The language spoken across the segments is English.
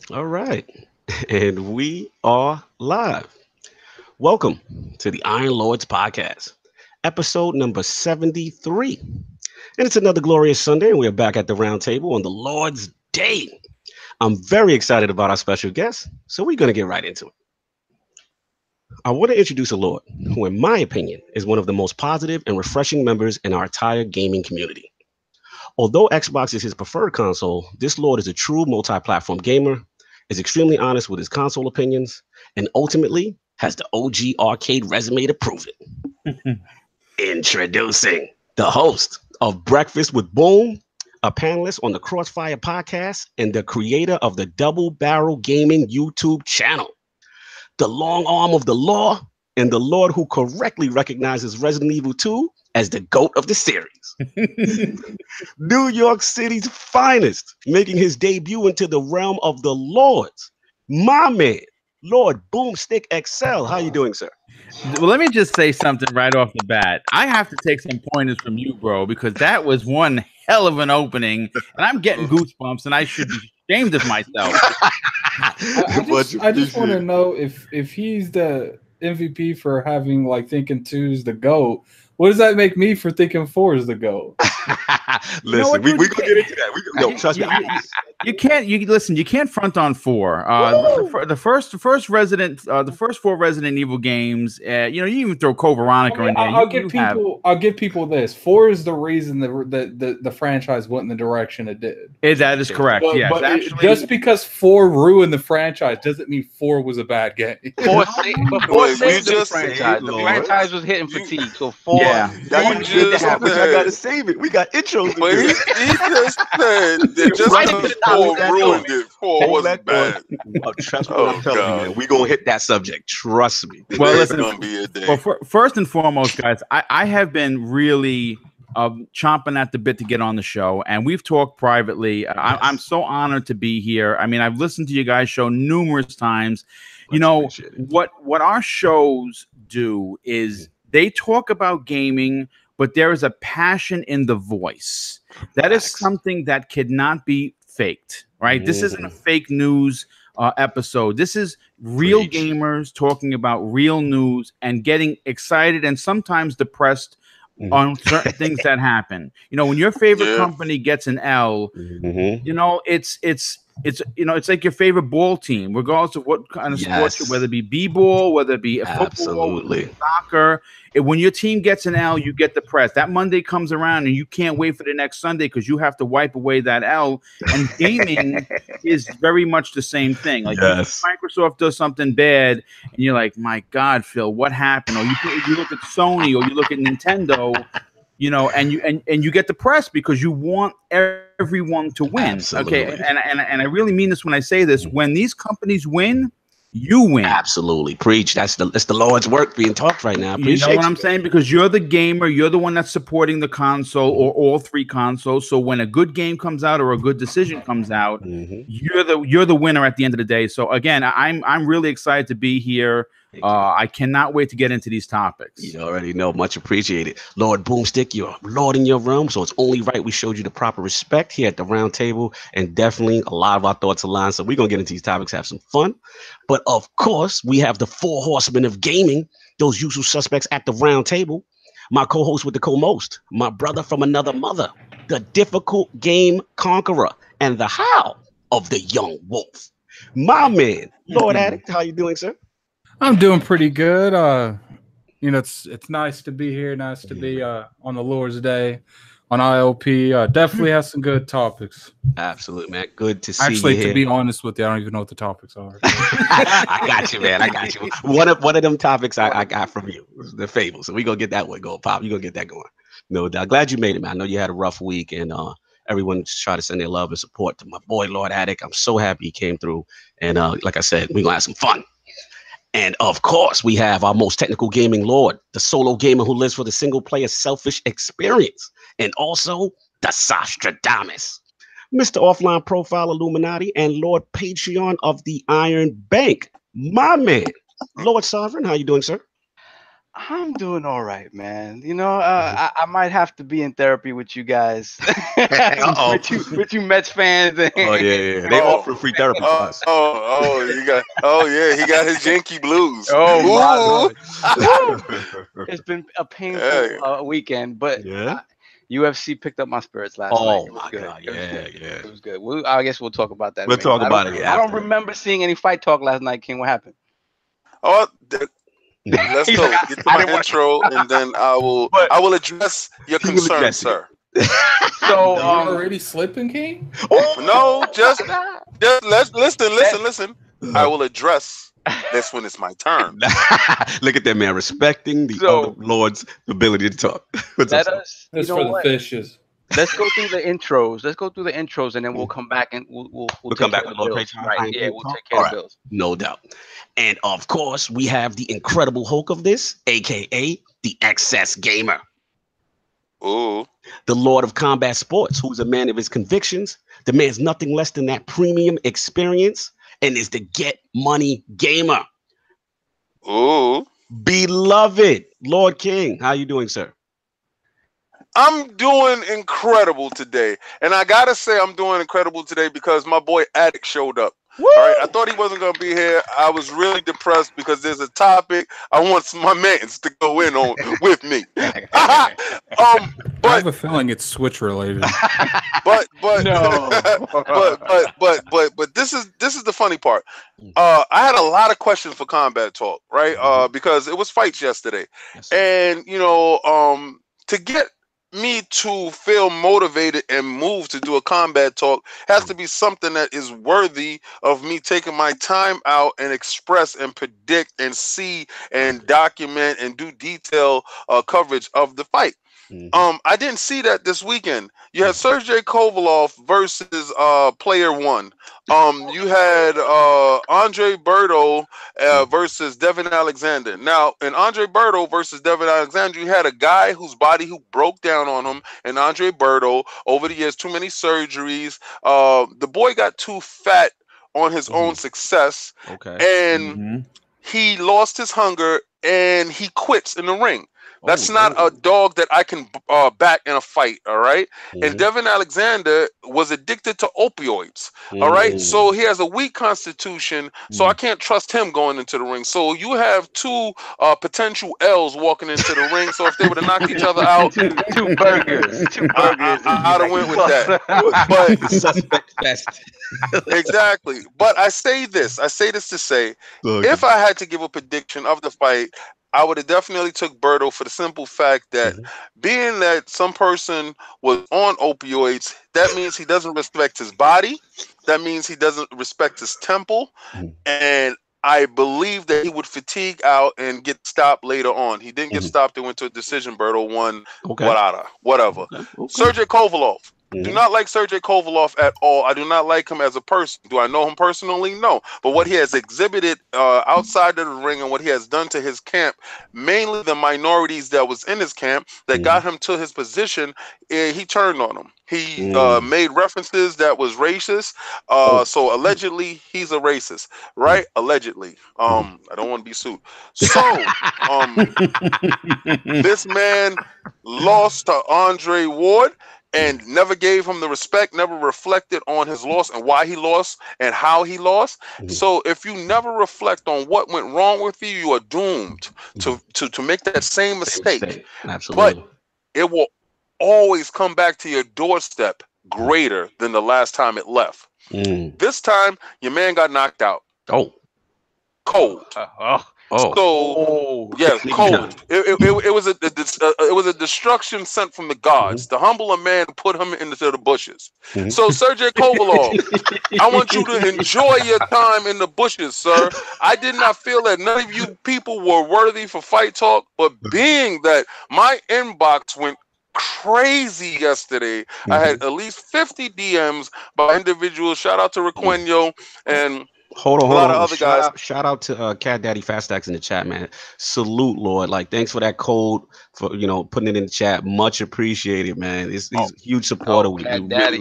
All right. And we are live. Welcome to the Iron Lords podcast, episode number 73. And it's another glorious Sunday, and we're back at the round table on the Lord's Day. I'm very excited about our special guest, so we're going to get right into it. I want to introduce a Lord who, in my opinion, is one of the most positive and refreshing members in our entire gaming community. Although Xbox is his preferred console, this Lord is a true multi-platform gamer, is extremely honest with his console opinions, and ultimately has the OG arcade resume to prove it. Introducing the host of Breakfast with Boom, a panelist on the Crossfire podcast, and the creator of the Double Barrel Gaming YouTube channel, the long arm of the law, and the Lord who correctly recognizes Resident Evil 2 as the GOAT of the series. New York City's finest, making his debut into the realm of the Lords. My man, Lord BoomStick XL. How you doing, sir? Well, let me just say something right off the bat. I have to take some pointers from you, bro, because that was one hell of an opening, and I'm getting goosebumps, and I should be ashamed of myself. I just want to know if he's the MVP for having thinking 2 is the GOAT. What does that make me for thinking 4 is the GOAT? Listen, we gonna get into that. Trust me. You can't front on 4. The first 4 Resident Evil games. You even throw Code Veronica in there. I'll give people this. 4 is the reason the franchise went in the direction it did. That is correct. But just because 4 ruined the franchise doesn't mean 4 was a bad game. 4 saved the franchise. The franchise was hitting fatigue, so 4. Yeah, I gotta save it. We got intros. But he just said that just because 4 ruined it, 4 wasn't bad. Trust me, I'm telling you, man. We gonna hit that subject. Trust me. Well, listen. Well, first and foremost, guys, I have been really chomping at the bit to get on the show, and we've talked privately. I'm so honored to be here. I mean, I've listened to you guys' show numerous times. What our shows do is they talk about gaming, but there is a passion in the voice. That is something that cannot be faked, right? This isn't a fake news episode. This is real gamers talking about real news and getting excited and sometimes depressed on certain things that happen. When your favorite company gets an L, it's like your favorite ball team, regardless of what kind of sport, whether it be b-ball, whether it be football, soccer. When your team gets an L, you get depressed. That Monday comes around and you can't wait for the next Sunday because you have to wipe away that L. And gaming is very much the same thing. Like Microsoft does something bad, and you're like, "My God, Phil, what happened?" Or you look at Sony, or you look at Nintendo. And you get depressed because you want everyone to win. Absolutely. Okay, and I really mean this when I say this. When these companies win, you win. Absolutely. Preach. That's the Lord's work being talked right now. You know what I'm saying? Because you're the gamer, you're the one that's supporting the console or all 3 consoles. So when a good game comes out or a good decision comes out, you're the winner at the end of the day. So again, I'm really excited to be here. I cannot wait to get into these topics. You already know. Much appreciated. Lord BoomStick, you're Lord in your realm, so it's only right we showed you the proper respect here at the round table, and definitely a lot of our thoughts align. So we're going to get into these topics, have some fun. But of course, we have the 4 horsemen of gaming, those usual suspects at the round table. My co-host with the co-most, my brother from another mother, the difficult game conqueror, and the howl of the young wolf. My man, Lord Addict, how you doing, sir? I'm doing pretty good. It's nice to be here. Nice to be on the Lord's Day on ILP. Definitely has some good topics. Absolutely, man. Good to see you. Actually, to be honest with you, I don't even know what the topics are. I got you, man. I got you. One of them topics I got from you, the Fable. So we gonna get that one going, Pop. You gonna get that going. No doubt. Glad you made it, man. I know you had a rough week, and everyone just try to send their love and support to my boy Lord Addict. I'm so happy he came through, and like I said, we're gonna have some fun. And of course, we have our most technical gaming lord, the solo gamer who lives for the single player selfish experience, and also the Sostradamus, Mr. Offline Profile Illuminati, and Lord Patreon of the Iron Bank. My man, Lord Sovereign, how you doing, sir? I'm doing all right, man. You know, I might have to be in therapy with you guys, with you Mets fans. Oh yeah. They offer free therapy for us. He got his Yankee blues. Oh my God. It's been a painful weekend, but UFC picked up my spirits last night. Oh my God! It was good. I guess we'll talk about that. We'll talk about it. I don't remember seeing any fight talk last night. King, what happened? Let's go. Get to my intro, and then I will address your concern, sir. So already slipping, King? No, just let's listen. I will address this when it's my turn. Look at that man respecting the other Lord's ability to talk. That's for the fishes. Let's go through the intros. And then we'll come back and we'll come back with Lord Patreon. Right? Yeah, we'll take care of bills. No doubt. And of course, we have the incredible Hulk of this, aka the Excess Gamer. Ooh. The Lord of Combat Sports, who's a man of his convictions, demands nothing less than that premium experience, and is the Get Money Gamer. Ooh. Beloved Lord King, how you doing, sir? I'm doing incredible today. And I gotta say I'm doing incredible today because my boy Addict showed up. Woo! All right, I thought he wasn't gonna be here. I was really depressed because there's a topic I want my mans to go in on with me. But I have a feeling it's Switch related. But no. but this is the funny part. I had a lot of questions for Combat Talk, right? Because it was fights yesterday, and to get me to feel motivated and moved to do a Combat Talk has to be something that is worthy of me taking my time out and express and predict and see and document and do detail coverage of the fight. I didn't see that this weekend. You had Sergey Kovalev versus Player One. You had Andre Berto versus Devin Alexander. Now, in Andre Berto versus Devin Alexander, you had a guy whose body who broke down on him, and Andre Berto, over the years, too many surgeries. The boy got too fat on his own success, and he lost his hunger, and he quits in the ring. That's not a dog that I can back in a fight, all right? And Devin Alexander was addicted to opioids, all right? So he has a weak constitution, so I can't trust him going into the ring. So you have two potential L's walking into the ring, so if they would have knocked each other out... two burgers. I'd have went with that. But suspect fest. Exactly. But I say this to say, if I had to give a prediction of the fight, I would have definitely took Berto for the simple fact that being that some person was on opioids, that means he doesn't respect his body. That means he doesn't respect his temple. And I believe that he would fatigue out and get stopped later on. He didn't get stopped. It went to a decision. Berto won. Whatever. Sergey Kovalev. Do not like Sergey Kovalev at all. I do not like him as a person. Do I know him personally? No. But what he has exhibited outside of the ring and what he has done to his camp, mainly the minorities that was in his camp that got him to his position, he turned on them. He made references that was racist. So allegedly, he's a racist, right? Allegedly. I don't want to be sued. So this man lost to Andre Ward and never gave him the respect, never reflected on his loss and why he lost and how he lost. So if you never reflect on what went wrong with you, you are doomed to make that same mistake. Absolutely. But it will always come back to your doorstep greater than the last time it left. This time, your man got knocked out. Cold. Cold. It was a destruction sent from the gods. To humble a man, put him into the bushes. So Sergey Kovalev, I want you to enjoy your time in the bushes, sir. I did not feel that none of you people were worthy for Fight Talk, but being that my inbox went crazy yesterday, I had at least 50 DMs by individuals. Shout out to Requeno and Hold on. Other guys. Shout out to Cat Daddy Fastax in the chat, man. Salute, Lord. Like, thanks for that code, for putting it in the chat. Much appreciated, man. He's a huge supporter. Cat Daddy.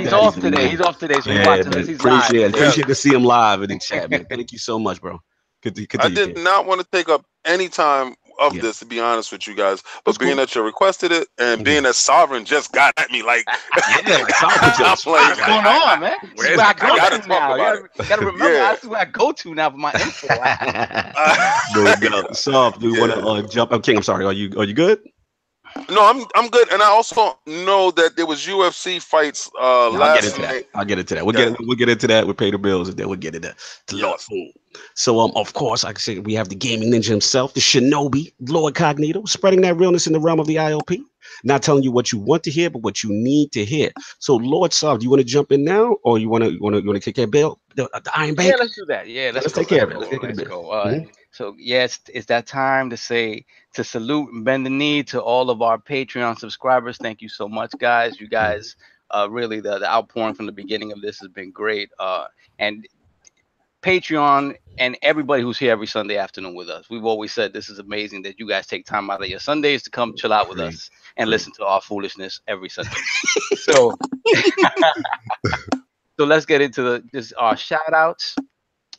He's off today. He's off today. So he's watching this. He's appreciate to see him live in the chat, man. Thank you so much, bro. I did not want to take up any time of this, to be honest with you guys. But being that you requested it, and being that Sovereign just got at me, like, what's going on, man? This is where I go to now. You gotta remember, this is where I go to now for my info. So, do you want to jump? I'm King. I'm sorry. Are you good? No, I'm good, and I also know that there was UFC fights last night. I'll get into that. We'll get into that. We'll pay the bills, and then we'll get into Lord. So, of course, like I said, we have the gaming ninja himself, the Shinobi, LordCognito, spreading that realness in the realm of the ILP. Not telling you what you want to hear, but what you need to hear. So, Lord Sov, do you want to jump in now, or you want to kick that bell, the Iron Bank? Yeah, let's do that. Yeah, let's take care of it. Let's go. So, yes, it's that time to salute and bend the knee to all of our Patreon subscribers. Thank you so much, guys. You guys, really, the outpouring from the beginning of this has been great. And Patreon and everybody who's here every Sunday afternoon with us. We've always said this is amazing that you guys take time out of your Sundays to come chill out with us and listen to our foolishness every Sunday. So let's get into our shout outs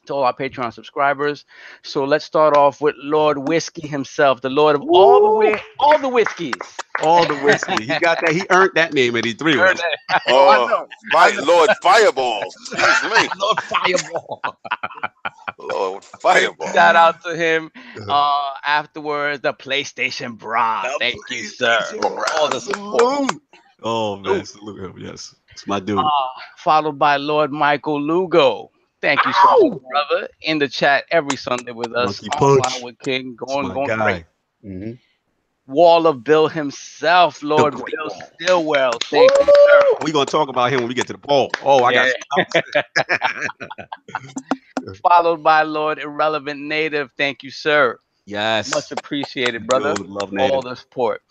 to all our Patreon subscribers. So let's start off with Lord Whiskey himself, the Lord of all the whiskeys. All the whiskey. He got that. He earned that name at E3. My Lord Fireball. Excuse me. Lord Fireball. Lord Fireball. Shout out to him. Afterwards, the PlayStation Bra. Thank you, sir, for all the support. Oh man, salute him. Yes, it's my dude. Followed by Lord Michael Lugo. Thank you so much, brother. In the chat every Sunday with us. Online with King. Going great. Wall of Bill himself, Lord Bill Stillwell. Thank you, sir. We're going to talk about him when we get to the poll. Oh, I got Followed by Lord Irrelevant Native. Thank you, sir. Yes. Much appreciated, brother. Love Native. All the support.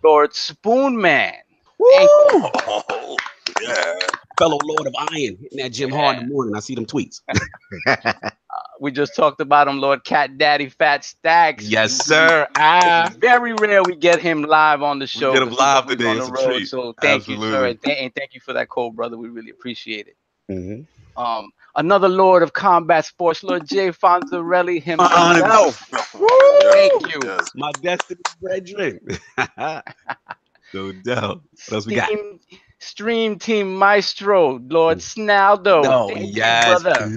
Lord Spoonman. Yeah. Fellow Lord of Iron, hitting that gym hard in the morning. I see them tweets. We just talked about him, Lord Cat Daddy Fat Stacks. Yes, sir. It's very rare we get him live on the show. We get him live today. On the road. So thank you, sir. And thank you for that code, brother. We really appreciate it. Another Lord of Combat Sports, Lord Jay Fonzarelli himself. Thank you. Yes. My destiny brethren. No doubt. What else we got? Stream Team Maestro, Lord Snaldo. Oh, yes, brother.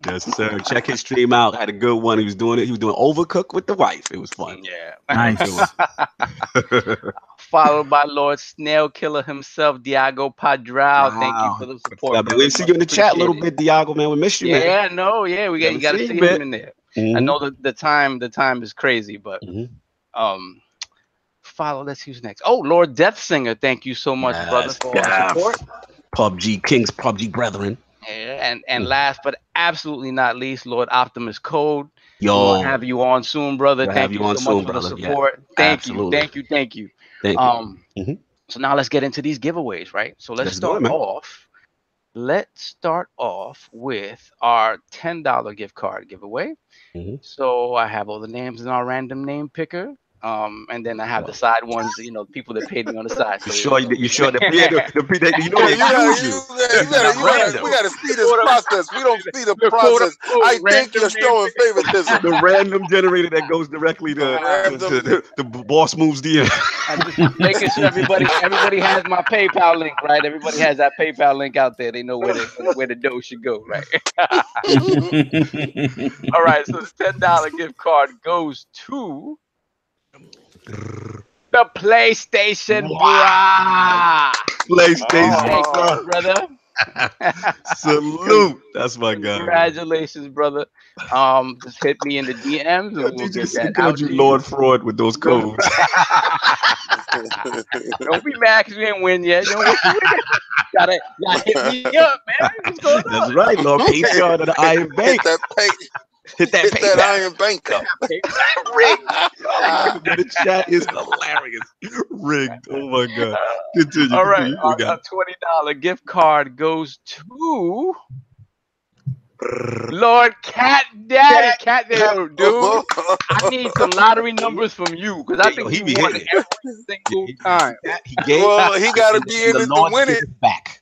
Yes, sir. Check his stream out. Had a good one. He was doing Overcooked with the wife. It was fun. Yeah. Nice. Followed by Lord Snail Killer himself, Diago Padral. Thank you for the support. We see you in the chat a little bit, Diago, man. We missed you, man. You got to see him in there. I know the time is crazy, but let's see who's next. Oh, Lord Death Singer, thank you so much, brother, for all the support. PUBG brethren. And last but absolutely not least, Lord Optimus Code. We'll have you on soon, brother. Thank you so much for the support. Thank you. So now let's get into these giveaways, right? So let's start off. Let's start off with our $10 gift card giveaway. So I have all the names in our random name picker. And then I have the side ones, people that paid me on the side. So you sure that we got to see this process. We don't see the process. I think you're showing favoritism. The random generator that goes directly to the boss moves DM. I'm just making sure everybody has my PayPal link, right? Everybody has that PayPal link out there. They know where the dough should go, right? All right, so this $10 gift card goes to the PlayStation. Wow. PlayStation, brother. Salute. That's my guy. Congratulations, brother. Just hit me in the DMs. And we'll get that out you Lord Fraud with those codes. Don't be mad because we ain't win yet. Gotta hit me up, man. What's going on? That's right, Lord. Patreon of the Iron Bank. Hit that Iron Bank up. Rigged. The chat is hilarious. Rigged. Oh my god. Continue. All right. A $20 gift card goes to Lord Cat Daddy. Cat Daddy, dude. I need some lottery numbers from you because I think he won it every single time. He got to be in it to win it. Back.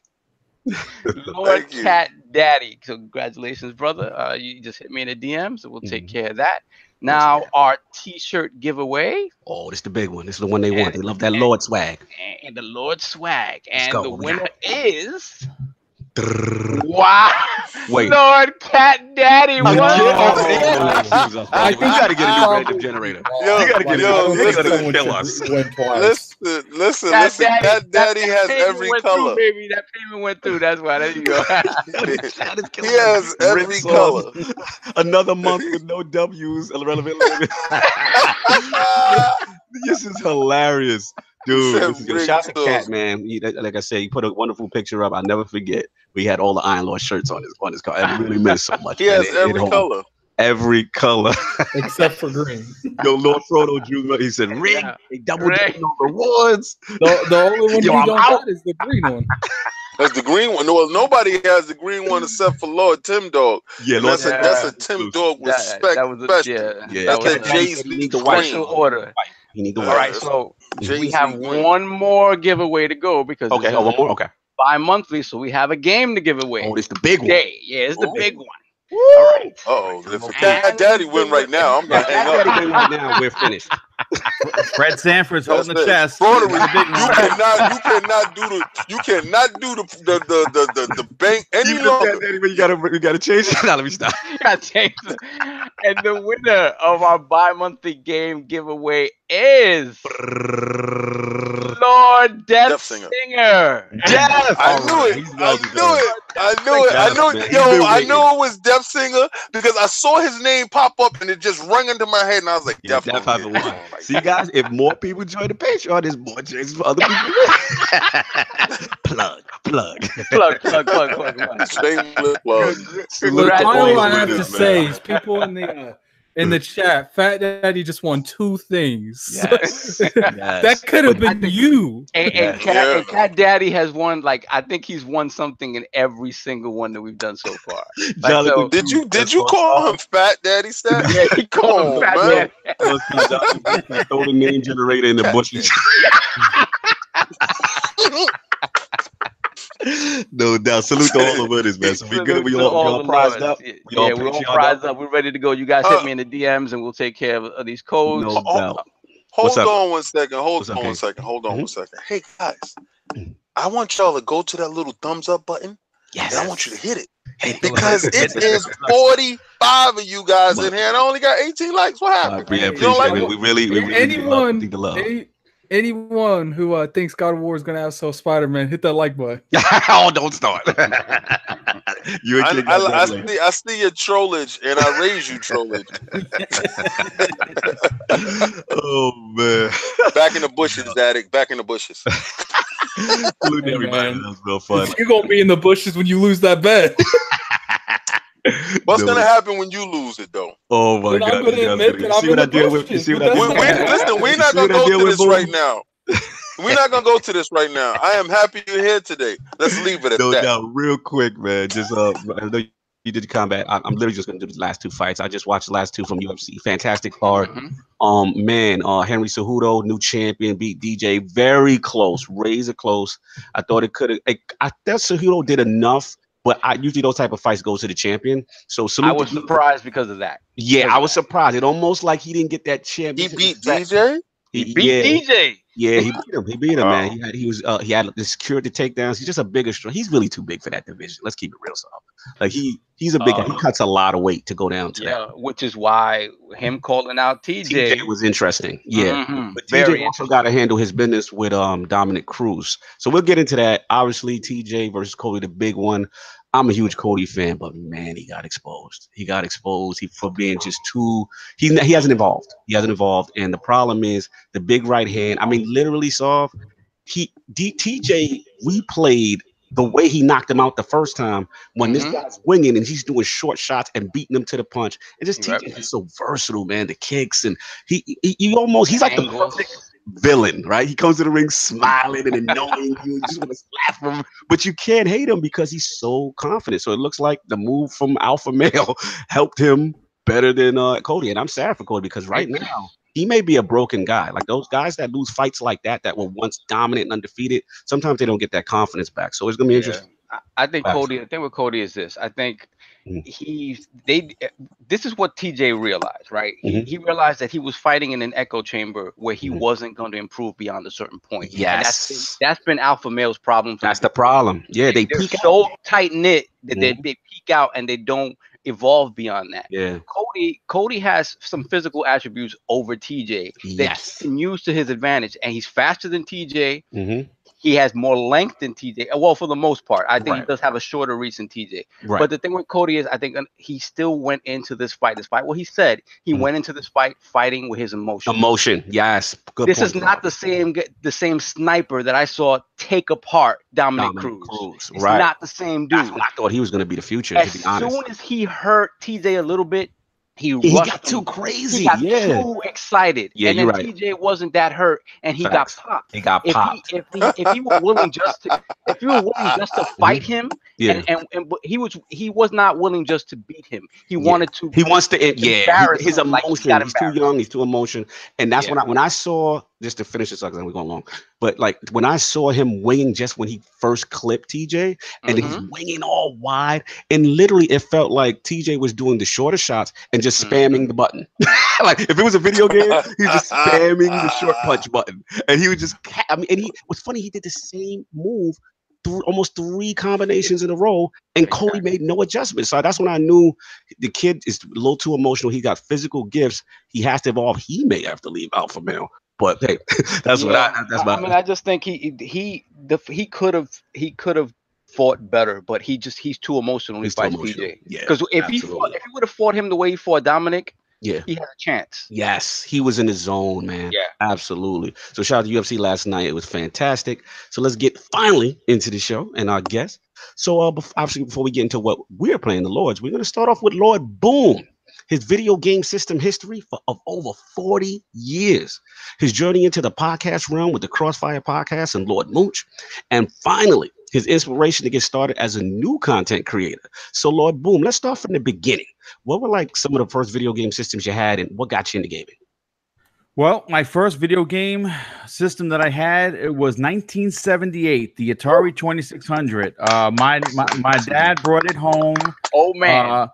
Lord Cat Daddy. So congratulations, brother. You just hit me in the DM, so we'll take care of that. Now our T-shirt giveaway. Oh, this is the big one. This is the one they want. They love that Lord swag. And the Lord swag. Let's and go. the winner is. Wow! Wait, Lord Cat Daddy, what? I think you gotta get a new random generator. You gotta get a kill us. Listen. Cat Daddy has every color. Baby, that payment went through. That's why. There you go. He has every color. Another month with no W's. Irrelevant. This is hilarious. Dude, shout out to Cat, man. Like I said, he put a wonderful picture up. I'll never forget. We had all the Iron Lord shirts on his car. It really meant so much. He has every color. Every color. Except for green. Yo, Lord Frodo Jr., he said, ring. They doubled down on rewards. The only one you don't got is the green one. That's the green one. Well, nobody has the green one except for Lord Tim Dog. Yeah, that's a Tim Dog respect. That's that Jay's special order. You need to All right, so we have one more giveaway to go because one more. Okay. Bi-monthly, so we have a game to give away. Oh, it's the big one. Yeah, it's the big one. Woo! All right. If Cat Daddy win right now, I'm gonna hang up. Daddy win right now, we're finished. Fred Sanford's holding the chest. Brodery, you cannot do the bank any longer. You gotta change it. Now let me stop. You gotta change it. And the winner of our bi-monthly game giveaway is Lord Death Singer. Death. I knew it. Yo, I knew it was Death Singer because I saw his name pop up and it just rung into my head and I was like, Death Singer. See, guys, if more people join the Patreon, there's more chances for other people. plug. Shameless plug. Look, all I have to say is people in the chat, Fat Daddy just won 2 things. Yes. That could have been you. And Cat Daddy has won, I think he's won something in every single one that we've done so far. Did you call him Fat Daddy Stat? Yeah, he called him Fat Daddy. Throw the name generator in the bushes. No doubt. Salute to all the winners, man. So we all prized up. We're all prized up. We're ready to go. You guys hit me in the DMs and we'll take care of these codes. No doubt. Hold on one second. Hold on one second. Hey guys, I want y'all to go to that little thumbs up button. Yes. And I want you to hit it. Because it is 45 of you guys in here and I only got 18 likes. What happened? We really anyone who thinks God of War is gonna outsell Spider-Man, hit that like button. Oh, don't start. I see your trollage and I raise you trollage. Oh man. Back in the bushes, Daddick. Back in the bushes. Everybody, that was real fun. You're gonna be in the bushes when you lose that bet. What's gonna happen when you lose it, though? Oh my God! I'm gonna admit that I'm in the bushes. Listen, we're not gonna go to this right now. We're not gonna go to this right now. I am happy you're here today. Let's leave it at that. No, real quick, man. Just I know you did combat. I'm literally just gonna do the last 2 fights. I just watched the last 2 from UFC. Fantastic card. Henry Cejudo, new champion, beat DJ very close, razor close. I thought it could have. I thought Cejudo did enough. But usually those type of fights go to the champion. So I was surprised because of that. Yeah, I was surprised. It almost like he didn't get that champion. He beat DJ? He beat DJ. Yeah, he beat him, man. He had the security takedowns. He's just a bigger strong. He's really too big for that division. Let's keep it real, soft. Like he's a big guy. He cuts a lot of weight to go down to that. Which is why him calling out TJ was interesting. Yeah. But TJ also got to handle his business with Dominic Cruz. So we'll get into that. Obviously, TJ versus Cody, the big one. I'm a huge Cody fan, but man, he got exposed. For being just too. He hasn't evolved. And the problem is the big right hand. I mean, literally, soft. TJ replayed the way he knocked him out the first time when this guy's winging and he's doing short shots and beating him to the punch. And just TJ is so versatile, man. The kicks and he's like the perfect villain, right? He comes to the ring smiling and annoying you, just want to slap him, but you can't hate him because he's so confident. So it looks like the move from alpha male helped him better than Cody, and I'm sad for Cody because right now he may be a broken guy. Like those guys that lose fights like that were once dominant and undefeated, sometimes they don't get that confidence back. So it's gonna be interesting I think Cody. The thing with Cody is this. I think this is what TJ realized, right? He realized that he was fighting in an echo chamber where he wasn't going to improve beyond a certain point. Yes, and that's been alpha male's problem. That's the problem. Yeah, they're so tight knit that they peak out and they don't evolve beyond that. Yeah, Cody has some physical attributes over TJ that he can use to his advantage, and he's faster than TJ. He has more length than TJ. Well, for the most part, I think he does have a shorter reach than TJ. But the thing with Cody is, I think he still went into this fight. Well, he said he went into this fight fighting with his emotion. Yes. Good this point, is not the same sniper that I saw take apart Dominic Cruz. It's not the same dude. I thought he was going to be the future. As to be honest, soon as he hurt TJ a little bit, he got too crazy. He got too excited. Yeah, and then TJ wasn't that hurt, and he got popped. He got popped. If he was willing just to fight him, and he was not willing just to beat him. He wanted to. He wants to. His emotion. Like he's too young. He's too emotional. And that's when I saw, just to finish this, because we're going long. But like when I saw him winging just when he first clipped TJ, and then he's winging all wide, and literally it felt like TJ was doing the shorter shots and just spamming the button. Like if it was a video game, he was just spamming the short punch button, and he would just. And he was funny. He did the same move almost 3 combinations in a row, and Cody made no adjustments. So that's when I knew the kid is a little too emotional. He got physical gifts. He has to evolve. He may have to leave alpha male. But hey, that's what I just think he could have fought better, but he's too emotional. He fights TJ. Because if he would have fought him the way he fought Dominic, he had a chance. Yes, he was in his zone, man. Yeah, absolutely. So shout out to UFC last night. It was fantastic. So let's get finally into the show and our guest. So obviously before we get into what we're playing, the Lords, we're going to start off with Lord Boom. His video game system history of over 40 years. His journey into the podcast realm with the Crossfire podcast and Lord Mooch. And finally, his inspiration to get started as a new content creator. So Lord Boom, let's start from the beginning. What were like some of the first video game systems you had and what got you into gaming? Well, my first video game system that I had, it was 1978, the Atari 2600. My dad brought it home. Old man.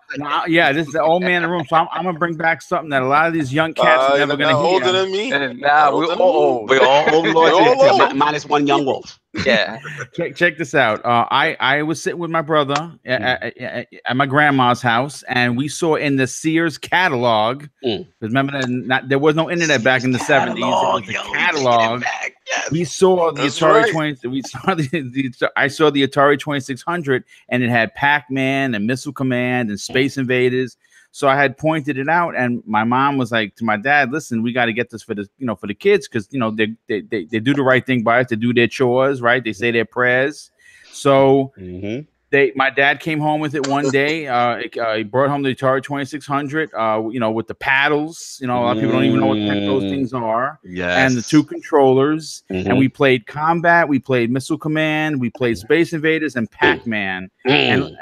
This is the old man in the room. So I'm gonna bring back something that a lot of these young cats are never gonna hear. Older than me. Nah, we're all old. We're all old Lords. Minus one young wolf. Yeah. Check this out. I was sitting with my brother at my grandma's house, and we saw in the Sears catalog. Remember that there was no internet back in the 70s. It was the catalog. We saw the Atari 20. We saw I saw the Atari 2600, and it had Pac-Man and Missile Command and Space Invaders. So I had pointed it out, and my mom was like to my dad, "Listen, we got to get this for the kids, because they do the right thing by us. They do their chores, right? They say their prayers." So my dad came home with it one day. He brought home the Atari 2600, with the paddles. A lot of people don't even know what the heck those things are. And the 2 controllers. And we played Combat, we played Missile Command, we played Space Invaders and Pac-Man. And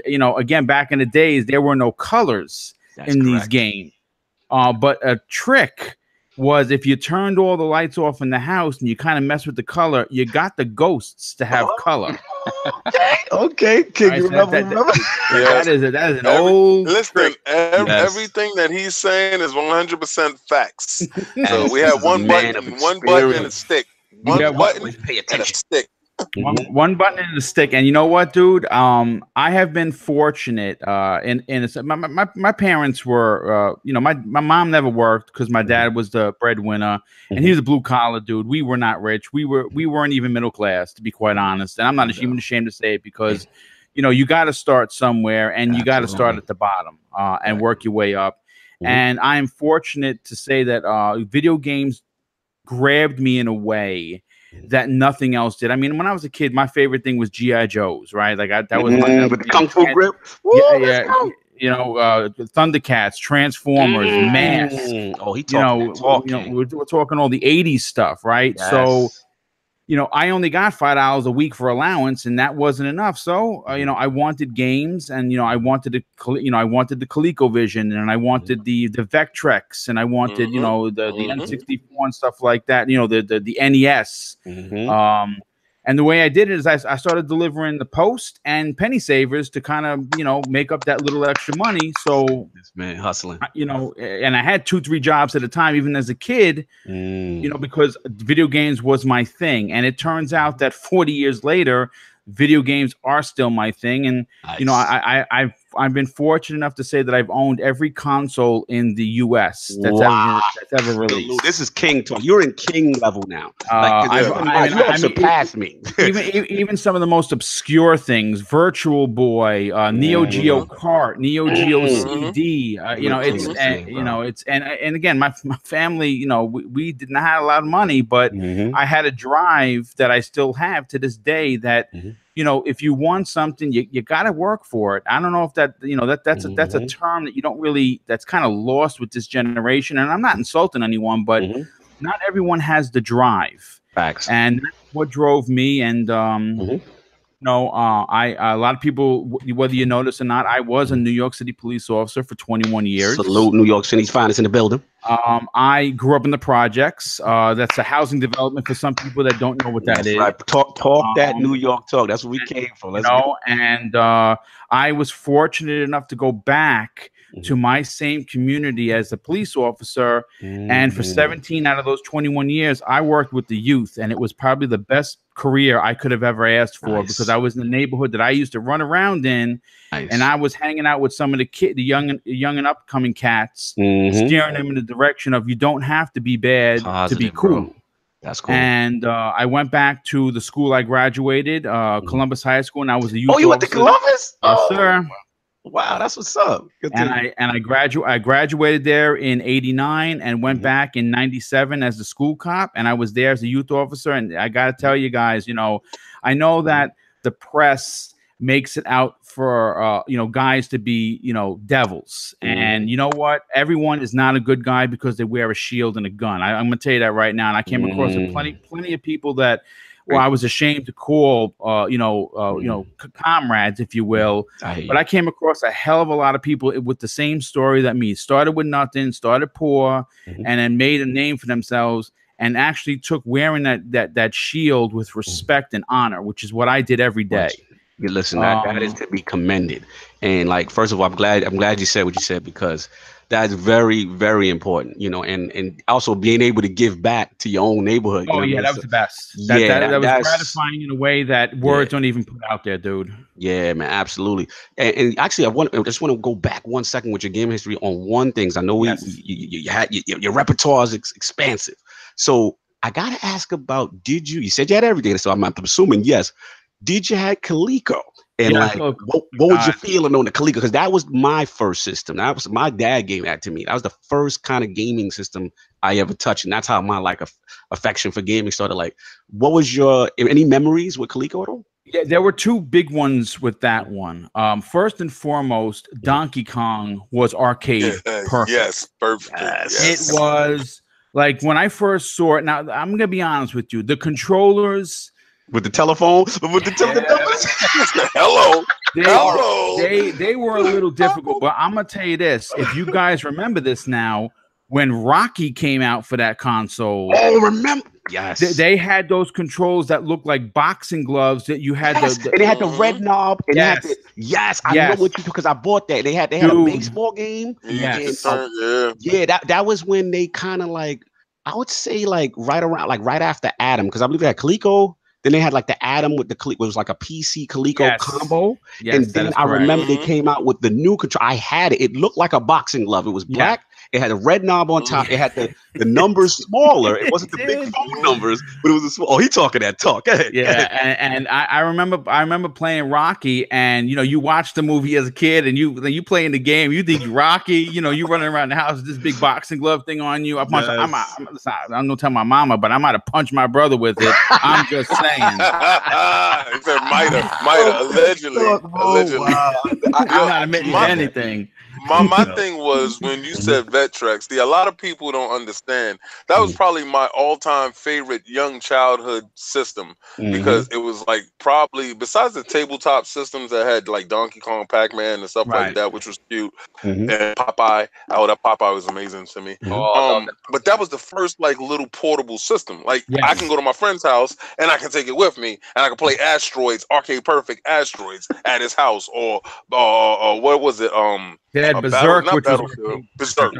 again, back in the days, there were no colors in these games. But a trick was if you turned all the lights off in the house and you kind of mess with the color, you got the ghosts to have color. Okay. Can you remember? That is an old. Listen, everything that he's saying is 100% facts. So we have one button and a stick. One button and a stick. One button and a stick. And you know what, dude? I have been fortunate. My parents were, my mom never worked because my dad was the breadwinner, and he was a blue collar dude. We were not rich. We weren't even middle class, to be quite honest. And I'm not even ashamed to say it, because you got to start somewhere, and you got to start at the bottom and work your way up. And I am fortunate to say that video games grabbed me in a way that nothing else did. I mean, when I was a kid, my favorite thing was G.I. Joes, right? Like that was with the Kung Fu grip. Thundercats, Transformers, Mask. He talking. We're talking all the 80s stuff, right? Yes. So, I only got $5 a week for allowance, and that wasn't enough. So, I wanted games, and I wanted the ColecoVision, and I wanted the Vectrex, and I wanted the N64 and stuff like that. The NES. And the way I did it is I started delivering the Post and penny savers to kind of, you know, make up that little extra money. So this man hustling, you know, and I had 2-3 jobs at a time, even as a kid, you know, because video games was my thing. And it turns out that 40 years later, video games are still my thing. And, you know, I've been fortunate enough to say that I've owned every console in the US that's ever released. This is king talk. You're in king level now. You surpassed me. even some of the most obscure things, Virtual Boy, Neo Geo Kart, Neo Geo CD. You know, and again, my family, you know, we did not have a lot of money, but I had a drive that I still have to this day that, you know, if you want something, you got to work for it. I don't know if that, you know, that's a term that you don't really, that's kind of lost with this generation. And I'm not insulting anyone, but not everyone has the drive. Facts. And that's what drove me. And, no, a lot of people, whether you notice or not, I was a New York City police officer for 21 years. Salute New York City's finest in the building. I grew up in the projects. That's a housing development for some people that don't know what that is. Right. Talk that New York talk. That's where we came from. And I was fortunate enough to go back to my same community as a police officer. And for 17 out of those 21 years, I worked with the youth, and it was probably the best career I could have ever asked for because I was in the neighborhood that I used to run around in, and I was hanging out with some of the young and upcoming cats, steering them in the direction of you don't have to be bad to be cool. Bro. That's cool. And I went back to the school I graduated, Columbus High School, and I was a youth. Oh, you went to Columbus? Yes, sir. Wow, that's what's up. I graduated there in '89 and went back in '97 as the school cop, and I was there as a youth officer. And I got to tell you guys, you know, I know that the press makes it out for you know, guys to be, you know, devils, and you know what? Everyone is not a good guy because they wear a shield and a gun. I'm gonna tell you that right now. And I came across plenty of people that. Well, I was ashamed to call, comrades, if you will. But I came across a hell of a lot of people with the same story that me. Started with nothing, started poor, and then made a name for themselves, and actually took wearing that shield with respect and honor, which is what I did every day. Listen, that is to be commended. And like, first of all, I'm glad you said what you said, because that's very, very important, you know, and also being able to give back to your own neighborhood. Oh, yeah, that was the best. That was gratifying in a way that words don't even put out there, dude. Yeah, man, absolutely. And actually, I just want to go back 1 second with your game history on one thing. I know you had your repertoire is expansive. So I got to ask about, you said you had everything. So I'm assuming, yes. Did you have Coleco? And what was your feeling on the Coleco? Because that was my first system. That was my dad gave that to me. That was the first kind of gaming system I ever touched, and that's how my affection for gaming started. Like, what was any memories with Coleco at all? Yeah, there were two big ones with that one. First and foremost, Donkey Kong was arcade perfect. Yes, perfect. Yes. It was like when I first saw it. Now I'm gonna be honest with you, the controllers. With the telephone, with the hello. They were a little difficult, but I'm gonna tell you this: if you guys remember this now, when Rocky came out for that console, remember? Yes, they had those controls that looked like boxing gloves that you had. And they had the red knob. And I know what you do because I bought that. They had a baseball game. Yes, that was when they kind of like, I would say right after Adam, because I believe they had Coleco. Then they had like the Adam with the Coleco. It was like a PC Coleco combo. Yes, and then I remember they came out with the new control. I had it. It looked like a boxing glove. It was black. It had a red knob on top. It had the numbers smaller. It wasn't the big phone numbers, but it was a small. Oh, he talking that talk. Go ahead. Yeah, and I remember playing Rocky, and you watch the movie as a kid, and you playing the game. You think Rocky, you running around the house with this big boxing glove thing on you. I'm gonna tell my mama, but I might have punched my brother with it. I'm just saying. He said might have, allegedly. I'm not admitting to anything. My thing was when you said Vectrex. See, a lot of people don't understand. That was probably my all-time favorite young childhood system because it was like probably besides the tabletop systems that had like Donkey Kong, Pac-Man, and stuff like that, which was cute, and Popeye. Oh, that Popeye was amazing to me. But that was the first like little portable system. Like I can go to my friend's house and I can take it with me, and I can play Asteroids, Arcade Perfect Asteroids at his house, or what was it? They had Berserk, which was Berserk.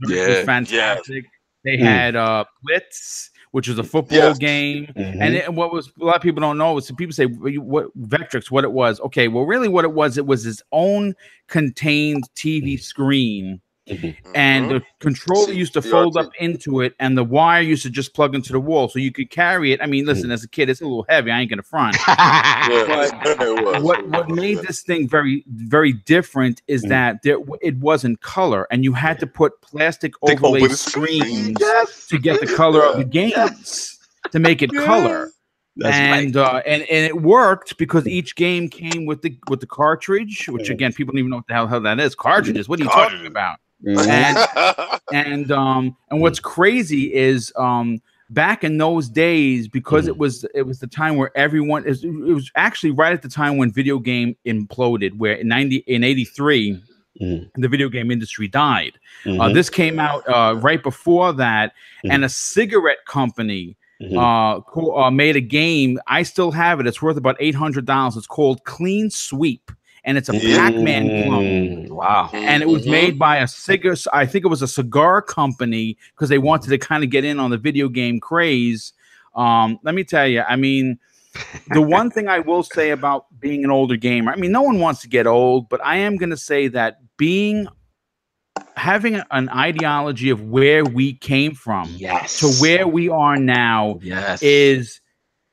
Was fantastic. They had Blitz, which was a football game, and what was a lot of people don't know is people say what Vectrex, what it was. Okay, well, really, what it was its own contained TV screen. And the controller used to fold up into it, and the wire used to just plug into the wall, so you could carry it. I mean, listen, as a kid, it's a little heavy. I ain't gonna front. But what made this thing very, very different is that it wasn't color, and you had to put plastic overlay screens to get the color of the games to make it color. And it worked because each game came with the cartridge, which again, people don't even know what the hell that is. Cartridges. What are you talking about? And what's crazy is back in those days, because it was the time where everyone it was actually right at the time when video game imploded, where in 83 the video game industry died. This came out right before that, and a cigarette company made a game. I still have it. It's worth about $800. It's called Clean Sweep, and it's a Pac-Man clone. Wow! And it was made by I think it was a cigar company, because they wanted to kind of get in on the video game craze. Let me tell you, I mean, the one thing I will say about being an older gamer, I mean, no one wants to get old, but I am going to say that having an ideology of where we came from to where we are now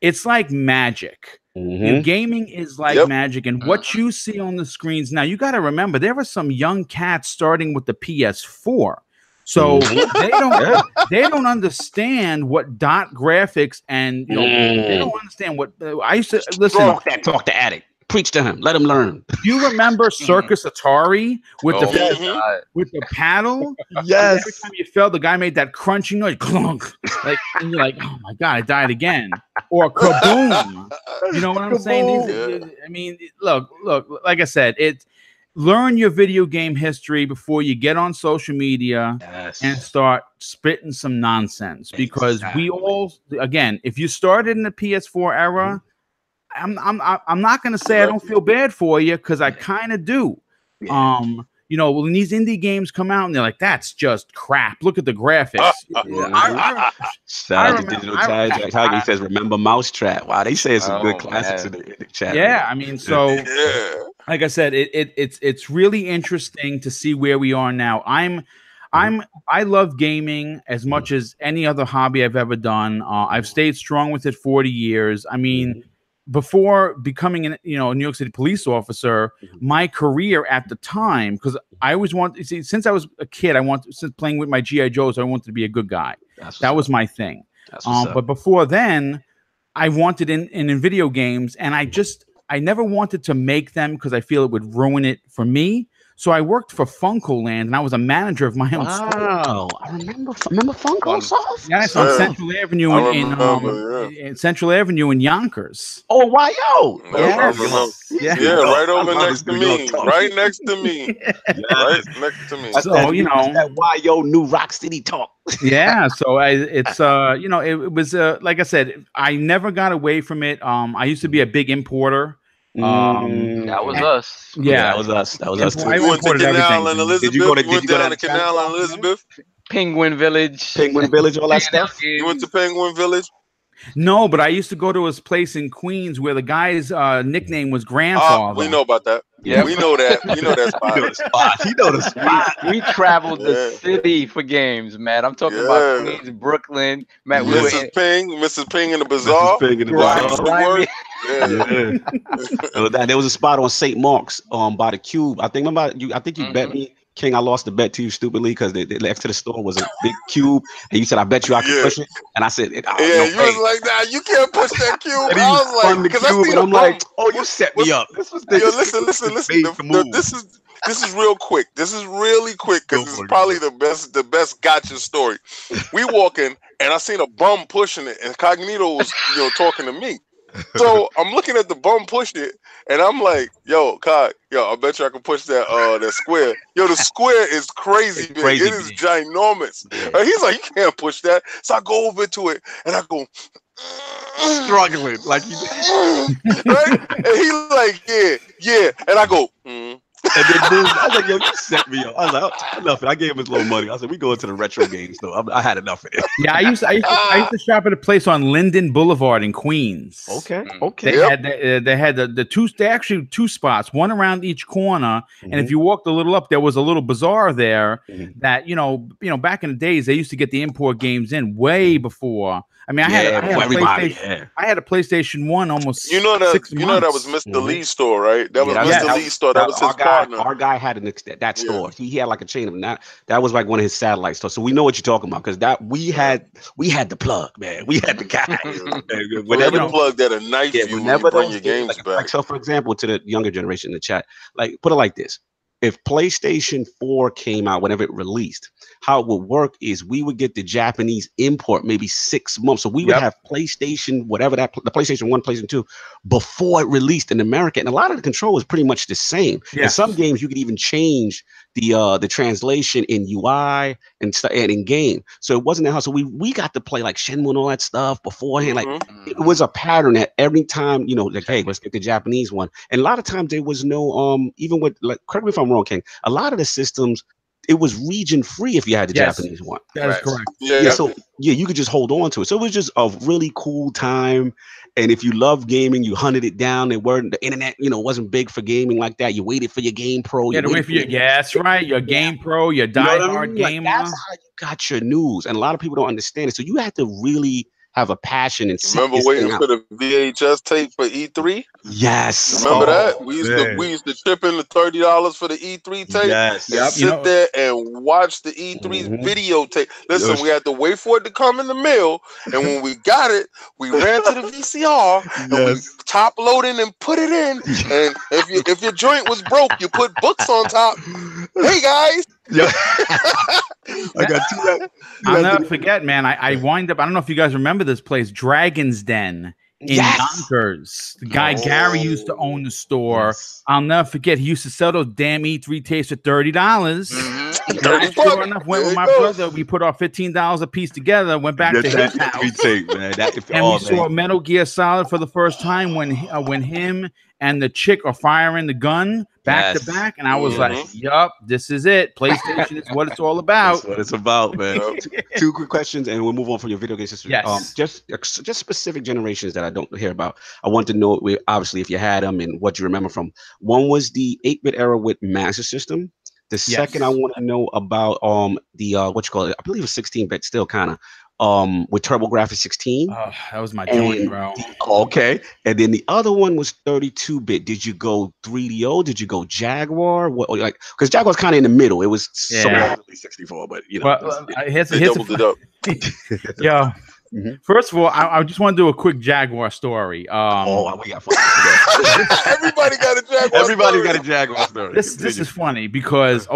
it's like magic. Gaming is like magic, and what you see on the screens now, you got to remember there are some young cats starting with the PS4, so they don't understand what dot graphics, and they don't understand what I used to listen. Talk to Addict. Preach to him. Let him learn. You remember Circus Atari with the paddle? Yes. Every time you fell, the guy made that crunching noise, clunk. Like, and you're like, oh my god, I died again. Or kaboom. You know what I'm saying? I mean, look. Like I said, learn your video game history before you get on social media and start spitting some nonsense. Because we all, again, if you started in the PS4 era. I'm not gonna say I don't feel bad for you, because I kind of do. You know, when these indie games come out and they're like, that's just crap. Look at the graphics. Shout out to Digital Tiger. He says, remember Mousetrap. Wow, they say some good classics in the chat. Yeah, I mean, so like I said, it's really interesting to see where we are now. I love gaming as much as any other hobby I've ever done. I've stayed strong with it 40 years. I mean, before becoming a New York City police officer, my career at the time, because I always wanted, since I was a kid, since playing with my G.I. Joes, I wanted to be a good guy. That was my thing. But before then, I wanted in video games, and I never wanted to make them because I feel it would ruin it for me. So I worked for Funkoland, and I was a manager of my own store. Wow, I remember Funko Soft? Yes, on Central Avenue in Central Avenue in Yonkers. Oh, YO! Yeah, right over next to me. Right next to me. Right next to me. So, you know, that YO New Rock City talk. Yeah, so it was like I said, I never got away from it. I used to be a big importer. That was us. Yeah, that was us. That was us too. You went to Canal and Elizabeth. You went down to Canal and Elizabeth. Penguin Village, all that stuff. You went to Penguin Village. No, but I used to go to his place in Queens where the guy's nickname was Grandfather. We know about that. Yeah, we know that. We know that spot. He know the spot. We traveled the city for games, man. I'm talking about Queens, Brooklyn, man. Mrs. Ping in the bazaar. There was a spot on St. Mark's by the Cube. I think you bet me King, I lost the bet to you stupidly because next to the store was a big cube, and you said, "I bet you I can push it," and I said, "Yeah, you was like, nah, you can't push that cube." I was like, because I see, and I'm like, "Oh, you set me up." This was listen. This is real quick. This is really quick because this is probably the best gotcha story. We walking, and I seen a bum pushing it, and Cognito was talking to me. So I'm looking at the bum push it, and I'm like, "Yo, Cog, I bet you I can push that that square. Yo, the square is crazy big. It is ginormous." Yeah. He's like, "You can't push that." So I go over to it, and I go struggling like you right, and he's like, "Yeah," and I go. And then boom, I was like, "Yo, you set me up." I was like, "Enough." I gave him his little money. I said, "We going to the retro games, though." I had enough of it. Yeah, I used to shop at a place on Linden Boulevard in Queens. Okay. They had the two. They actually two spots, one around each corner. And if you walked a little up, there was a little bazaar there that back in the days they used to get the import games in way before. I mean, I had a PlayStation 1 almost. 6 months. That was Mr. Lee's store, right? That was Mr. Lee's store. That was his partner. Our guy had that store. He had like a chain of them. That was like one of his satellite stores. So we know what you're talking about because we had the plug, man. We had the guy. Whenever the plug that a knife you bring your games back. Like, so, for example, to the younger generation in the chat, like put it like this. If PlayStation 4 came out, whenever it released, how it would work is we would get the Japanese import maybe 6 months. So we would have PlayStation, the PlayStation 1, PlayStation 2, before it released in America. And a lot of the control was pretty much the same. In some games, you could even change the translation in UI and in game. So it wasn't that hard. So we got to play like Shenmue and all that stuff beforehand. Like it was a pattern that every time, like, hey, let's get the Japanese one. And a lot of times there was no, even with, like, correct me if I'm wrong, King, a lot of the systems, it was region free if you had the Japanese one. That is correct. So you could just hold on to it. So it was just a really cool time. And if you love gaming, you hunted it down. The internet, wasn't big for gaming like that. You waited for your Game Pro. That's right. Your Game Pro, your diehard gamer. That's how you got your news. And a lot of people don't understand it. So you have to really have a passion and remember waiting for the VHS tape for E3. Yes, remember that we used to chip in the $30 for the E3 tape. Yes, sit there and watch the E3's videotape. Listen, we had to wait for it to come in the mail, and when we got it, we ran to the VCR and we top loaded and put it in. And if your joint was broke, you put books on top. Hey guys. I got two. I'll never forget, man. I wind up. I don't know if you guys remember this place, Dragon's Den in Yonkers. The guy Gary used to own the store. I'll never forget. He used to sell those damn E3 tapes for $30. Sure enough, went with my brother. We put our $15 a piece together. Went back to his house, tape, man. And we saw Metal Gear Solid for the first time when him and the chick are firing the gun back to back, and I was like, "Yup, this is it. PlayStation is what it's all about." That's what it's about, man. Two quick questions, and we'll move on from your video game history. Yes. Just specific generations that I don't hear about. I want to know, obviously, if you had them and what you remember from. One was the 8-bit era with Master System. The second, I want to know about the what you call it. I believe it's 16-bit, still kind of. With TurboGrafx 16. Oh, that was my joint, bro. Okay. And then the other one was 32-bit. Did you go 3DO? Did you go Jaguar? Because Jaguar's kind of in the middle. It was supposedly 64, but they doubled it up. Yeah. First of all, I just want to do a quick Jaguar story. We got fun. Everybody got a Jaguar. Everybody's got a Jaguar story. This is funny because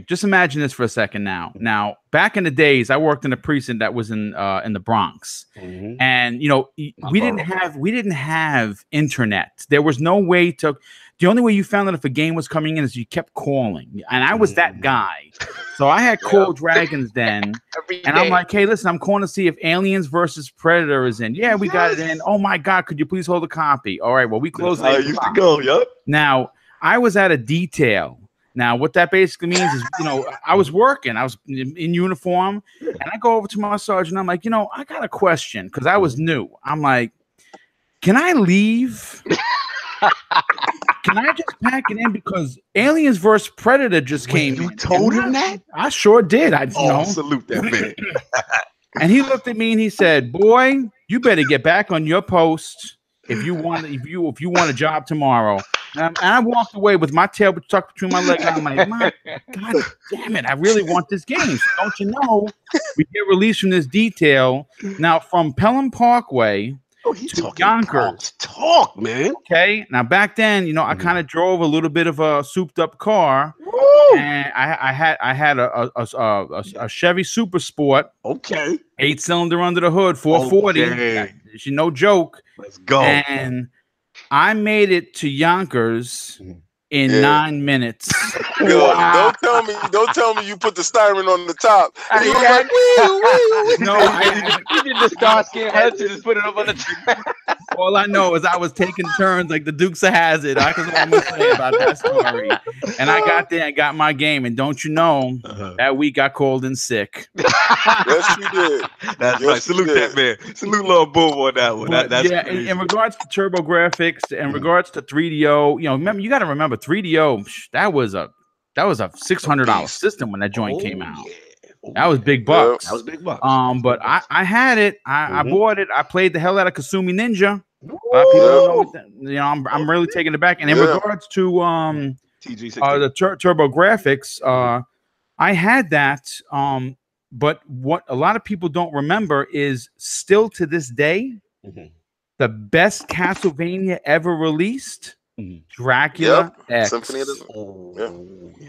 just imagine this for a second now. Now, back in the days, I worked in a precinct that was in the Bronx, and we didn't have internet. There was no way to. The only way you found out if a game was coming in is you kept calling, and I was that guy. So I had called Dragon's Den, and I'm like, "Hey, listen, I'm calling to see if Aliens versus Predator is in." Yeah, we got it in. Oh my God, could you please hold a copy? All right, well, we closed. I used to go. Yep. Now I was at a detail. Now, what that basically means is, I was working, I was in uniform, and I go over to my sergeant. I'm like, I got a question because I was new. I'm like, can I leave? Can I just pack it in because Aliens vs. Predator just came? You told him that? I sure did. Salute that man. And he looked at me and he said, "Boy, you better get back on your post if you want a job tomorrow." And I walked away with my tail tucked between my legs. I'm like, my God damn it, I really want this game. So don't you know, we get released from this detail. Now, from Pelham Parkway to Yonkers. Talk, man. Okay. Now, back then, you know, I kind of drove a little bit of a souped-up car. And I had a Chevy Super Sport. Okay. 8-cylinder under the hood, 440. Okay. No joke. Let's go. And I made it to Yonkers in 9 minutes. Yo, don't tell me you put the styrofoam on the top. And you like, you did the Starsky and Hutson, just put it up on the top. All I know is I was taking turns like the Dukes of Hazzard. I can only say about that story. And I got there and got my game. And don't you know, that week I called in sick. Yes, you did. That's right. Salute that man. Salute little Boom on that one. That's in regards to TurboGrafx, in regards to 3DO, you know, remember, you got to remember 3DO. That was a $600 system when that joint came out. That was big bucks. That was big bucks. But I had it. I bought it. I played the hell out of Kasumi Ninja. A lot of people don't know what that, you know, I'm really taking it back. And in regards to the TurboGrafx, I had that. But what a lot of people don't remember is still to this day, the best Castlevania ever released. Dracula X. Symphony of the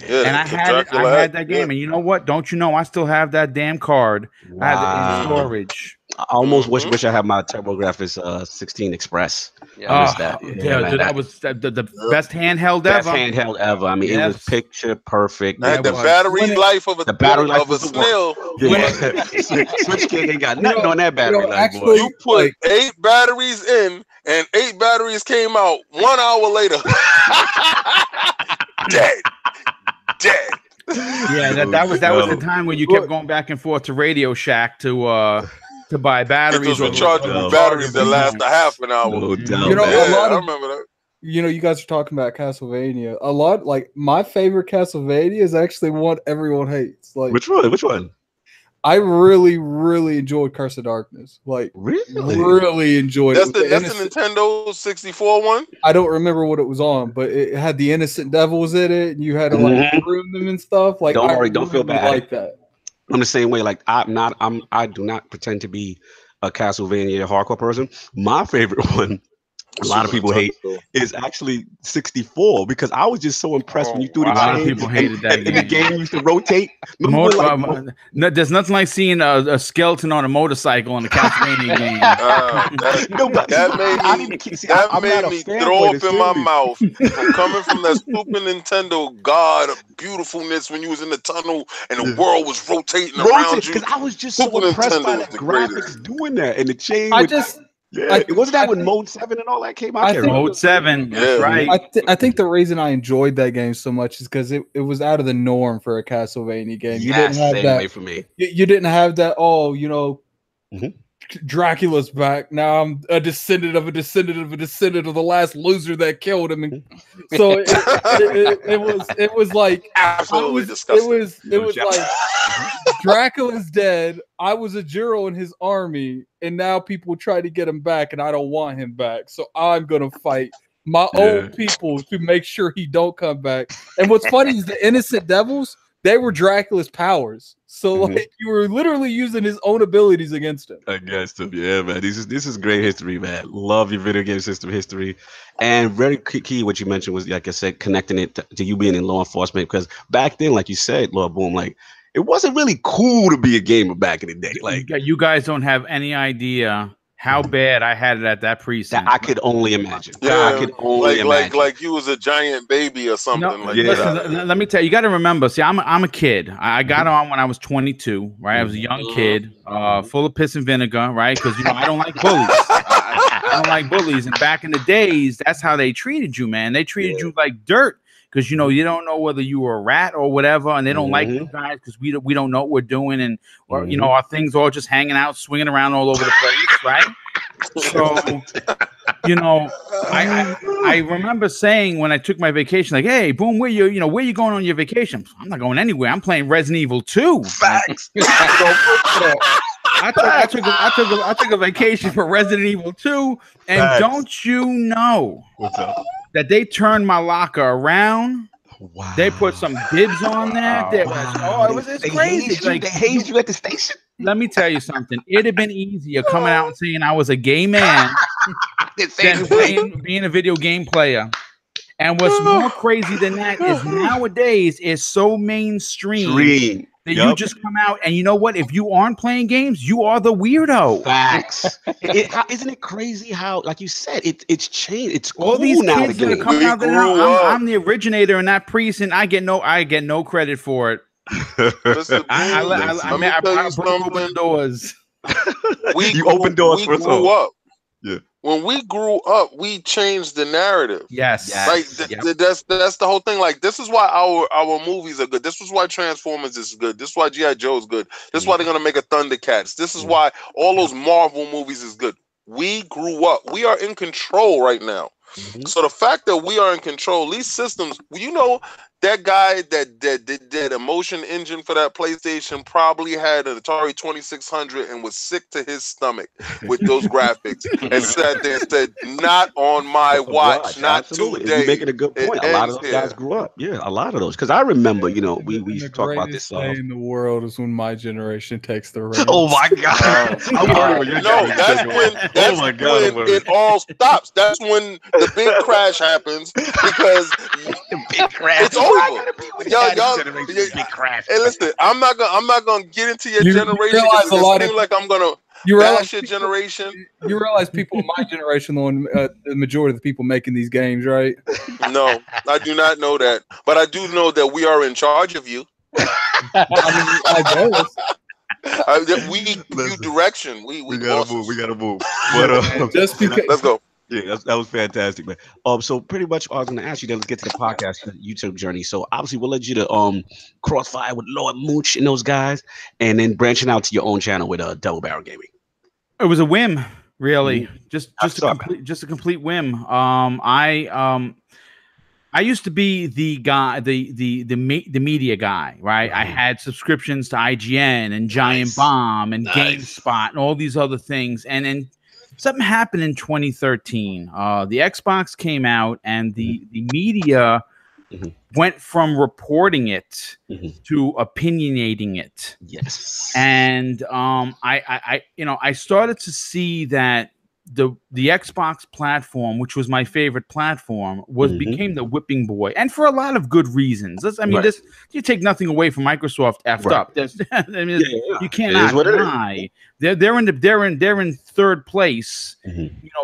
and I had that game, and you know what? Don't you know I still have that damn card? I have it in storage. I almost wish I had my TurboGrafx 16 Express. I missed that. That was the best handheld ever. Best handheld ever. I mean, it was picture perfect. The battery life of a snail. Switch King ain't got nothing on that battery life. Boy. You put 8 batteries in, and 8 batteries came out 1 hour later. Dead. Yeah, that was the time when you kept going back and forth to Radio Shack to buy batteries. Those rechargeable batteries that last a half an hour. No doubt. You know, I remember that. You know, you guys are talking about Castlevania. A lot, like my favorite Castlevania is actually one everyone hates. Like which one? I really, really enjoyed Curse of Darkness. Like really enjoyed it. That's the Nintendo 64 one? I don't remember what it was on, but it had the innocent devils in it, and you had to like groom them and stuff. Like don't worry, don't feel bad. Like that. I'm the same way. Like I do not pretend to be a Castlevania hardcore person. My favorite one, a lot of people hate, is actually 64 because I was just so impressed when you threw the chain. A lot of people hated that game. And the game used to rotate. There's nothing like seeing a skeleton on a motorcycle in a Castlevania game. That made me throw up in my mouth from coming from that Super Nintendo god beautifulfulness when you was in the tunnel and the world was rotating around you. Because I was just so impressed by the graphics doing that and the chain. Wasn't that when Mode 7 and all that came out? Mode 7, that's right. I think the reason I enjoyed that game so much is because it was out of the norm for a Castlevania game. You didn't have that. Way for me. You didn't have that. Oh, you know, Dracula's back. Now I'm a descendant of the last loser that killed him. And so it was like absolutely disgusting. It was like Dracula's dead. I was a Jiro in his army, and now people try to get him back, and I don't want him back. So I'm gonna fight my own people to make sure he don't come back. And what's funny is the innocent devils, they were Dracula's powers. So like you were literally using his own abilities against him. Yeah, man. This is great history, man. Love your video game system history. And very key what you mentioned was, like I said, connecting it to you being in law enforcement. Because back then, like you said, Lord Boom, like it wasn't really cool to be a gamer back in the day. Like you guys don't have any idea how bad I had it at that precinct. I could only imagine. Yeah, I could only imagine. Like you was a giant baby or something. No, listen, let me tell you, you got to remember. See, I'm a kid. I got on when I was 22. Right, I was a young kid, full of piss and vinegar. Right, because you know I don't like bullies. I don't like bullies. And back in the days, that's how they treated you, man. They treated you like dirt. Because you know you don't know whether you were a rat or whatever, and they don't like you guys because we don't know what we're doing, and or you know our things all just hanging out, swinging around all over the place, right? So you know, I remember saying when I took my vacation, like, "Hey, Boom, where you going on your vacation?" I'm not going anywhere. I'm playing Resident Evil 2. Facts. I took a vacation for Resident Evil 2, and don't you know? What's up? that they turned my locker around. Wow. They put some dibs on that. It's crazy. They hazed you at the station. Let me tell you something. It'd have been easier coming out and saying I was a gay man than being a video game player. And what's more crazy than that is nowadays is so mainstream that you just come out and you know what? If you aren't playing games, you are the weirdo. Facts. Isn't it crazy how, like you said, it's changed. It's all cool these now kids that are coming out there. I'm the originator in that priest, and I get no credit for it. Listen, I broke open doors. You opened doors for us. Grew up. Yeah. When we grew up, we changed the narrative. Yes. Like that's the whole thing. Like this is why our movies are good. This is why Transformers is good. This is why G.I. Joe is good. This is why they're gonna make a Thundercats. This is why all those Marvel movies is good. We grew up. We are in control right now. So the fact that we are in control, these systems, you know, that guy that did a motion engine for that PlayStation probably had an Atari 2600 and was sick to his stomach with those graphics and sat there and said, "Not on my watch, not Absolutely. today." You're making a good point. A lot of those guys grew up. Yeah, a lot of those. Because I remember, you know, we used to talk about this. The greatest day in the world is when my generation takes the reins. Oh my God! That's when it all stops. That's when the big crash happens because it's over. Y'all, big crash. Hey, listen, I'm not gonna get into your generation. I'm gonna bash your generation. You realize people in my generation, the majority of the people making these games, right? No, I do not know that, but I do know that we are in charge of you. I guess. We give you direction. We gotta move. But just because. Let's go. Yeah, that was fantastic, man. So pretty much I was going to ask you, then let's get to the podcast YouTube journey. So obviously we'll let you to crossfire with Lord Mooch and those guys, and then branching out to your own channel with Double Barrel Gaming. It was a whim, really. Just a complete whim. I used to be the guy, the media guy, right? I had subscriptions to IGN and Giant Bomb and GameSpot and all these other things, and then something happened in 2013. The Xbox came out, and the media went from reporting it to opinionating it. Yes. And I started to see that the Xbox platform, which was my favorite platform, became the whipping boy, and for a lot of good reasons. You take nothing away from Microsoft effed up. You cannot deny they're in third place,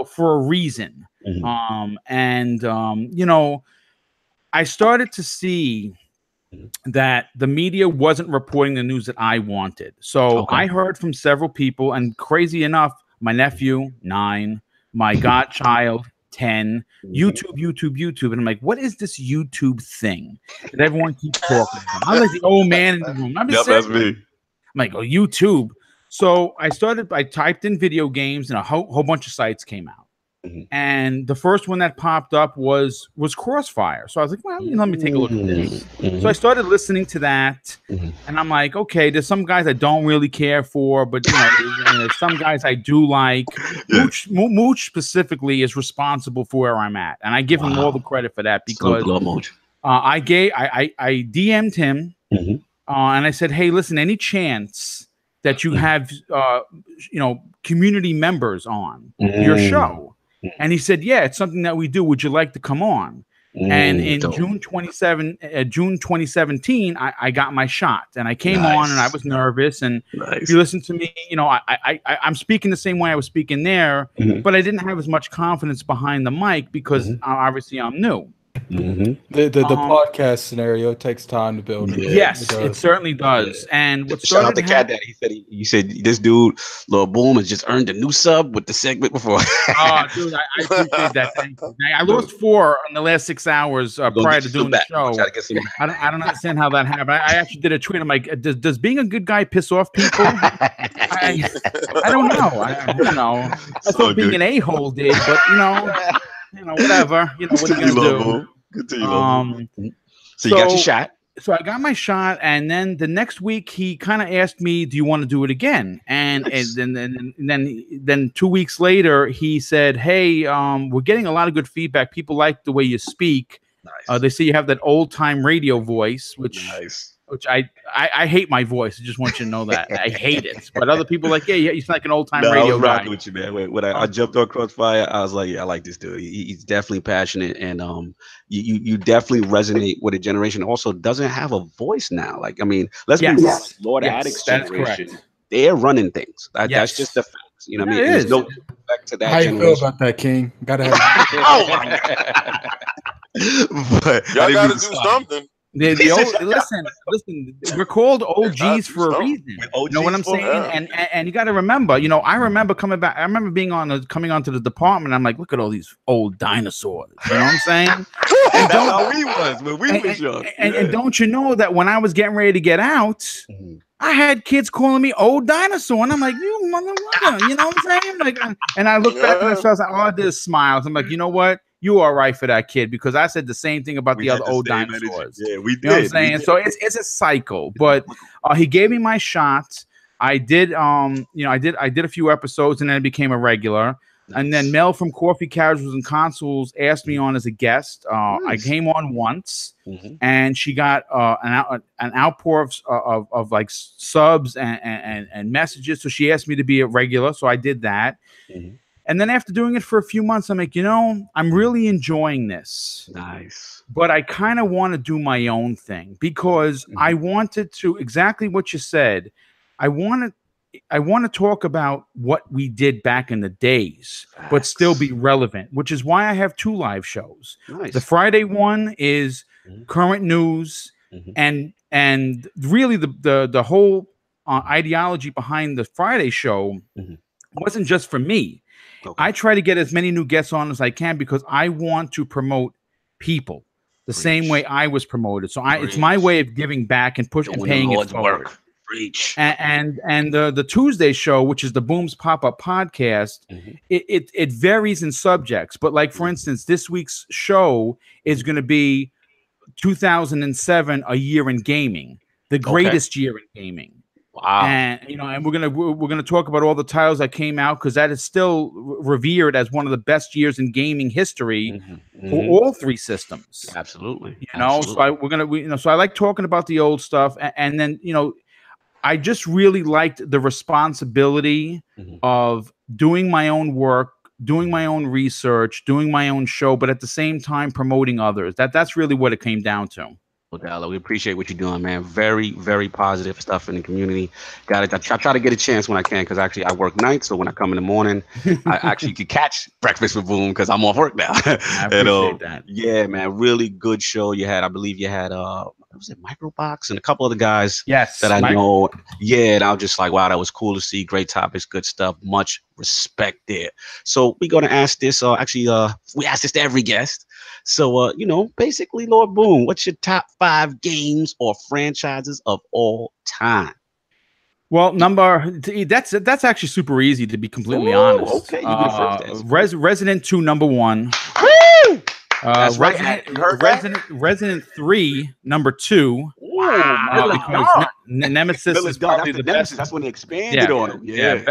for a reason. I started to see that the media wasn't reporting the news that I wanted. So I heard from several people, and crazy enough, my nephew, 9, my godchild, 10, YouTube. And I'm like, what is this YouTube thing that everyone keeps talking about? I'm like the old man in the room. That's me. I'm like, oh, YouTube. So I typed in video games, and a whole bunch of sites came out. And the first one that popped up was Crossfire. So I was like, well, let me take a look at this. So I started listening to that, and I'm like, okay, there's some guys I don't really care for, but there's some guys I do like. Mooch specifically is responsible for where I'm at, and I give him all the credit for that because I DM'd him, and I said, hey, listen, any chance that you have community members on your show? And he said, yeah, it's something that we do. Would you like to come on? And in June 2017, I got my shot, and I came on, and I was nervous. And if you listen to me, I'm speaking the same way I was speaking there, but I didn't have as much confidence behind the mic because obviously I'm new. The podcast scenario takes time to build. Yes, it certainly does. And what shout out to Cat Daddy. He said this dude, Lord Boom, has just earned a new sub with the segment before. Oh, dude, I appreciate that. Thank you. I lost 4 in the last 6 hours prior to doing the show. I don't understand how that happened. I actually did a tweet. I'm like, does being a good guy piss off people? I don't know. I don't know. I thought being an a-hole did, but whatever. What are you gonna do? So you got your shot. So I got my shot, and then the next week he kind of asked me, "Do you want to do it again?" And then 2 weeks later he said, "Hey, we're getting a lot of good feedback. People like the way you speak. Nice. They say you have that old time radio voice, which I hate my voice. I just want you to know that I hate it. But other people are like, yeah, he's like an old time radio I was guy." rocking with you, man. When I jumped on Crossfire, I was like, yeah, I like this dude. He's definitely passionate, and you definitely resonate with a generation. Also, doesn't have a voice now. Like, I mean, let's be honest, Lord Addict's generation, they're running things. That's just the facts. You know what I mean? There's no respect to that How generation. How you feel about that, King? Gotta have. Oh my God. But y'all gotta do something. Listen, we're called OGs for a reason. You know what I'm saying? And you got to remember, I remember coming back. I remember coming onto the department. I'm like, look at all these old dinosaurs. You know what I'm saying? That's how we was when we was young. And don't you know that when I was getting ready to get out, I had kids calling me old dinosaur, and I'm like, you motherfucker. You know what I'm saying? Like, and I look back and I was like, all I did is smiles. I'm like, you know what? You are right for that kid, because I said the same thing about the other old dinosaurs. Yeah, we did. You know what I'm saying? So it's a cycle. But he gave me my shot. I did I did a few episodes, and then I became a regular. And then Mel from Coffee Casuals and Consoles asked me on as a guest. I came on once, and she got an outpour of like subs and messages. So she asked me to be a regular. So I did that. And then after doing it for a few months, I'm like, I'm really enjoying this. Nice. But I kind of want to do my own thing, because I wanted to, exactly what you said. I want to talk about what we did back in the days, but still be relevant, which is why I have 2 live shows. Nice. The Friday one is current news, and really the whole ideology behind the Friday show wasn't just for me. Okay. I try to get as many new guests on as I can, because I want to promote people the same way I was promoted. So it's my way of giving back and paying it forward. And the Tuesday show, which is the Boom's Pop-Up Podcast, it varies in subjects. But like, for instance, this week's show is going to be 2007, a year in gaming, the greatest year in gaming. Wow. And and we're gonna talk about all the titles that came out, because that is still revered as one of the best years in gaming history for all 3 systems. Absolutely. So I like talking about the old stuff, and then I just really liked the responsibility of doing my own work, doing my own research, doing my own show, but at the same time promoting others. That's really what it came down to. Well, Dallo, we appreciate what you're doing, man. Very, very positive stuff in the community. I try to get a chance when I can, because actually I work nights, so when I come in the morning, I actually could catch Breakfast with Boom, because I'm off work now. I appreciate that. Yeah, man, really good show. I believe you had was it Microbox and a couple other guys that I know. Yeah, and I was just like, wow, that was cool to see. Great topics, good stuff. Much respect there. So we're gonna ask this. We ask this to every guest. So basically, Lord Boom, what's your top 5 games or franchises of all time? Well, that's actually super easy, to be completely honest. Okay, you go first. Resident 2, number 1. Woo! That's Resident 3, number 2. Wow, because Nemesis is probably the best. That's when they expanded on him. Yeah,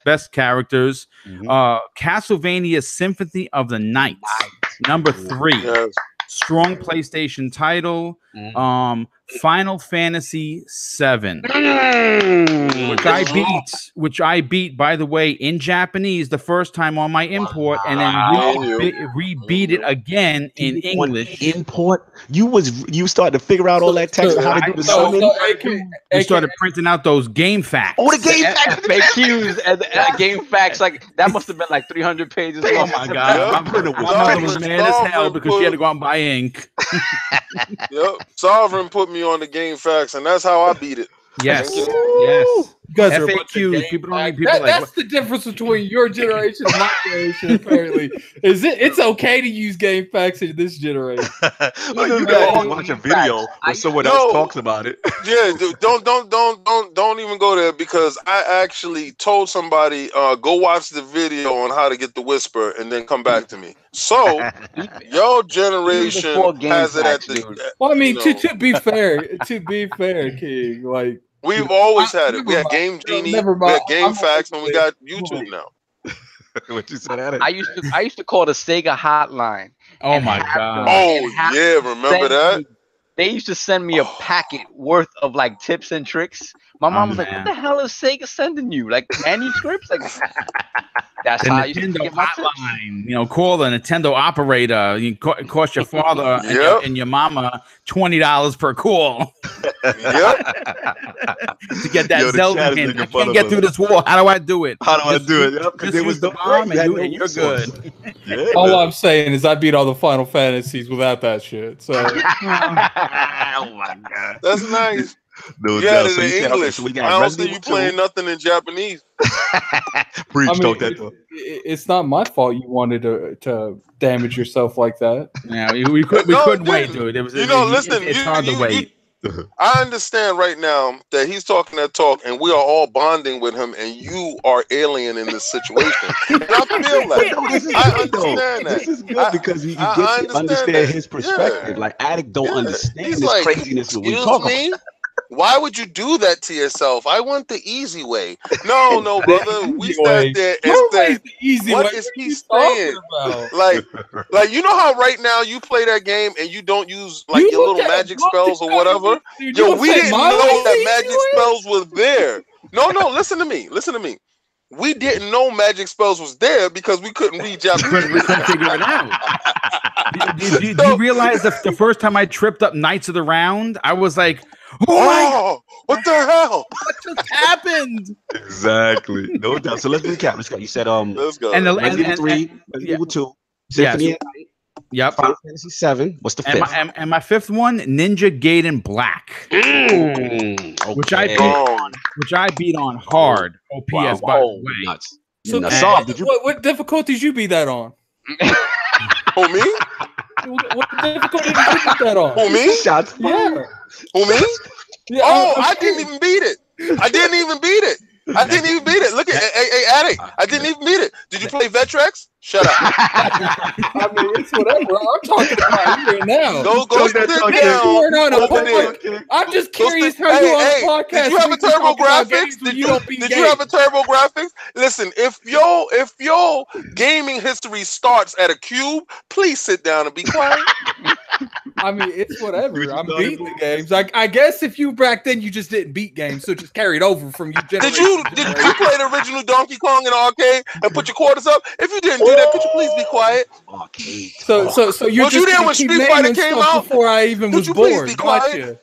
best characters. Castlevania Symphony of the Night, number 3. Yes. Strong PlayStation title. Final Fantasy 7, which I beat, by the way, in Japanese the first time on my import, and then re-beat it again in English. Import? You started to figure out all that text how to do the summon. You started printing out those game facts. Oh, the game facts, FAQs and game facts. Like that must have been like 300 pages. Oh my god, my mother was mad as hell because she had to go out and buy ink. Yep, Sovereign put me on the game facts, and that's how I beat it. Yes. guys FAQs. People don't need people that's the difference between your generation and my generation. Apparently, it's okay to use game facts in this generation. You guys watch a video when someone else talks about it. Yeah, don't even go there, because I actually told somebody go watch the video on how to get the whisper and then come back to me. So your generation has it at the. Well, I mean, to be fair, King, like. We've always had it. We had Game Genie, we had Game Facts, and we got YouTube now. What you said at it? I used to call the Sega hotline. Oh my god! Oh yeah, remember that? They used to send me a packet worth of like tips and tricks. My mom was like, "What the hell is Sega sending you? Like manuscripts?" Like that's the how Nintendo I used to get my hotline. Call the Nintendo operator. You cost your father and your mama $20 per call. To get that Zelda hint. I can't get through this wall. How do I do it? How do I do it? Because it was the bomb, and you're good. All I'm saying is I beat all the Final Fantasies without that shit. So. Oh my god, that's nice. No, yeah, so in English. I don't see you playing nothing in Japanese. It's not my fault you wanted to damage yourself like that. Yeah, we couldn't wait, dude. It's hard to wait. I understand right now that he's talking that talk, and we are all bonding with him, and you are alien in this situation. And I feel like I understand that. This is good because he gets to understand his perspective. Yeah. Like Addict don't understand he's this like, craziness that we talk about. Why would you do that to yourself? I want the easy way. No, brother. We sat there and said, "What is he saying?" Like you know how right now you play that game and you don't use like your little magic spells or whatever. Yo, we didn't know that magic spells was there. No. Listen to me. We didn't know magic spells was there because we couldn't read Japanese. We couldn't figure it out. Did you realize the first time I tripped up Knights of the Round, I was like, "Oh, what the hell? What just happened?" Exactly. No doubt. So let's recap. Let's go. You said let's go. And Resident Evil 3, Resident Evil 2, Symphony of Night. Yep. Final Fantasy 7. What's the fifth? And my fifth one, Ninja Gaiden Black, okay. which I beat on hard. OPS by the way. Nuts. So what difficulties you beat that on? Who, me? What difficulty did you beat that on? Who, me? Shots fired. Who, me? Yeah, I didn't even beat it. I didn't even beat it. Look at Addict. I didn't even beat it. Did you play Vectrex? Shut up. I mean, it's whatever. I'm talking about here now. Go sit down. I'm just curious how you on the podcast. Did you have a turbo graphics? Did you have a turbo graphics? Listen, if your gaming history starts at a cube, please sit down and be quiet. I mean, it's whatever. I'm beating the games. I guess if you back then you just didn't beat games, so it just carried over from you. Did you play the original Donkey Kong in the arcade and put your quarters up? If you didn't do that, could you please be quiet? Arcade. So you're just there when Street Fighter came out before I even was born. Gotcha.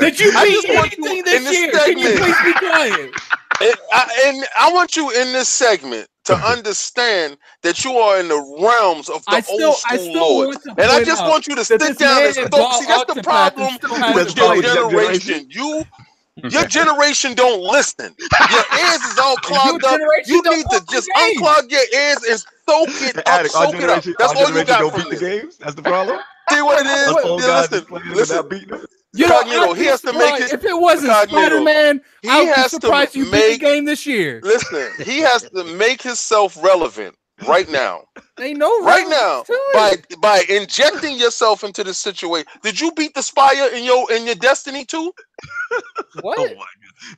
Did you beat anything this year? Can you please be quiet? And I want you in this segment to understand that you are in the realms of the old school Lord. And I just want you to sit down and focus. See, that's the problem with your generation. Your generation don't listen. Your ears is all clogged up. You need to just unclog your ears and soak it up. That's all you got from the games. That's the problem. See what it is? Listen. Cognito, he has to make his. If it wasn't Spider-Man, I would be surprised you beat the game this year. Listen, he has to make himself relevant right now. Ain't no right now by injecting yourself into this situation. Did you beat the Spire in your Destiny 2? What? Oh my God.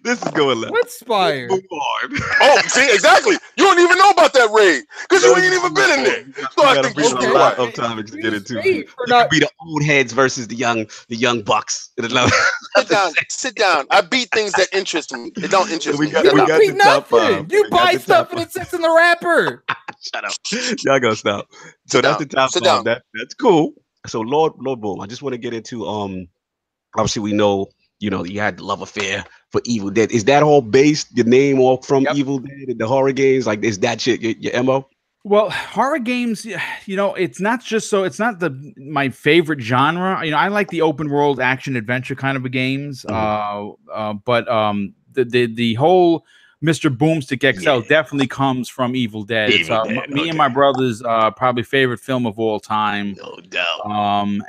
This is going left. What Spire? Oh, see, exactly. You don't even know about that raid because you ain't even been in there. So I think a lot of time to get into. It could be the old heads versus the young bucks. Sit down. I beat things that interest me. It don't interest me. We got the top 5. You buy stuff and it sits in the wrapper. Shut up. Y'all gonna stop. So that's the top 5. That's cool. So Lord Boom, I just want to get into obviously we know you had the love affair for Evil Dead. Is that all based your name off from Evil Dead and the horror games? Like, is that shit your MO? Well, horror games, it's not my favorite genre. I like the open world action adventure kind of games. But the whole Mr. Boomstick XL definitely comes from Evil Dead. It's me and my brother's probably favorite film of all time. No doubt.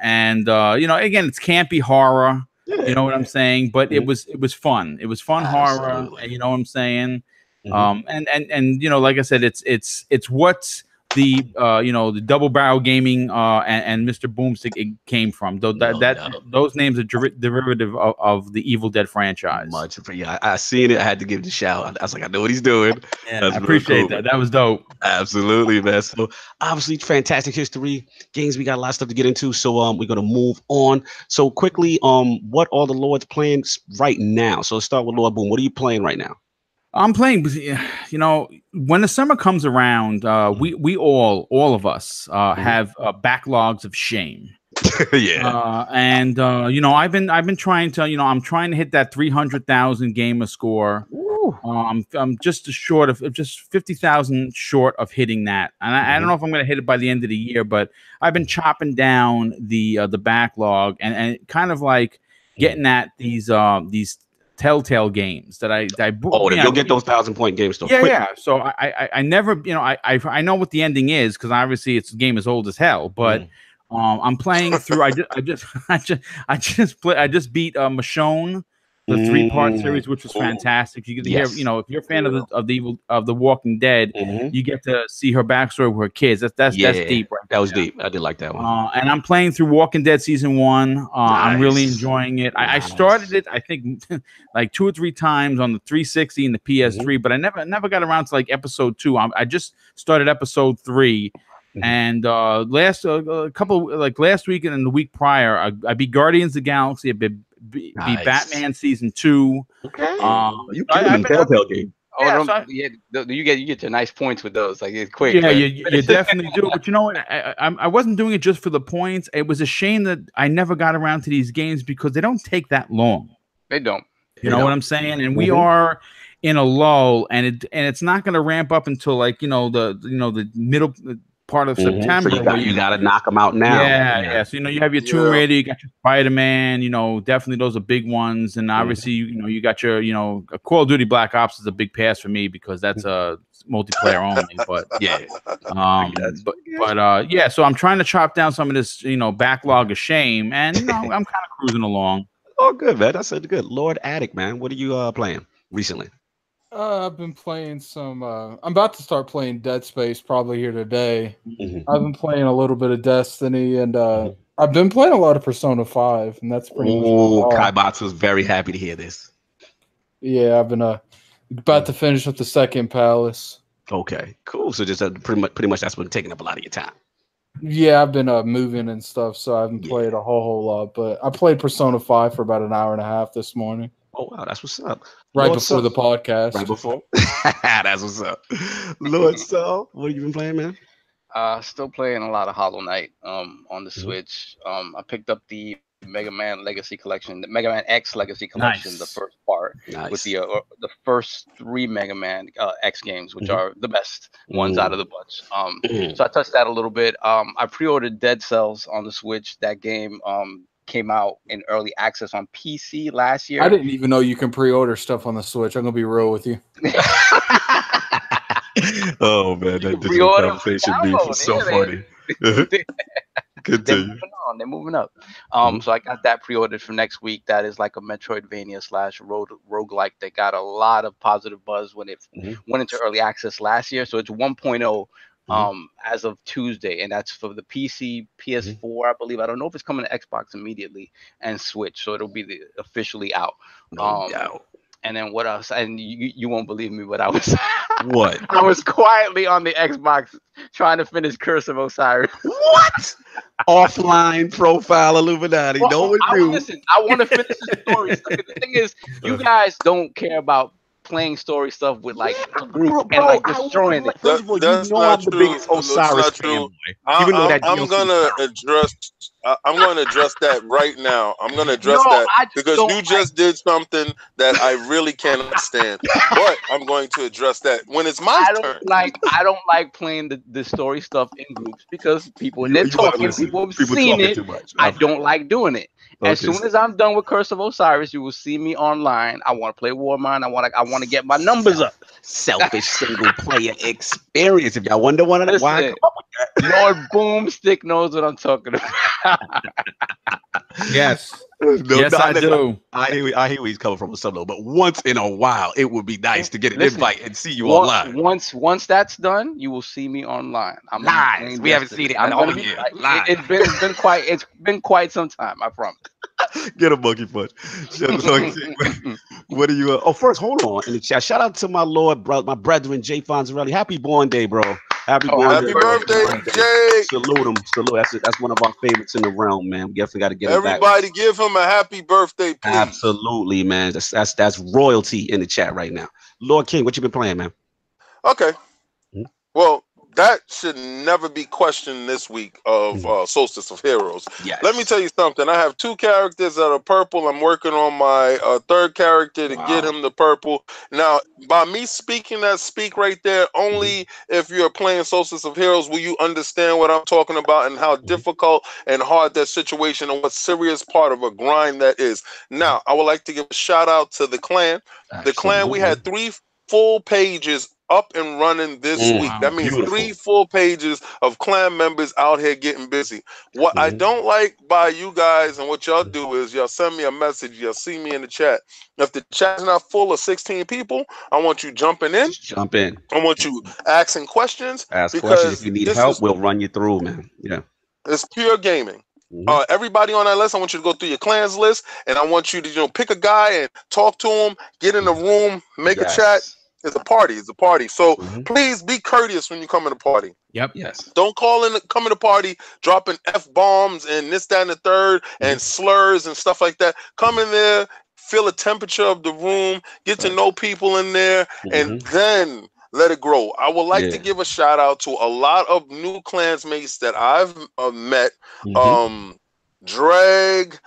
And you know, again, it's campy horror. You know what I'm saying? But it was fun. It was fun horror. You know what I'm saying? And you know, like I said, it's what's the you know, the Double Barrel Gaming and Mr. Boomstick it came from. Those names are derivative of the Evil Dead franchise. I seen it. I had to give it a shout. I was like, I know what he's doing. Yeah, I appreciate that. That was dope. Absolutely, man. So obviously, fantastic history games. We got a lot of stuff to get into. So we're gonna move on. So quickly, what are the Lords playing right now? So let's start with Lord Boom. What are you playing right now? I'm playing, you know, when the summer comes around, we all of us have backlogs of shame. And you know, I've been trying to, you know, I'm trying to hit that 300,000 gamer score. I'm just short of just 50,000 short of hitting that, and I don't know if I'm going to hit it by the end of the year. But I've been chopping down the backlog and kind of like getting at these Telltale games that I you'll get those 1,000-point games still. Yeah. So I never, you know, I know what the ending is because obviously it's a game as old as hell. But I'm playing through. I just beat Michonne, the 3-part series, which was fantastic. You get to hear, you know, if you're a fan of the Walking Dead, you get to see her backstory with her kids. That's deep. Right? That was deep. I did like that one. And I'm playing through Walking Dead season 1. I'm really enjoying it. I started it, I think, like 2 or 3 times on the 360 and the PS3, but I never got around to like episode 2. I just started episode 3. And last week and the week prior, I beat Guardians of the Galaxy. I beat Batman season 2. Okay, you get Telltale game. You get your nice points with those. Like it's quick. Yeah, you definitely do. But you know what? I wasn't doing it just for the points. It was a shame that I never got around to these games because they don't take that long. They don't. You know what I'm saying? And we are in a lull, and it's not going to ramp up until like the middle part of September. So you got to knock them out now. Yeah. So, you know, you have your Tomb Raider, you got your Spider-Man, you know, definitely those are big ones. And obviously, you know, you got your, you know, Call of Duty Black Ops is a big pass for me because that's a multiplayer only. But so I'm trying to chop down some of this, you know, backlog of shame, and you know, I'm kind of cruising along. Oh, good, man. That's good. Lord Addict, man. What are you playing recently? I've been playing some. I'm about to start playing Dead Space probably here today. I've been playing a little bit of Destiny, and I've been playing a lot of Persona 5, and that's pretty much. Kai Bouts was very happy to hear this. Yeah, I've been about to finish up the second palace. Okay, cool. So just pretty much that's been taking up a lot of your time. Yeah, I've been moving and stuff, so I haven't played a whole lot. But I played Persona 5 for about an hour and a half this morning. Oh, wow, that's what's up. Right before the podcast. Right before? That's what's up. Lord Sol, what have you been playing, man? Still playing a lot of Hollow Knight on the Switch. I picked up the Mega Man Legacy Collection, the Mega Man X Legacy Collection, the first part, with the first 3 Mega Man X games, which are the best ones out of the bunch. So I touched that a little bit. I pre-ordered Dead Cells on the Switch. That game came out in early access on PC last year. I didn't even know you can pre-order stuff on the Switch. I'm gonna be real with you. Oh man, that digital conversation beef was so funny. Continue. They're moving up. So I got that pre-ordered for next week. That is like a Metroidvania / roguelike that got a lot of positive buzz when it went into early access last year. So it's 1.0 as of Tuesday, and that's for the PC, PS4, I believe. I don't know if it's coming to Xbox immediately, and Switch, so it'll be officially out. No doubt. And then what else? And you won't believe me, but I was what? I was quietly on the Xbox trying to finish Curse of Osiris. What? Offline profile Illuminati. Well, no one knew. Listen, I want to finish the story. The thing is, you guys don't care about playing story stuff with like a group and like destroying it. First of all, you know I'm the biggest Osiris fanboy. I'm gonna address I'm going to address that right now. I'm going to address that because you just did something that I really cannot stand. But I'm going to address that when it's my turn. I don't like playing the story stuff in groups because people when they're talking, people have seen it. I don't like doing it. Okay. As soon as I'm done with Curse of Osiris, you will see me online. I want to play Warmind. I want to get my numbers up. Selfish single player experience. If y'all wonder why I come up with that. Lord BoomStick knows what I'm talking about. Yes. I do. I hear where he's coming from with some, but once in a while, it would be nice to get an invite and see you online. Once that's done, you will see me online. I'm live. We haven't seen it all year. It's been quite some time. I promise. Get a monkey punch. What are you? First, hold on in the chat. Shout out to my my brethren, Jay Fonzarelli. Happy born day, bro. Happy birthday, Jay. Salute him. Salute. That's one of our favorites in the realm, man. We definitely got to get everybody back. Give him a happy birthday, please. Absolutely, man. That's royalty in the chat right now. Lord King, what you been playing, man? Okay. Well, that should never be questioned this week of Solstice of Heroes. Yes. Let me tell you something. I have 2 characters that are purple. I'm working on my 3rd character to get him the purple. Now, by me speaking that speak right there, only if you're playing Solstice of Heroes will you understand what I'm talking about and how difficult and hard that situation and what serious part of a grind that is. Now, I would like to give a shout out to the clan. The clan, we had 3 full pages up and running this week. That means 3 full pages of clan members out here getting busy. What I don't like by you guys and what y'all do is y'all send me a message. Y'all see me in the chat. If the chat's not full of 16 people, I want you jumping in. Just jump in. I want you asking questions. Ask questions. If you need help, we'll run you through, man. Yeah. It's pure gaming. Everybody on that list, I want you to go through your clans list, and I want you to pick a guy and talk to him, get in the room, make a chat. It's a party. It's a party. So please be courteous when you come in the party. Yep. Yes. Don't come in the party dropping F-bombs and this, that, and the third and slurs and stuff like that. Come in there, feel the temperature of the room, get to know people in there, and then let it grow. I would like to give a shout out to a lot of new clansmates that I've met. Drag,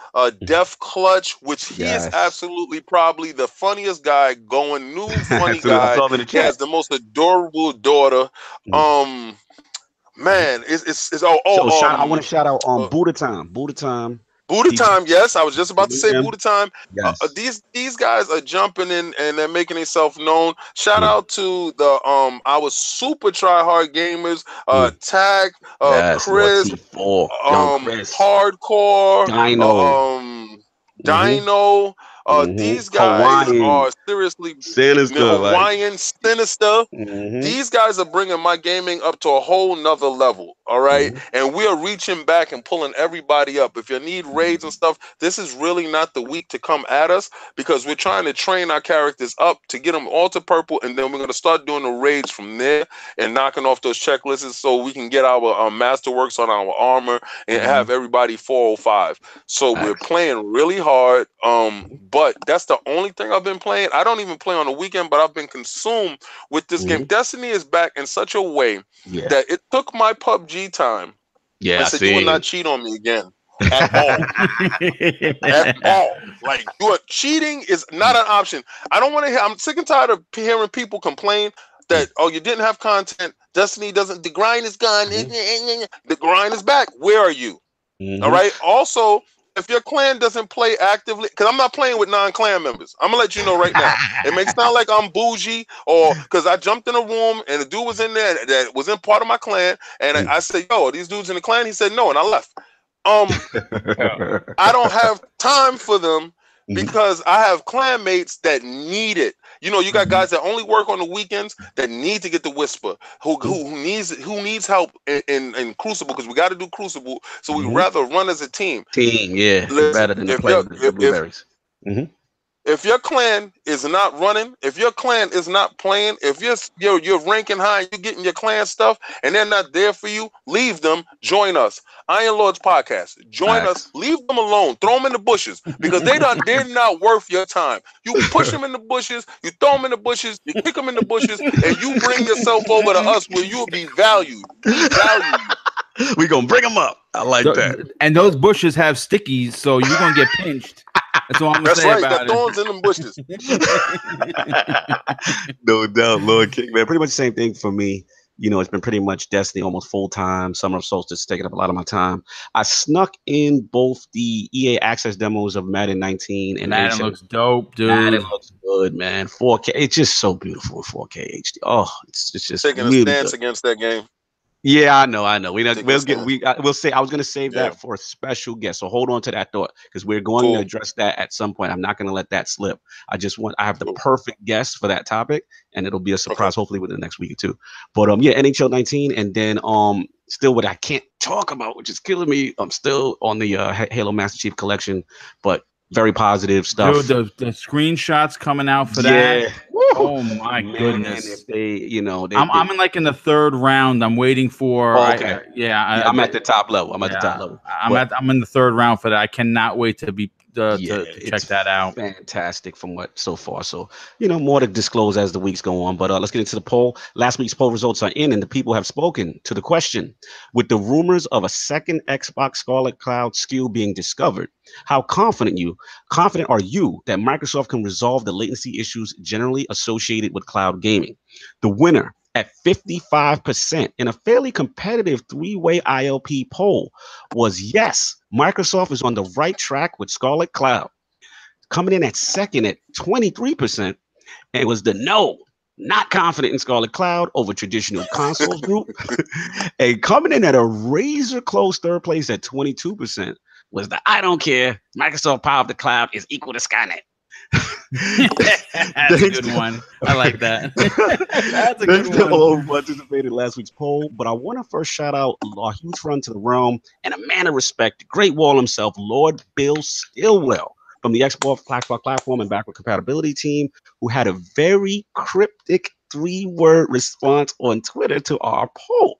Def Clutch, which he is absolutely probably the funniest guy going, new funny guy. He has the most adorable daughter. Man, I want to shout out Buddha Time. Buddha Time, yes. I was just about to say Buddha Time. Yes. These guys are jumping in and they're making themselves known. Shout out to the our super try hard gamers, Tag, Chris, Hardcore, Dino. These guys are seriously Hawaiian Sinister. These guys are bringing my gaming up to a whole nother level. All right. And we are reaching back and pulling everybody up. If you need raids and stuff, this is really not the week to come at us because we're trying to train our characters up to get them all to purple. And then we're going to start doing the raids from there and knocking off those checklists so we can get our masterworks on our armor and have everybody 405. So we're playing really hard. But that's the only thing I've been playing. I don't even play on the weekend, but I've been consumed with this game. Destiny is back in such a way that it took my PUBG time. I said, you will not cheat on me again. At all. At all. Like, cheating is not an option. I don't want to hear, I'm sick and tired of hearing people complain that, you didn't have content. Destiny doesn't, the grind is gone. The grind is back. Where are you? All right. Also, if your clan doesn't play actively, because I'm not playing with non-clan members. I'm going to let you know right now. It may sound like I'm bougie or because I jumped in a room and the dude was in there that was in part of my clan. And I said, yo, are these dudes in the clan? He said, no. And I left. I don't have time for them because I have clanmates that need it. You got guys that only work on the weekends that need to get the whisper, who needs help in Crucible because we got to do Crucible. So we rather run as a team. Rather than play with the blueberries. If your clan is not running, if your clan is not playing, if you're ranking high, you're getting your clan stuff, and they're not there for you, leave them. Join us, Iron Lords Podcast. Join us. Leave them alone. Throw them in the bushes because they're not worth your time. You push them in the bushes, you throw them in the bushes, you kick them in the bushes, and you bring yourself over to us where you'll be valued. We gonna bring them up. I like that. And those bushes have stickies, so you're gonna get pinched. That's all I'm gonna say about it. That's right. Thorns in them bushes. No doubt, Lord King, man. Pretty much the same thing for me. You know, it's been pretty much Destiny almost full time. Summer of Solstice taking up a lot of my time. I snuck in both the EA Access demos of Madden 19 and Madden looks dope, dude. Madden looks good, man. 4K, it's just so beautiful in 4K HD. Oh, it's just taking really a stance good against that game. Yeah, I know. We'll say I was gonna save that for a special guest. So hold on to that thought because we're going to address that at some point. I'm not gonna let that slip. I have the perfect guest for that topic, and it'll be a surprise hopefully within the next week or two. But NHL 19, and then still what I can't talk about, which is killing me. I'm still on the Halo Master Chief Collection, but very positive stuff. Dude, the screenshots coming out for that. Oh my goodness! If they, I'm in the third round. I'm waiting for. I'm at the top level. I'm in the third round for that. I cannot wait to be to check that out. Fantastic from what so far. So more to disclose as the weeks go on. But let's get into the poll. Last week's poll results are in, and the people have spoken to the question: with the rumors of a second Xbox Scarlet Cloud SKU being discovered, how confident are you that Microsoft can resolve the latency issues generally associated with cloud gaming? The winner at 55% in a fairly competitive three-way ILP poll was yes, Microsoft is on the right track with Scarlet Cloud. Coming in at second at 23%, and it was the no, not confident in Scarlet Cloud over traditional consoles group. And coming in at a razor close third place at 22% was the I don't care, Microsoft power of the cloud is equal to Skynet. That's a good one. I like that. That's a good one. To all who participated in last week's poll, but I want to first shout out a huge friend to the realm and a man of respect, the Great Wall himself, Lord Bill Stillwell from the Xbox platform and backward compatibility team, who had a very cryptic 3-word response on Twitter to our poll.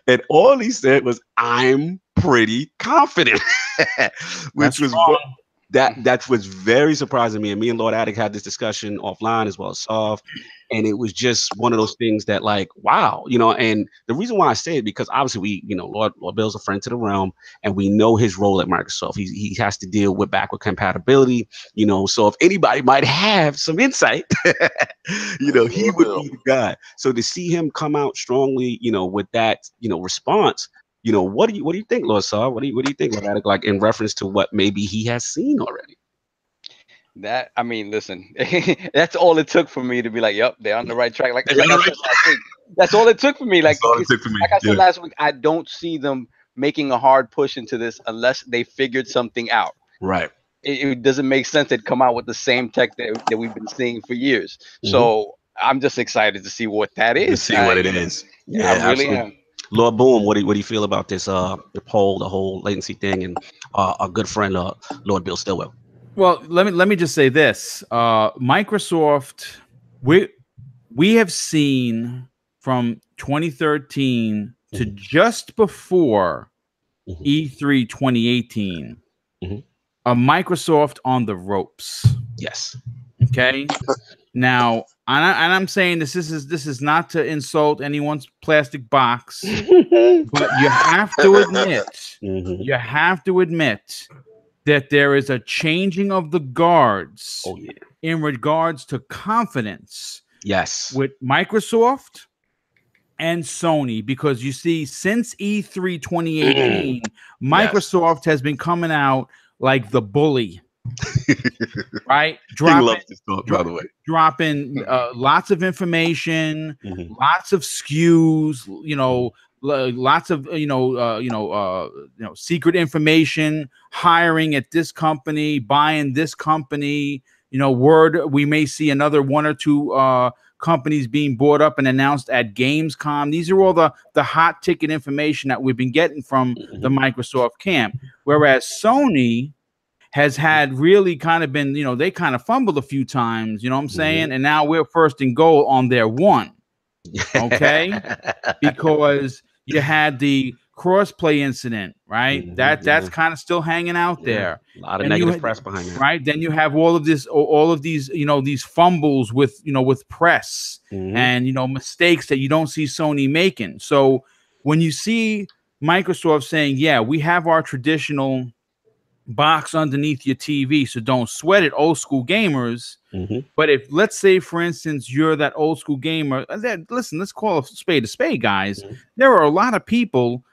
And all he said was, "I'm pretty confident," which was that was very surprising to me. And me and Lord Attic had this discussion offline as well as Sov. And it was just one of those things that, like, wow, and the reason why I say it, because obviously Lord Bill's a friend to the realm, and we know his role at Microsoft. He has to deal with backward compatibility, so if anybody might have some insight, he would be the guy. So to see him come out strongly, with that, response, what do you think, Lord Saw? What do you think, Lord Attic, like in reference to what maybe he has seen already? Listen, that's all it took for me to be like, yep, they're on the right track. Like I said last week. That's all it took for me. Like I said last week, I don't see them making a hard push into this unless they figured something out. Right. It doesn't make sense to come out with the same tech that we've been seeing for years. Mm-hmm. So I'm just excited to see what that is. To see what it is. Yeah, I really am. Lord Boom, what do you feel about this the poll, the whole latency thing, and our good friend Lord Bill Stillwell? Well, let me just say this: Microsoft, we have seen from 2013 to just before E3 2018, a Microsoft on the ropes. Yes. Okay. Now, and I'm saying this is not to insult anyone's plastic box, but you have to admit that there is a changing of the guards in regards to confidence. Yes. With Microsoft and Sony, because you see, since E3 2018, Microsoft has been coming out like the bully. Right? Loves this talk, by the way. Dropping lots of information, lots of SKUs, lots of secret information, hiring at this company, buying this company, word we may see another one or two companies being bought up and announced at Gamescom. These are all the hot ticket information that we've been getting from the Microsoft camp. Whereas Sony has had really kind of been, they kind of fumbled a few times, you know what I'm saying? And now we're first and goal on their one. Okay? Because you had the crossplay incident, right? That's kind of still hanging out there. A lot of negative press behind that. Right? Then you have all of these, these fumbles with, with press and, mistakes that you don't see Sony making. So when you see Microsoft saying, yeah, we have our traditional box underneath your TV, so don't sweat it, old school gamers. But if, let's say, for instance, you're that old school gamer, listen, let's call a spade, guys. There are a lot of people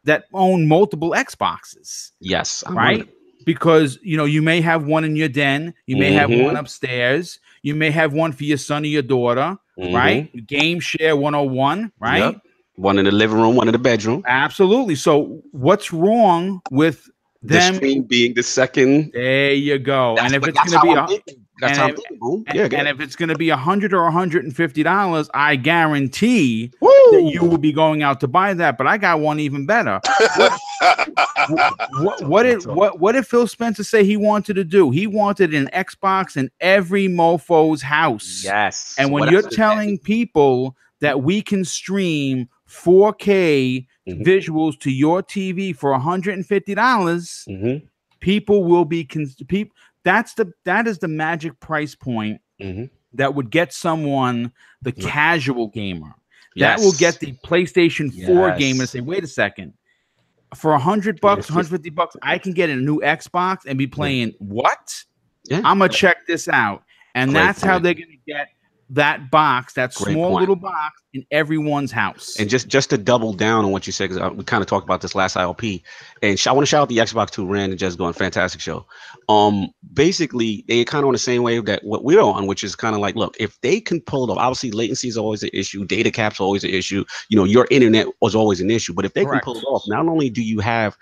that own multiple Xboxes. Yes. Right? Because, you know, you may have one in your den, you may have one upstairs, you may have one for your son or your daughter, right? Game share 101, right? Yep. One in the living room, one in the bedroom. Absolutely. So what's wrong with them? The stream being the second. There you go. And if it's going to be and if it's going to be $100 or $150, I guarantee that you will be going out to buy that. But I got one even better. What did Phil Spencer say he wanted to do? He wanted an Xbox in every mofo's house. Yes. And when you're telling people that we can stream 4K visuals to your TV for $150, people will be that is the magic price point that would get someone, the casual gamer, that will get the PlayStation 4 gamer to say, wait a second, for $100, $150, I can get a new Xbox and be playing what? I'm gonna check this out. And that's how they're gonna get that box, that small little box, in everyone's house. And just to double down on what you said, because we kind of talked about this last ILP, and I want to shout out the Xbox 2 Rand and Just Going, fantastic show. Basically, they kind of on the same way that what we're on, which is kind of like, look, if they can pull it off, obviously latency is always an issue, data caps are always an issue, you know, your internet was always an issue, but if they can pull it off, not only do you have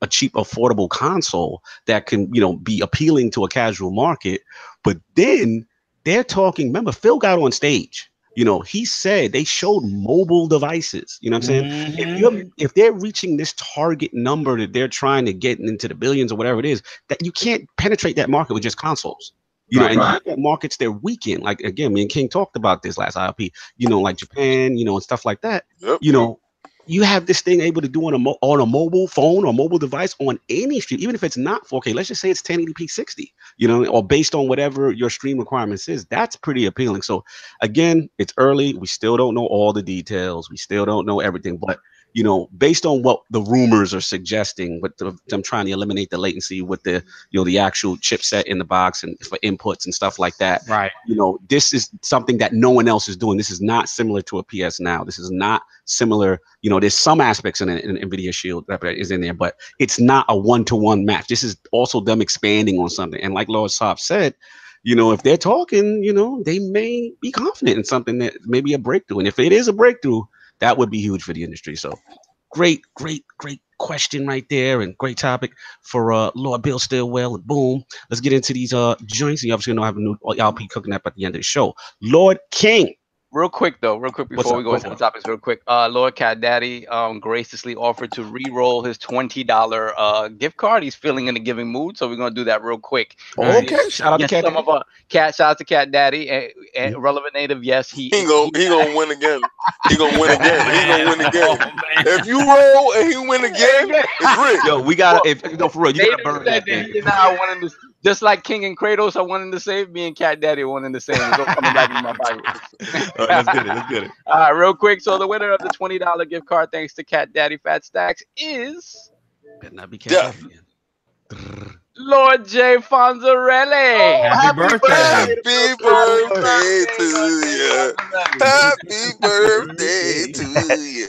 a cheap, affordable console that can, you know, be appealing to a casual market, but then they're talking, remember, Phil got on stage, you know, he said they showed mobile devices, you know what I'm saying? If they're reaching this target number that they're trying to get into the billions or whatever it is, that you can't penetrate that market with just consoles. You know, and you look at markets they're weak in, like, again, me and King talked about this last ILP, you know, like Japan, you know, and stuff like that. You know, you have this thing able to do on a mobile phone or mobile device on any stream, even if it's not 4K. Let's just say it's 1080p 60, you know, or based on whatever your stream requirements is. That's pretty appealing. So again, it's early. We still don't know all the details. We still don't know everything, but you know, based on what the rumors are suggesting, with them trying to eliminate the latency with the, you know, the actual chipset in the box and for inputs and stuff like that. Right. You know, this is something that no one else is doing. This is not similar to a PS Now. This is not similar. You know, there's some aspects in an NVIDIA Shield that is in there, but it's not a one-to-one match. This is also them expanding on something. And like LordSovILP said, you know, if they're talking, you know, they may be confident in something that may be a breakthrough. And if it is a breakthrough, that would be huge for the industry. So great question right there, and great topic for Lord Bill Stillwell and Boom. Let's get into these joints. You obviously know I have a new ILP cooking up at the end of the show. Lord King. Real quick before we go into the topics, real quick. Lord Cat Daddy graciously offered to re-roll his $20 gift card. He's feeling in a giving mood, so we're gonna do that real quick. Okay, shout out to Cat Daddy. Shout out to Cat Daddy and Relevant Native. Yes, he gonna win again. He gonna win again. If you roll and he win again, it's rigged. Yo, we gotta for real. You gotta burn that thing. Just like King and Kratos are wanting to save, me and Cat Daddy are wanting to save. It's all coming back in my pocket. All right, let's get it. All right, real quick. So the winner of the $20 gift card, thanks to Cat Daddy Fat Stacks, is better not be Cat Daddy again. Lord J. Fonzarelli. Happy birthday. Happy birthday to you. Happy birthday to you.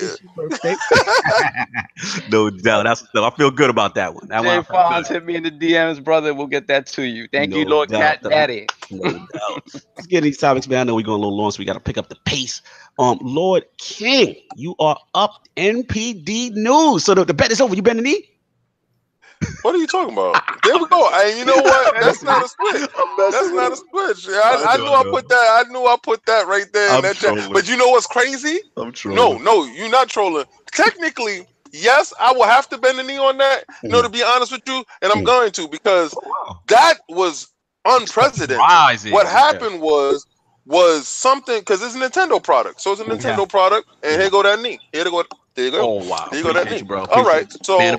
No doubt. I feel good about that one. That J. Fonz, hit me in the DMs, brother. We'll get that to you. Thank you, Lord Cat Daddy. No doubt. Let's get these topics, man. I know we're going a little long, so we got to pick up the pace. Lord King, you are up NPD news. So the bet is over. You bend the knee? What are you talking about? There we go. And you know what? That's not a split. That's not a split. I knew I put that. I knew I put that right there in that chat. But you know what's crazy? I'm trolling. No, you're not trolling. Technically, yes, I will have to bend the knee on that. You know, to be honest with you, and I'm going to, because that was unprecedented. What happened was something, because it's a Nintendo product, so it's a Nintendo product, and here go that knee. There you go. Oh wow! There you go, that knee. Bro. All right. So yeah,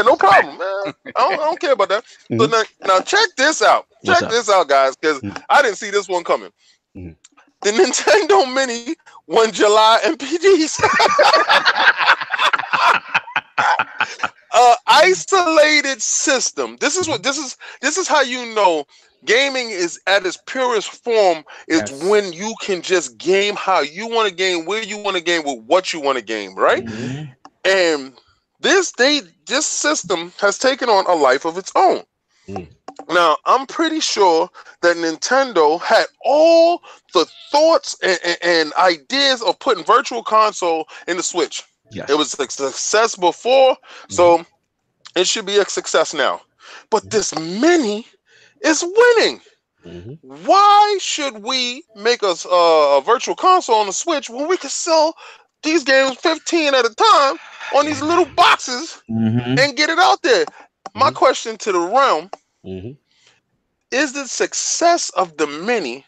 no problem, man. I don't care about that. So now check this out. Check this out, guys, because I didn't see this one coming. The Nintendo Mini won July NPDs. Isolated system. This is how you know gaming is at its purest form is when you can just game how you want to game, where you want to game, with what you want to game, right? Mm-hmm. And this system has taken on a life of its own. Mm. Now, I'm pretty sure that Nintendo had all the thoughts and ideas of putting Virtual Console in the Switch. Yes. It was a success before, so it should be a success now. But this Mini is winning. Mm-hmm. Why should we make a Virtual Console on the Switch when we can sell these games 15 at a time on these little boxes and get it out there? My question to the realm is the success of the Mini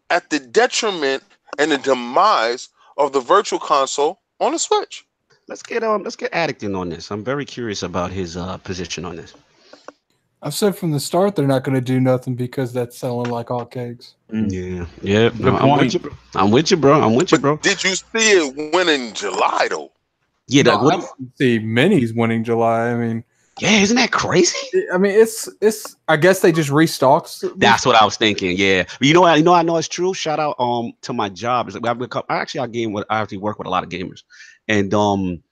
at the detriment and the demise of the Virtual Console on the Switch? Let's get Addict in on this. I'm very curious about his position on this. I've said from the start they're not going to do nothing because that's selling like hotcakes. Yeah. No, I'm with you, bro. Did you see it win in July though? Yeah, no, I see Minis winning July. I mean, yeah, isn't that crazy? I mean, it's. I guess they just restocked. That's what I was thinking. Yeah, I know it's true. Shout out to my job. I actually work with a lot of gamers, and one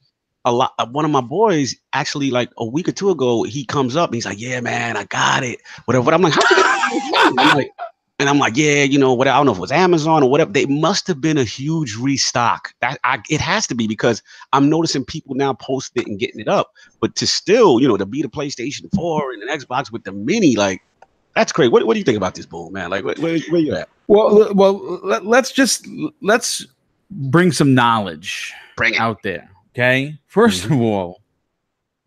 of my boys actually like a week or two ago, he comes up and he's like, "Yeah, man, I got it." Whatever. But I'm like, "How you get it?" I'm like, "Yeah, what? I don't know if it was Amazon or whatever. They must have been a huge restock. It has to be because I'm noticing people now posting it and getting it up. But to still, to beat a PlayStation 4 and an Xbox with the Mini, like that's crazy. What do you think about this, Boom, man? Like, where you at? Well, let's bring some knowledge out there. Okay. First of all,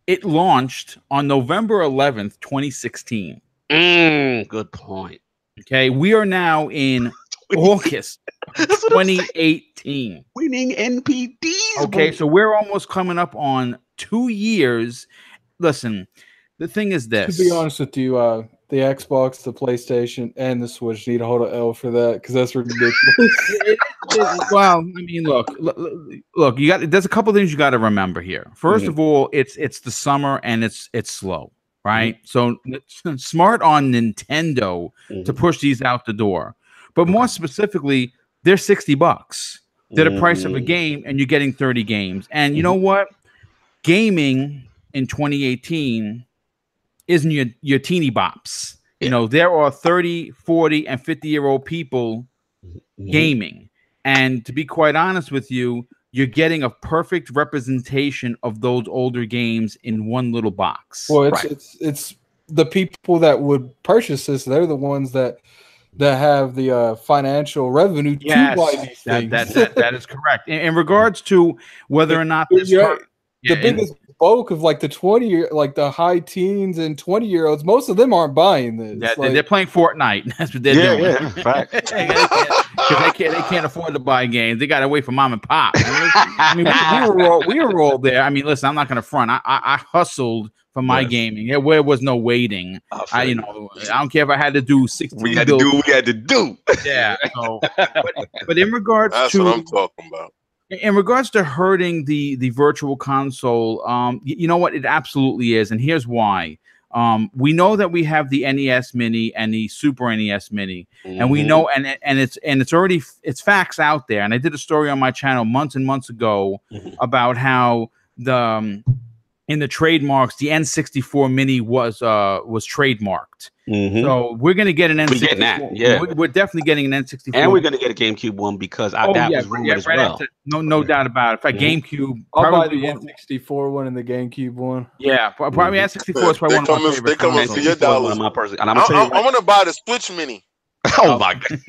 it launched on November 11th, 2016. Good point. Okay, we are now in August 2018. Winning NPDs. Okay, so we're almost coming up on 2 years. Listen, the thing is this. To be honest with you, the Xbox, the PlayStation, and the Switch need to hold an L for that because that's ridiculous. Well, I mean, look. There's a couple things you got to remember here. First of all, it's the summer and it's slow. Right. So smart on Nintendo to push these out the door. But more specifically, they're $60. They're the price of a game and you're getting 30 games. And you know what? Gaming in 2018 isn't your teeny bops. There are 30, 40, and 50-year-old people gaming. And to be quite honest with you, you're getting a perfect representation of those older games in one little box. Well, it's the people that would purchase this. They're the ones that have the financial revenue to buy these things. That is correct. In regards to whether or not this the biggest bulk of like the 20-year, like the high teens and 20-year-olds, most of them aren't buying this. They're playing Fortnite. That's what they're doing. Yeah, fact. Because they can't afford to buy games. They got to wait for mom and pop. I mean, we were all there. I mean, listen, I'm not going to front. I hustled for my gaming. Where was no waiting. I don't care if I had to do 16. We had to do. Yeah. So, but in regards that's to what I'm talking about. In regards to hurting the Virtual Console, you know what? It absolutely is, and here's why. We know that we have the NES Mini and the Super NES Mini, and we know, and it's already facts out there. And I did a story on my channel months and months ago about how in the trademarks, the N64 Mini was trademarked. So we're going to get an N64. We're getting that, yeah. We're definitely getting an N64. And we're going to get a GameCube one because that was rumored as well. No doubt about it. In fact, GameCube. I'll buy the N64 one and the GameCube one. Yeah, probably N64 is probably one of my favorites. They're coming for your dollars. And I'm going to buy the Switch Mini. Oh my God.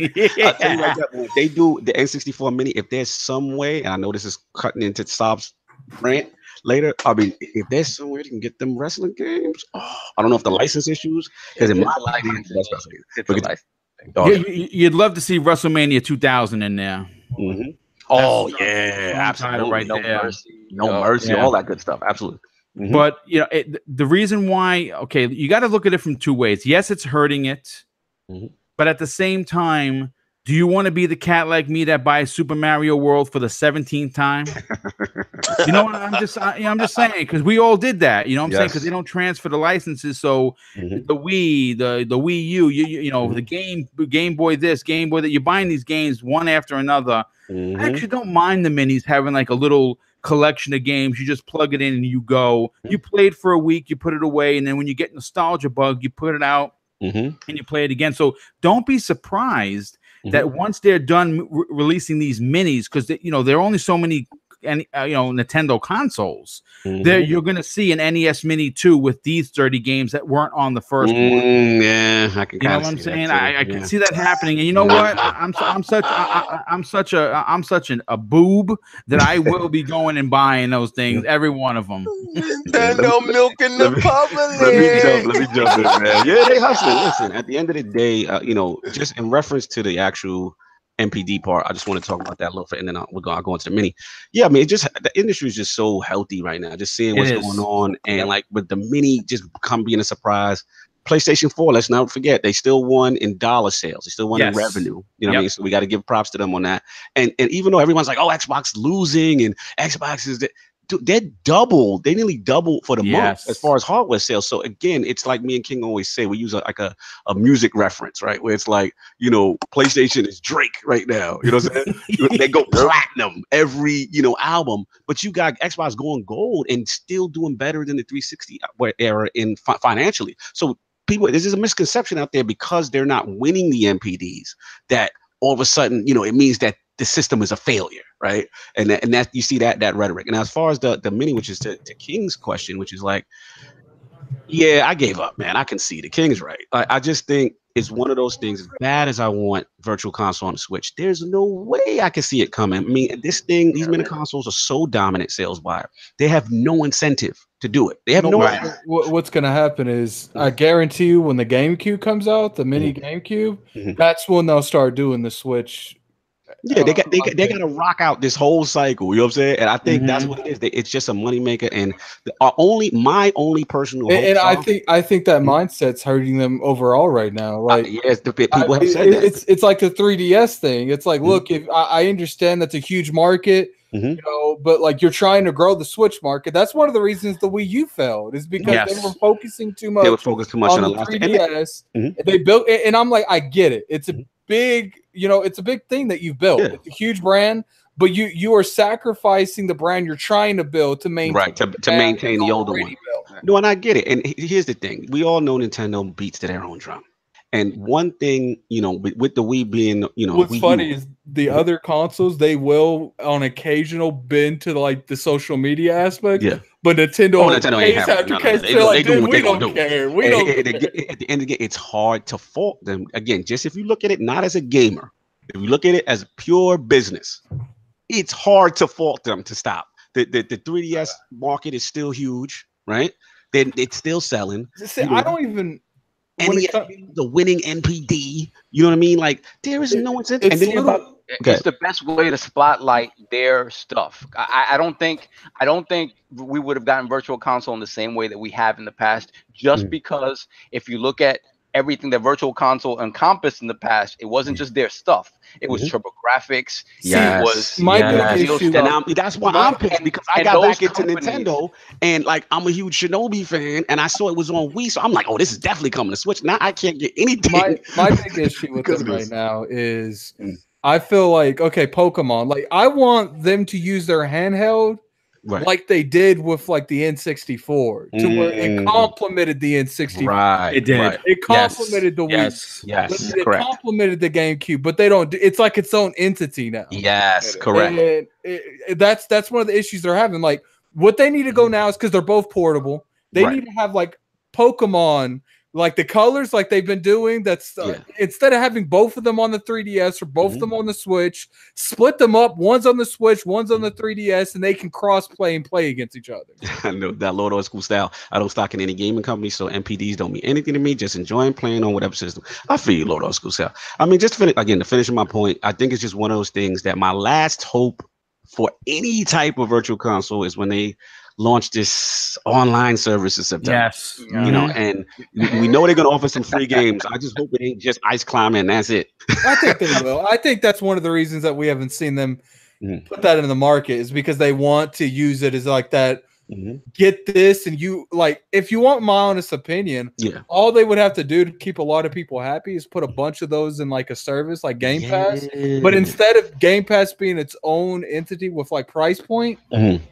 I'll tell you like that, when they do the N64 Mini, if there's some way, and I know this is cutting into Sob's rant later, I mean, if there's some way to can get them wrestling games, I don't know if the license issues, because in my life, you'd love to see WrestleMania 2000 in there. Oh yeah, absolutely. Right there. No mercy, all that good stuff. Absolutely. But the reason why, you got to look at it from two ways. Yes, it's hurting it, but at the same time, Do you want to be the cat like me that buys Super Mario World for the 17th time? You know what? I'm just saying, because we all did that. You know what I'm saying? Because they don't transfer the licenses. So the Wii, the Wii U, you know, the Game Boy this, Game Boy that, you're buying these games one after another. I actually don't mind the minis having like a little collection of games. You just plug it in and you go. You play it for a week, you put it away, and then when you get nostalgia bug, you put it out and you play it again. So don't be surprised that once they're done releasing these minis, because you know there are only so many Nintendo consoles, there you're going to see an NES Mini 2 with these 30 games that weren't on the first one. Yeah, I can. You know what I'm saying? I can see that happening. And you know what? I'm such a boob that I will be going and buying those things, every one of them. Nintendo milking the public. Let me jump in, man. Yeah, they hustling. Listen, at the end of the day, just in reference to the actual NPD part, I just want to talk about that a little bit, and then I'll go into the mini. Yeah, I mean, the industry is just so healthy right now. Just seeing what's going on, and like with the mini just being a surprise. PlayStation 4, let's not forget, they still won in dollar sales. They still won in revenue. You know what I mean? So we got to give props to them on that. And even though everyone's like, oh, Xbox losing and Xbox is they're double. They nearly double for the month as far as hardware sales. So again, it's like me and King always say, we use a music reference, right? Where it's like, PlayStation is Drake right now. You know what I'm saying? They go platinum every, album, but you got Xbox going gold and still doing better than the 360 era in financially. So there's a misconception out there because they're not winning the NPDs that all of a sudden, it means that the system is a failure, right? And that you see that rhetoric. And as far as the mini, which is to King's question, which is like, yeah, I gave up, man. I can see the King's right. I just think it's one of those things. As bad as I want Virtual Console on the Switch, there's no way I can see it coming. I mean, these mini consoles are so dominant sales-wise. They have no incentive to do it. They have no. What's going to happen is, I guarantee you, when the GameCube comes out, the mini GameCube, that's when they'll start doing the Switch. Yeah, they got to rock out this whole cycle. You know what I'm saying? And I think that's what it is. It's just a moneymaker, and my only personal hope. And I think that mindset's hurting them overall right now. Like, yes, people have said that. It's like the 3DS thing. It's like, look, if I understand that's a huge market, but like you're trying to grow the Switch market. That's one of the reasons the Wii U failed, is because they were focusing too much. They were focused too much on the 3DS. They built, and I'm like, I get it. It's a big, it's a big thing that you've built. It's a huge brand, but you are sacrificing the brand you're trying to build to maintain to maintain the older one. No, and I get it. And here's the thing: we all know Nintendo beats to their own drum. And one thing, with the Wii being, what's funny is the other consoles, they will on occasional bend to like the social media aspect. Yeah. But Nintendo ain't having case, they do what they don't care. We don't care. At the end of the day, it's hard to fault them. Again, just if you look at it not as a gamer, if you look at it as pure business, it's hard to fault them to stop. The 3DS market is still huge, right? It's still selling. See, I don't even. The winning NPD, you know what I mean? Like, there is no incentive. It's the best way to spotlight their stuff. I don't think we would have gotten Virtual Console in the same way that we have in the past, just because if you look at everything that Virtual Console encompassed in the past, it wasn't just their stuff. It was TurboGrafx. Yes. It was that's why I'm pissed, because I got back into Nintendo, and like I'm a huge Shinobi fan, and I saw it was on Wii, so I'm like, oh, this is definitely coming to Switch. Now I can't get anything. My big issue with them right now is I feel like, okay, Pokemon, like I want them to use their handheld like they did with like the N64, to where it complemented the N64. Right, it did. Right. It complemented the Wii. Yes, it complemented the GameCube, but they don't. It's like its own entity now. Yes, correct. And that's one of the issues they're having. Like, what they need to go now is, because they're both portable, they need to have like Pokemon, like the colors, like they've been doing. That's instead of having both of them on the 3DS or both of them on the Switch, split them up. One's on the Switch, one's on the 3DS, and they can cross play and play against each other. I know that Lord Old School style. I don't stock in any gaming company, so NPDs don't mean anything to me. Just enjoying playing on whatever system. I feel you, Lord Old School style. I mean, just to finish my point, I think it's just one of those things that my last hope for any type of Virtual Console is when they launch this online service in September. Yes. You know, and we know they're going to offer some free games. I just hope it ain't just ice climbing and that's it. I think they will. I think that's one of the reasons that we haven't seen them put that in the market is because they want to use it as like that. Get this, and you like if you want my honest opinion, all they would have to do to keep a lot of people happy is put a bunch of those in like a service like Game Pass. But instead of Game Pass being its own entity with like price point,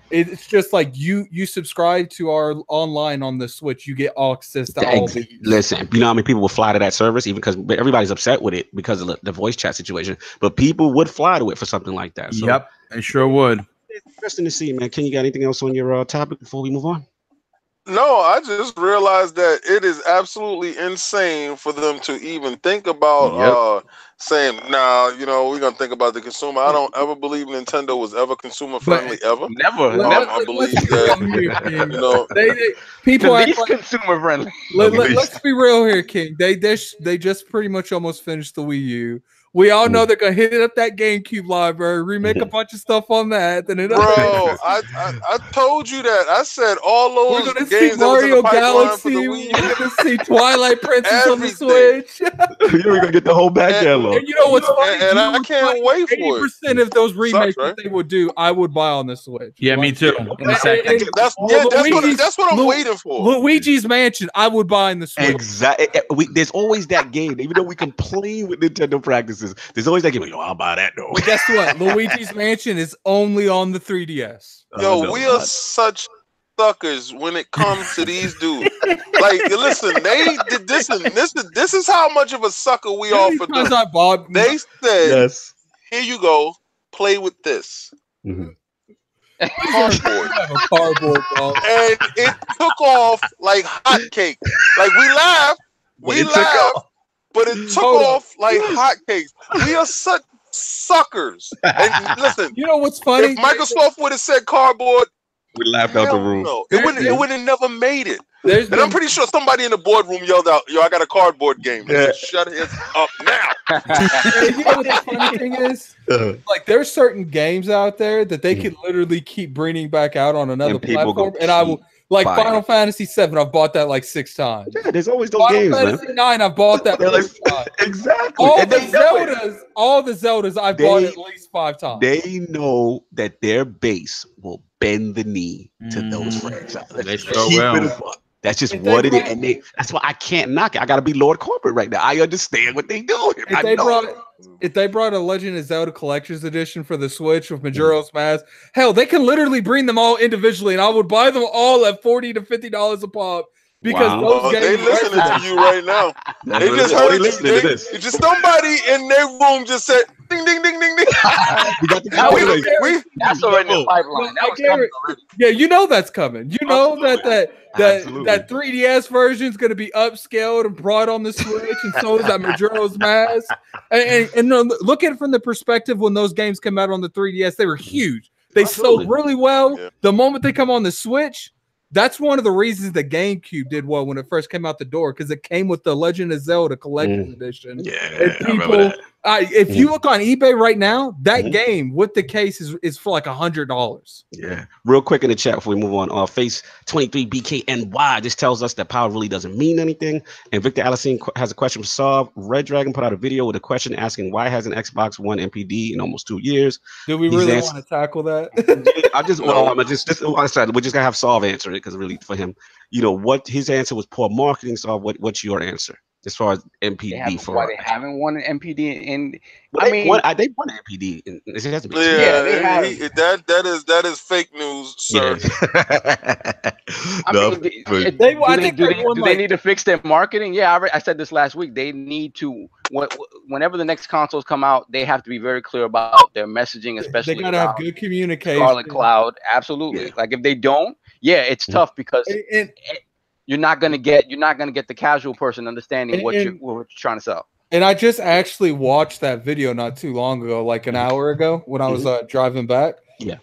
it's just like you subscribe to our online on the Switch, you get access to all these. Listen, you know how many people would fly to that service, even because everybody's upset with it because of the voice chat situation, but people would fly to it for something like that. So. Yep, they sure would. Interesting to see, man. Ken, you got anything else on your topic before we move on? No, I just realized that it is absolutely insane for them to even think about saying, nah, you know, we're going to think about the consumer. I don't ever believe Nintendo was ever consumer friendly, ever. Never. I believe that, you know. People are consumer friendly. Let's be real here, King. They just pretty much almost finished the Wii U. We all know they're gonna hit up that GameCube library, remake a bunch of stuff on that. Then I told you that. I said all those we're gonna games see Mario Galaxy. We're gonna see Twilight Princess on the Switch. You're gonna get the whole back catalog. And you know what's funny? And I can't wait for it. 80% of those remakes that they would do, I would buy on the Switch. Yeah, me too. That's what I'm waiting for. Luigi's Mansion, I would buy in the Switch. Exactly. There's always that game, even though we complain with Nintendo practices. There's always that game. Yo, I'll buy that though. But guess what? Luigi's Mansion is only on the 3DS. Yo, we are such suckers when it comes to these dudes. Like, listen, they did this, and this is how much of a sucker we are for them. They said, "Here you go, play with this." Cardboard, bro. And it took off like hotcakes. Like we laughed. But it took off like hotcakes. We are such suckers. And listen, you know what's funny? If Microsoft would have said cardboard, we laughed out the room. No, it would have never made it. And I'm pretty sure somebody in the boardroom yelled out, "Yo, I got a cardboard game." Said, shut it up now. You know what the funny thing is? Like, there's certain games out there that they could literally keep bringing back out on another platform, and I will. Like Final Fantasy VII, I've bought that like 6 times. Yeah, there's always those games, Final Fantasy IX, I've bought that 6 times. Exactly. All the Zeldas, I've bought at least 5 times. They know that their base will bend the knee to those franchises. They sure will. That's just what it is. And that's why I can't knock it. I got to be Lord Corporate right now. I understand what they do. If they brought a Legend of Zelda Collector's Edition for the Switch with Majora's Mask, hell, they can literally bring them all individually, and I would buy them all at $40 to $50 a pop. Because those games they listening to you right now. They just heard listening to this. Just somebody in their room just said, "Ding, ding, ding, ding, ding." That's already in the pipeline. Yeah, you know that's coming. You know that 3DS version is going to be upscaled and brought on the Switch, and so is that Majora's Mask. And look at it from the perspective when those games came out on the 3DS, they were huge. They sold really well. Yeah. The moment they come on the Switch, that's one of the reasons the GameCube did well when it first came out the door, because it came with the Legend of Zelda Collector's Edition. Yeah, and people, if you look on eBay right now, that game with the case is for like $100. Yeah. Real quick in the chat before we move on. Face 23BKNY just tells us that power really doesn't mean anything. And Victor Allison has a question for Solve. Red Dragon put out a video with a question asking why hasn't Xbox One NPD in almost 2 years. Do we really want to tackle that? We're just gonna have Solve answer it because really for him, you know what his answer was poor marketing. Solve, what's your answer? As far as NPD why they haven't won an NPD in they won an NPD. It has to be they have. That is fake news, sir. Do they need to fix their marketing? Yeah, I said this last week. They need to. Whenever the next consoles come out, they have to be very clear about their messaging, especially. They gotta have good communication. Scarlet Cloud, absolutely. Yeah. Like if they don't, it's tough because. You're not gonna get the casual person understanding what you're trying to sell. And I just actually watched that video not too long ago, like an hour ago, when I was driving back. Yeah.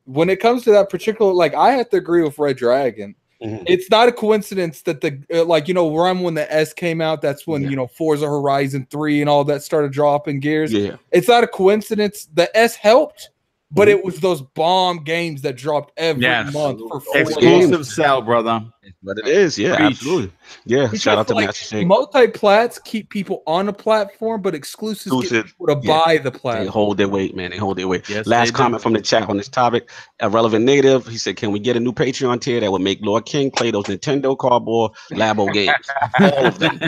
When it comes to that particular, like, I have to agree with Red Dragon. It's not a coincidence that when the S came out, that's when Forza Horizon 3 and all that started dropping gears. Yeah. It's not a coincidence. The S helped, but it was those bomb games that dropped every month for exclusive sell, brother. But it is, yeah, absolutely. Yeah, because shout out to Master Shake. Multi-plats keep people on the platform, but exclusives get people to buy the platform. They hold their weight, man. They hold their weight. Yes, last comment from the chat on this topic. Irrelevant Native, he said, can we get a new Patreon tier that would make Lord King play those Nintendo cardboard Labo games? All of them. He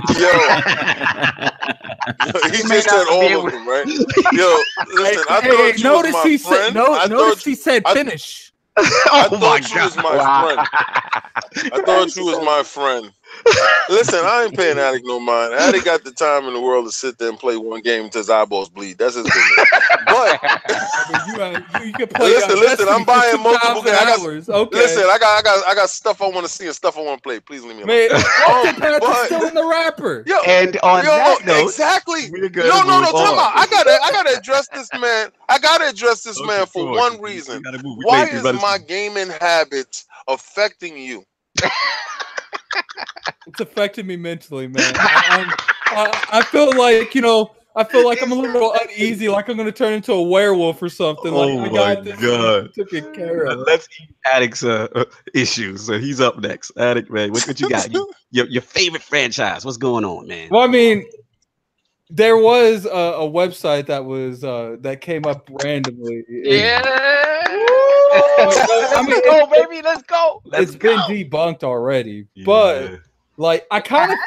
just said all of them, right? Yo, listen, I thought you was my friend. Notice he said finish. I thought you was my friend. I thought you was my friend. Listen, I ain't paying Attic no mind. Attic got the time in the world to sit there and play one game until his eyeballs bleed. That's his business. But you can play. Listen. I'm buying multiple games. Okay. Listen, I got stuff I want to see and stuff I want to play. Please leave me alone. Man, but still in the wrapper. Yo, and on that note, exactly. No. Time out. I gotta address this man. I gotta address this man for one reason. Why is my gaming habits affecting you? It's affecting me mentally, man. I feel like, I'm a little uneasy, like I'm going to turn into a werewolf or something. Oh, my God. Took it care of. Let's eat Addict's issues. So he's up next. Addict, man, what you got? Your favorite franchise. What's going on, man? Well, I mean, there was a website that came up randomly. Let's go, baby. Let's go. It's been debunked already, but like I kind of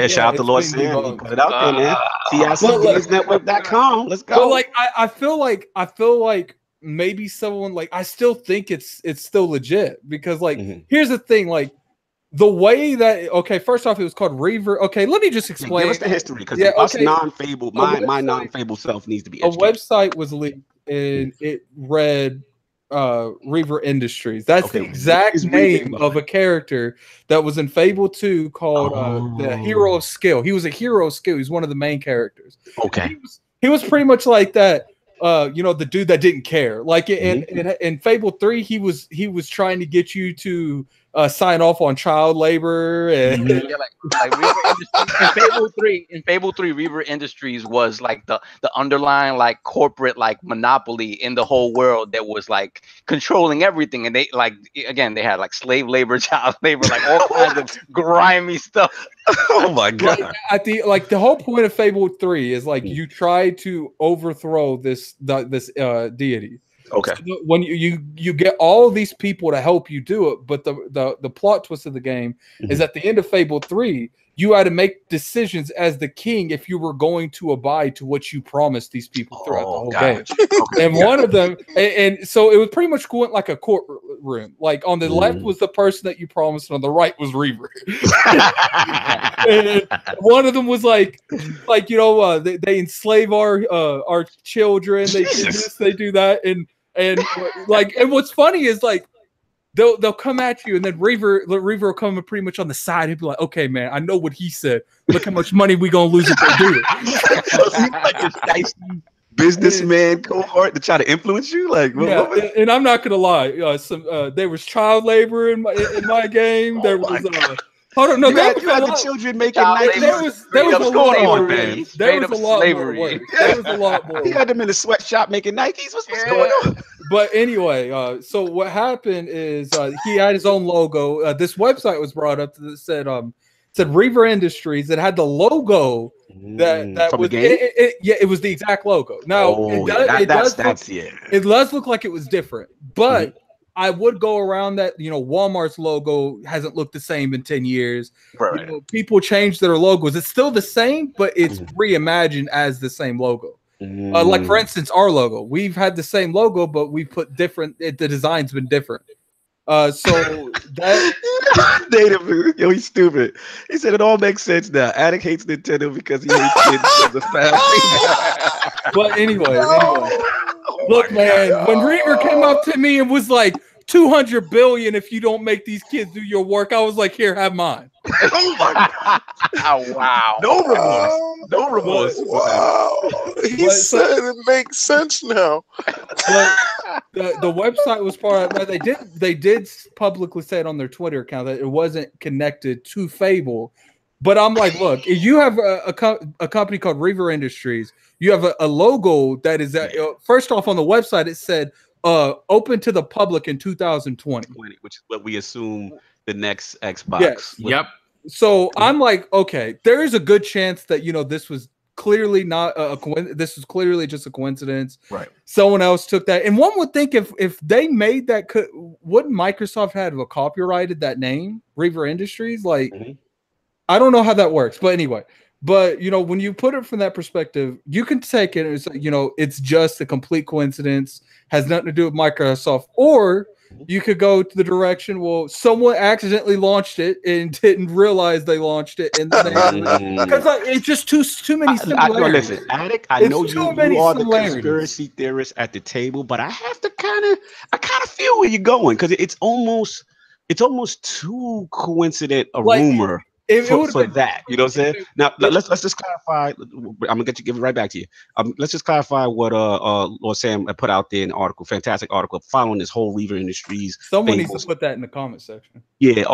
shout out to Lord Sam. Put it out there, man. TICGamesNetwork.com. Let's go. But like I feel like maybe someone like I still think it's still legit because like here's the thing, like the way that first off it was called Reaver. Okay, let me just explain. Give us the history because us non-Fable, my non-Fable self needs to be educated. A website was leaked and it read Reaver Industries. That's the exact name of a character that was in Fable 2 called the Hero of Skill. He was a hero of skill. He's one of the main characters. Okay. He was pretty much like that. The dude that didn't care. Like in Fable 3, he was trying to get you to sign off on child labor and in Fable 3, Reaver Industries was like the underlying like corporate like monopoly in the whole world that was like controlling everything, and they like they had like slave labor, child labor, like all kinds of grimy stuff. Oh my God. The whole point of Fable 3 is like you try to overthrow this deity. Okay. So when you get all these people to help you do it, but the plot twist of the game is at the end of Fable 3, you had to make decisions as the king if you were going to abide to what you promised these people throughout the whole game. And one of them, and so it was pretty much going like a courtroom. Like on the left was the person that you promised, and on the right was Reaver. And one of them was they enslave our children. They do this, they do that, and what's funny is like they'll come at you, and then Reaver will come pretty much on the side. He'll be like, "Okay, man, I know what he said. Look how much money we gonna lose if they do it." Like this dicey businessman cohort to try to influence you, like. And I'm not gonna lie, there was child labor in my game. There was. Hold on, no, you had the children making Nikes. There was a lot more, man. There was a lot more work. There was a lot more. He had them in the sweatshop making Nikes. What's going on? But anyway, so what happened is he had his own logo. This website was brought up that said Reaver Industries. It had the logo that was it was the exact logo. Now it does look like it was different, but I would go around that. Walmart's logo hasn't looked the same in 10 years. Right. People change their logos. It's still the same, but it's reimagined as the same logo. Like for instance, our logo, we've had the same logo, but we put different. The design's been different. So that Native, he's stupid. He said it all makes sense now. Attic hates Nintendo because he hates kids because of family. But anyway, look, man, when Reaver came up to me and was like, 200 billion if you don't make these kids do your work, I was like, here, have mine. Oh my God. Oh, wow. No remorse. No remorse. Wow. He said it makes sense now. But the website was part of it. They did publicly say it on their Twitter account that it wasn't connected to Fable. But I'm like, look, if you have a company called Reaver Industries, you have a logo that is first off on the website. It said open to the public in 2020, which is what we assume the next Xbox. Yes. Yep. So I'm like, okay, there is a good chance that this was clearly not a coincidence. This was clearly just a coincidence. Right. Someone else took that, and one would think if they made that, wouldn't Microsoft have copyrighted that name, Reaver Industries? Like, I don't know how that works, but anyway. But when you put it from that perspective, you can take it as it's just a complete coincidence, has nothing to do with Microsoft, or you could go to the direction, well, someone accidentally launched it and didn't realize they launched it, and because it's just too many similarities. Listen, Attic, I know you are the conspiracy theorist at the table, but I have to kind of feel where you're going, because it's almost too coincident a rumor. For that, you know what I'm saying? Now let's just clarify. I'm gonna give it right back to you. Let's just clarify what Lord Sam put out there in the article. Fantastic article following this whole Reaver Industries. Someone needs to put that in the comment section. Yeah.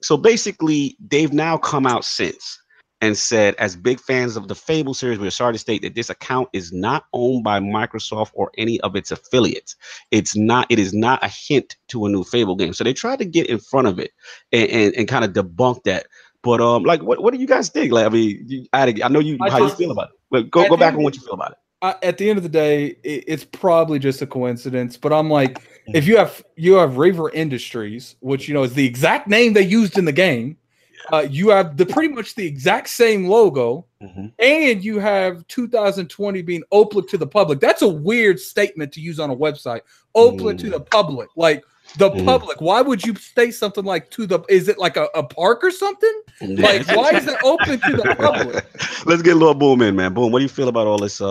So basically, they've now come out since and said, as big fans of the Fable series, we're sorry to state that this account is not owned by Microsoft or any of its affiliates. It is not a hint to a new Fable game. So they tried to get in front of it and kind of debunk that. But like, what do you guys think? Like, I mean, I know how you feel about it. But go back on what you feel about it. At the end of the day, it's probably just a coincidence. But I'm like, if you have Reaver Industries, which is the exact name they used in the game, you have pretty much the exact same logo, and you have 2020 being open to the public. That's a weird statement to use on a website. Open to the public, like. The public. Why would you state something like is it like a park or something? Like, why is it open to the public? Let's get Lord Boom in, man. Boom, what do you feel about all this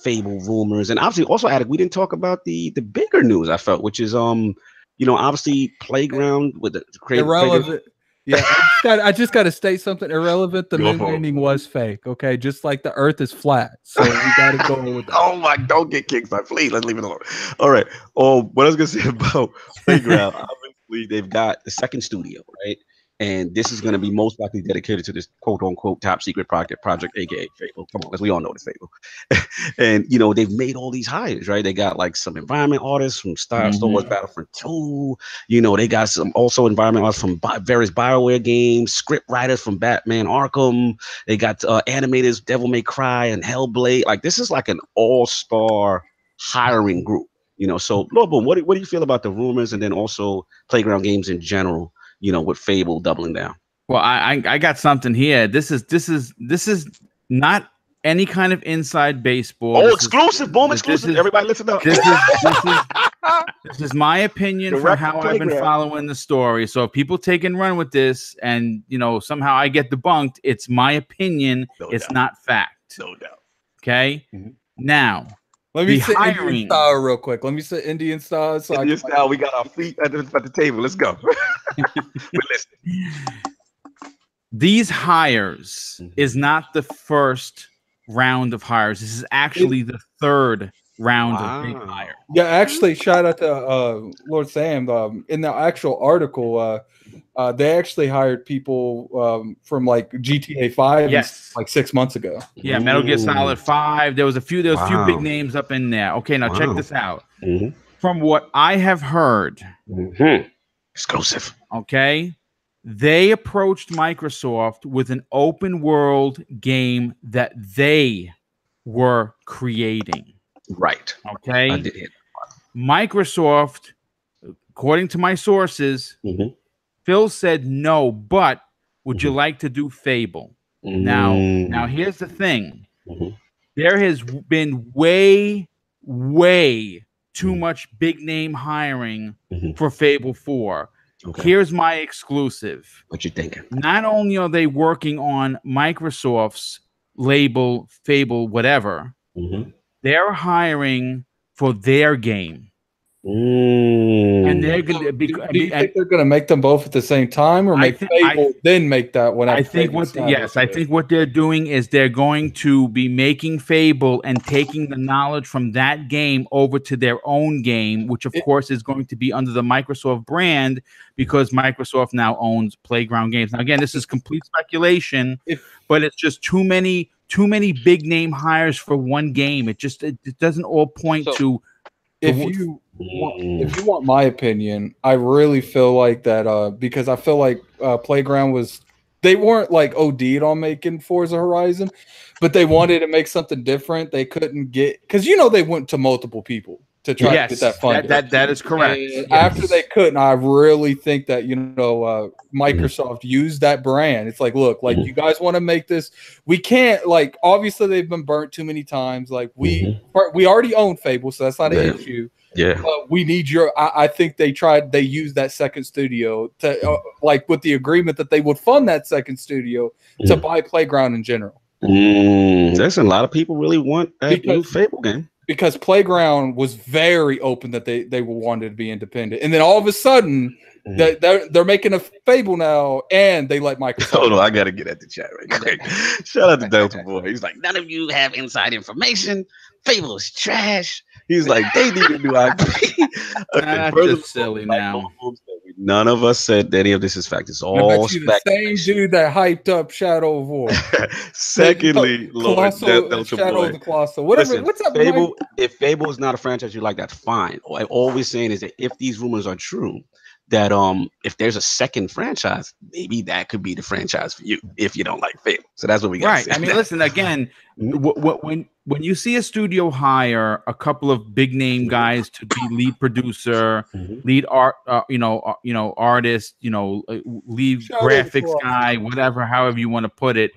Fable rumors? And obviously also added, we didn't talk about the bigger news, I felt, which is obviously Playground with the creative irrelevant. Yeah, I just got to state something irrelevant. The moon landing was fake. Okay, just like the Earth is flat, so we got to go with that. Oh my! Don't get kicked, by please. Let's leave it alone. All right. What I was gonna say about Playground, obviously they've got the second studio, right? And this is going to be most likely dedicated to this quote unquote top secret project, aka Fable. Come on, because we all know the Fable. And they've made all these hires, right? They got like some environment artists from Star Wars Battlefront 2. They got some also environment artists from various BioWare games, script writers from Batman Arkham. They got animators, Devil May Cry and Hellblade. Like, this is like an all-star hiring group. So Lord Boom, what do you feel about the rumors, and then also Playground Games in general? With Fable doubling down. Well, I got something here. This is not any kind of inside baseball. Oh, exclusive, Boom, exclusive. Everybody listen up. This is my opinion for how I've been following the story. So if people take and run with this and somehow I get debunked, it's my opinion. It's not fact. No doubt. Okay. Now, let me say Indian style real quick. Let me say Indian style. So Indian style. We got our feet at the table. Let's go. We're listening. These hires is not the first round of hires. This is actually the third round of big hire. Yeah, actually, shout out to Lord Sam. In the actual article, they actually hired people from like GTA 5 like 6 months ago. Yeah, Metal Gear Solid 5. There was a few big names up in there. Okay, now check this out. From what I have heard, exclusive. Okay, they approached Microsoft with an open world game that they were creating. Right. Okay. I did hear that. Microsoft, according to my sources, Phil said no, but would you like to do Fable? Now here's the thing. There has been way too much big name hiring for Fable 4. Okay. Here's my exclusive. What you thinking? Not only are they working on Microsoft's label, Fable, whatever, they're hiring for their game. And they're going to be. Do you think they're going to make them both at the same time, or make Fable then make that one? I think what they're doing is they're going to be making Fable and taking the knowledge from that game over to their own game, which of course is going to be under the Microsoft brand because Microsoft now owns Playground Games. Now again, this is complete speculation, but it's just too many too many big name hires for one game. It doesn't all point to. If you want my opinion, I really feel like that because I feel like Playground they weren't like OD'd on making Forza Horizon, but they wanted to make something different. They couldn't get because they went to multiple people to try to get that funding. That is correct. After they couldn't, I really think that Microsoft used that brand. It's like, look, like you guys want to make this, we can't like. Obviously, they've been burnt too many times. Like we already own Fable, so that's not an issue. Yeah, but we need your. I think they used that second studio to like with the agreement that they would fund that second studio to buy Playground in general. There's a lot of people really want a new Fable game. Because Playground was very open that they wanted to be independent, and then all of a sudden they're making a Fable now, and they let Microsoft. Hold on, I gotta get at the chat right quick. Shout out to Delta Boy. He's like, none of you have inside information. Fable is trash. He's like, they need a new IP. That's just silly now. None of us said any of this is fact. It's all the same dude that hyped up Shadow of War. Secondly, Lord, Shadow of the Colossal. Whatever. Listen, what's up, Fable? If Fable is not a franchise you like, that's fine. All we're saying is that if these rumors are true, that if there's a second franchise, maybe that could be the franchise for you if you don't like Fable. So that's what we got. Right. I mean, listen again. When you see a studio hire a couple of big name guys to be lead producer, lead art, artist, lead graphics guy, whatever, however you want to put it,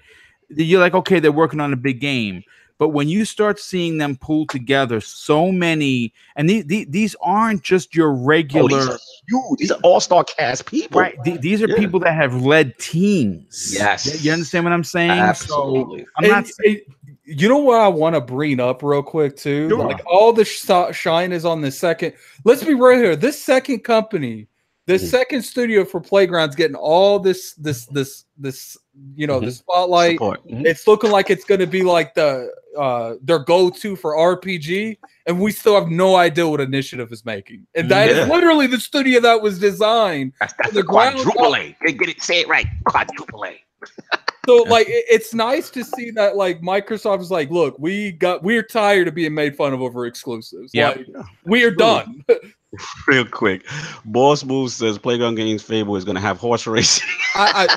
you're like, okay, they're working on a big game. But when you start seeing them pull together so many, and these aren't just your regular, these are all-star cast people, right? These are people that have led teams. Yes, you understand what I'm saying? Absolutely. So I'm not. You know what I want to bring up real quick too? Sure. Like all the shine is on the second. Let's be right here. This second company, this second studio for Playground's getting all this the spotlight. It's looking like it's going to be like their go-to for RPG, and we still have no idea what Initiative is making. And that is literally the studio that was designed. That's the quadruple A. Say it right, quadruple A. So like it's nice to see that like Microsoft is like, look, we're tired of being made fun of over exclusives. Yeah, like, we are done. Real quick, Boss Move says Playground Games Fable is going to have horse racing.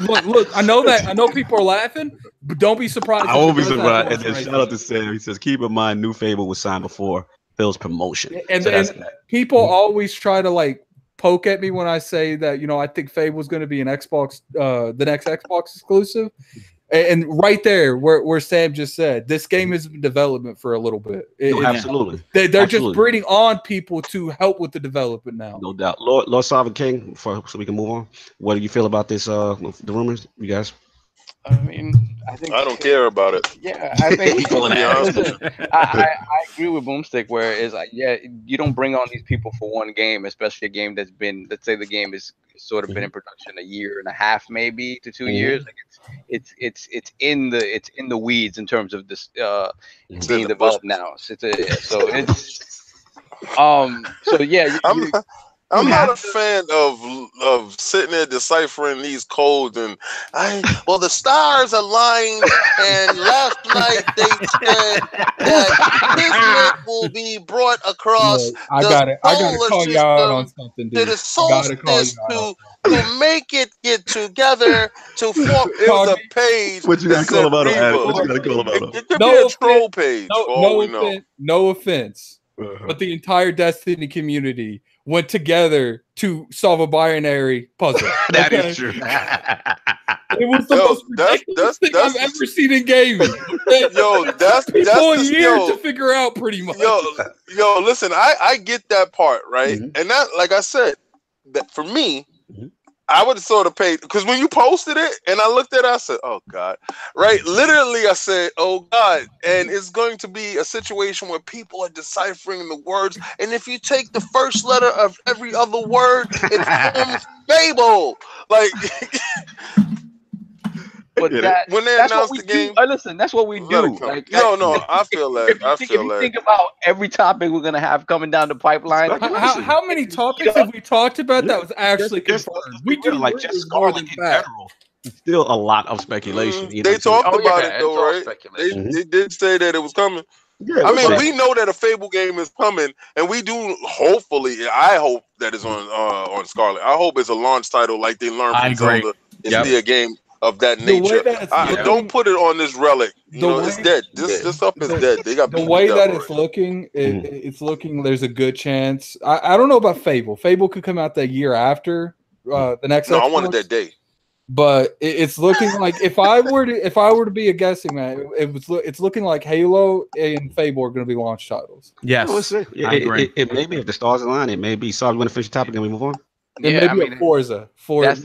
Look. I know people are laughing, but don't be surprised. I won't be surprised. And then shout out to Sam. He says, keep in mind, new Fable was signed before Phil's promotion. And people always try to like poke at me when I say that, I think Fable is going to be an Xbox, the next Xbox exclusive. And right there, where Sam just said, this game has been in development for a little bit. Absolutely. They're just bringing on people to help with the development now. No doubt. Lord Sovereign King, so we can move on. What do you feel about this, the rumors, you guys? I mean, I don't care about it. Yeah, I think I agree with BoomStick, where it's like, you don't bring on these people for one game, especially a game that's been, let's say the game is sort of been in production a year and a half, maybe to 2 years. Like it's in the weeds in terms of this being developed now. I'm not a fan of sitting there deciphering these codes and the stars aligned, and last night they said that Kismet will be brought across I gotta call you out on something, dude. To the solstice to make it get together to form. It was a page. What you gotta call about it? What you gotta call about it? It could be a troll page. No offense, but the entire Destiny community went together to solve a binary puzzle. That is true. It was the most ridiculous thing I've ever seen in gaming. That's a year to figure out, pretty much. Yo, listen, I get that part, right? And that, like I said, that for me, I would have sort of paid, because when you posted it and I looked at it, I said, oh God, right? Literally, I said, oh God. And it's going to be a situation where people are deciphering the words. And if you take the first letter of every other word, it forms Fable. Like, but when they announced the game, listen, that's what we do. Like, no, I feel that. If you think about every topic we're gonna have coming down the pipeline, how many topics have we talked about that was actually confirmed? We do like just Scarlet in general. still a lot of speculation. You know they talked about it though, right? They did say that it was coming. Yeah, I mean, we know that a Fable game is coming, and we do. Hopefully, I hope that it's on Scarlet. I hope it's a launch title like they learned from Zelda. It's be a game of that nature. Don't put it on this relic. You know, it's dead. This stuff is dead. They got the way that it's looking. It's looking. There's a good chance. I don't know about Fable. Fable could come out the year after the next. No, I wanted that day. But it's looking like if I were to be a guessing man, it's looking like Halo and Fable are going to be launch titles. Yes, it may be if the stars align. It may be. So I'm going to finish the topic and we move on. Yeah, I mean, Forza. That's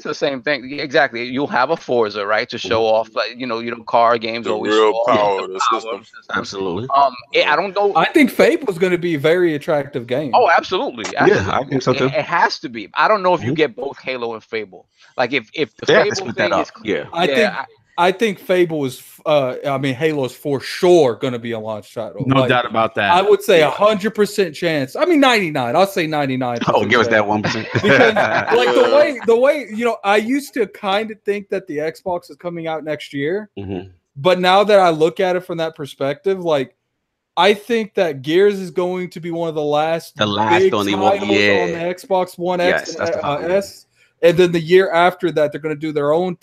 the same thing. Exactly. You'll have a Forza, right, to show off, like car games the always real show power off of the system. Absolutely. I don't know. I think Fable is going to be a very attractive game. Oh, absolutely. Yeah, I think so too. It has to be. I don't know if you get both Halo and Fable. Like if the Fable thing is, I think Fable is. Halo is for sure going to be a launch title. No doubt about that. I would say 100% chance. I mean 99. I'll say 99. Oh, give us that 1%. Because like the way I used to kind of think that the Xbox is coming out next year, but now that I look at it from that perspective, like I think that Gears is going to be one of the last big titles on the Xbox One X and S, and then the year after that they're going to do their own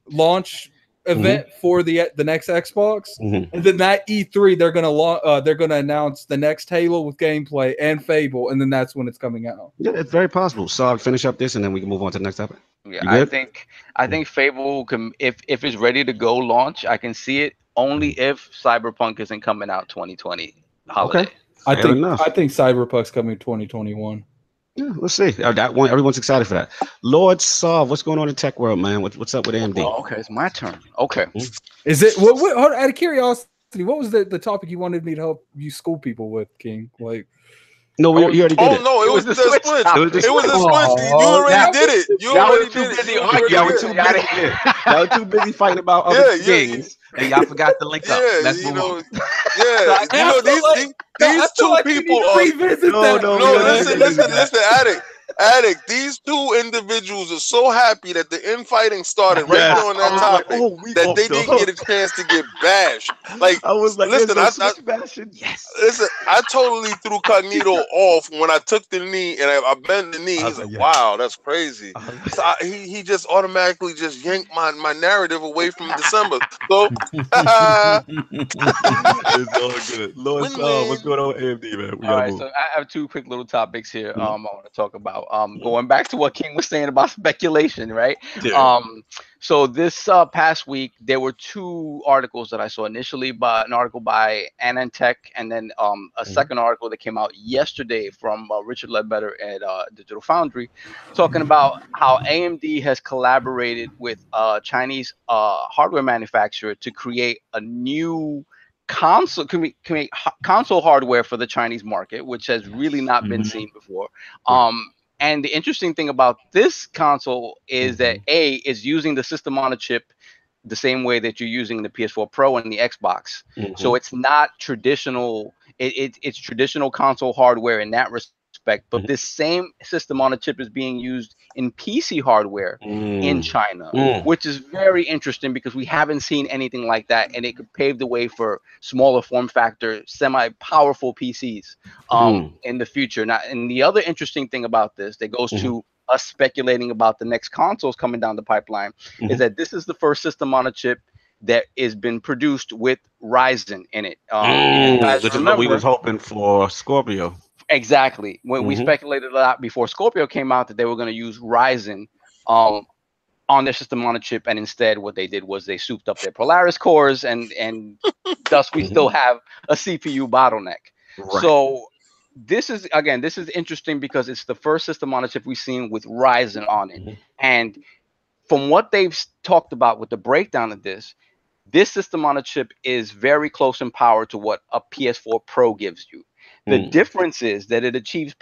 launch event for the next Xbox, and then that E3 they're gonna announce the next Halo with gameplay and Fable, and then that's when it's coming out. Yeah, it's very possible. So I'll finish up this and then we can move on to the next topic. Yeah, I think Fable can, if it's ready to go launch, I can see it only if Cyberpunk isn't coming out 2020 holiday. Okay, I think Cyberpunk's coming 2021. Yeah, let's see. That one, everyone's excited for that. Lord Sov, what's going on in tech world, man? What's up with AMD? Oh, okay, it's my turn. Okay, is it? What out of curiosity, what was the topic you wanted me to help you school people with, King? Like, no, you already did it. Oh no, it was the Switch. It was the Switch. You already did it. You already did it. Y'all were too busy fighting about other things, and y'all forgot to link up. Let's move on. These two people are listen, Addict, these two individuals are so happy that the infighting started right there on that topic that they didn't get a chance to get bashed. Like I was like, listen, listen, I totally threw Cognito off when I took the knee and I bent the knee. He's like, wow, that's crazy. So he just automatically just yanked my narrative away from December. So it's all good. Lord, what's going on with AMD, man? All right, so I have two quick little topics here. I want to talk about. Going back to what King was saying about speculation, right? Yeah. So this past week, there were two articles that I saw initially, an article by Anantech, and then a second article that came out yesterday from Richard Ledbetter at Digital Foundry, talking about how AMD has collaborated with Chinese hardware manufacturer to create a new console console hardware for the Chinese market, which has really not been seen before. And the interesting thing about this console is that is using the system on a chip the same way that you're using the PS4 Pro and the Xbox. So it's not traditional. It's traditional console hardware in that respect. But this same system on a chip is being used in PC hardware in China, which is very interesting because we haven't seen anything like that, and it could pave the way for smaller form factor, semi-powerful PCs in the future. Now, and the other interesting thing about this that goes to us speculating about the next consoles coming down the pipeline is that this is the first system on a chip that has been produced with Ryzen in it. Which is what we was hoping for Scorpio. Exactly. When we speculated a lot before Scorpio came out that they were going to use Ryzen on their system on a chip, and instead what they did was they souped up their Polaris cores, and thus we still have a CPU bottleneck. Right. So this is interesting because it's the first system on a chip we've seen with Ryzen on it. And from what they've talked about with the breakdown of this system on a chip is very close in power to what a PS4 Pro gives you. The difference is that it achieves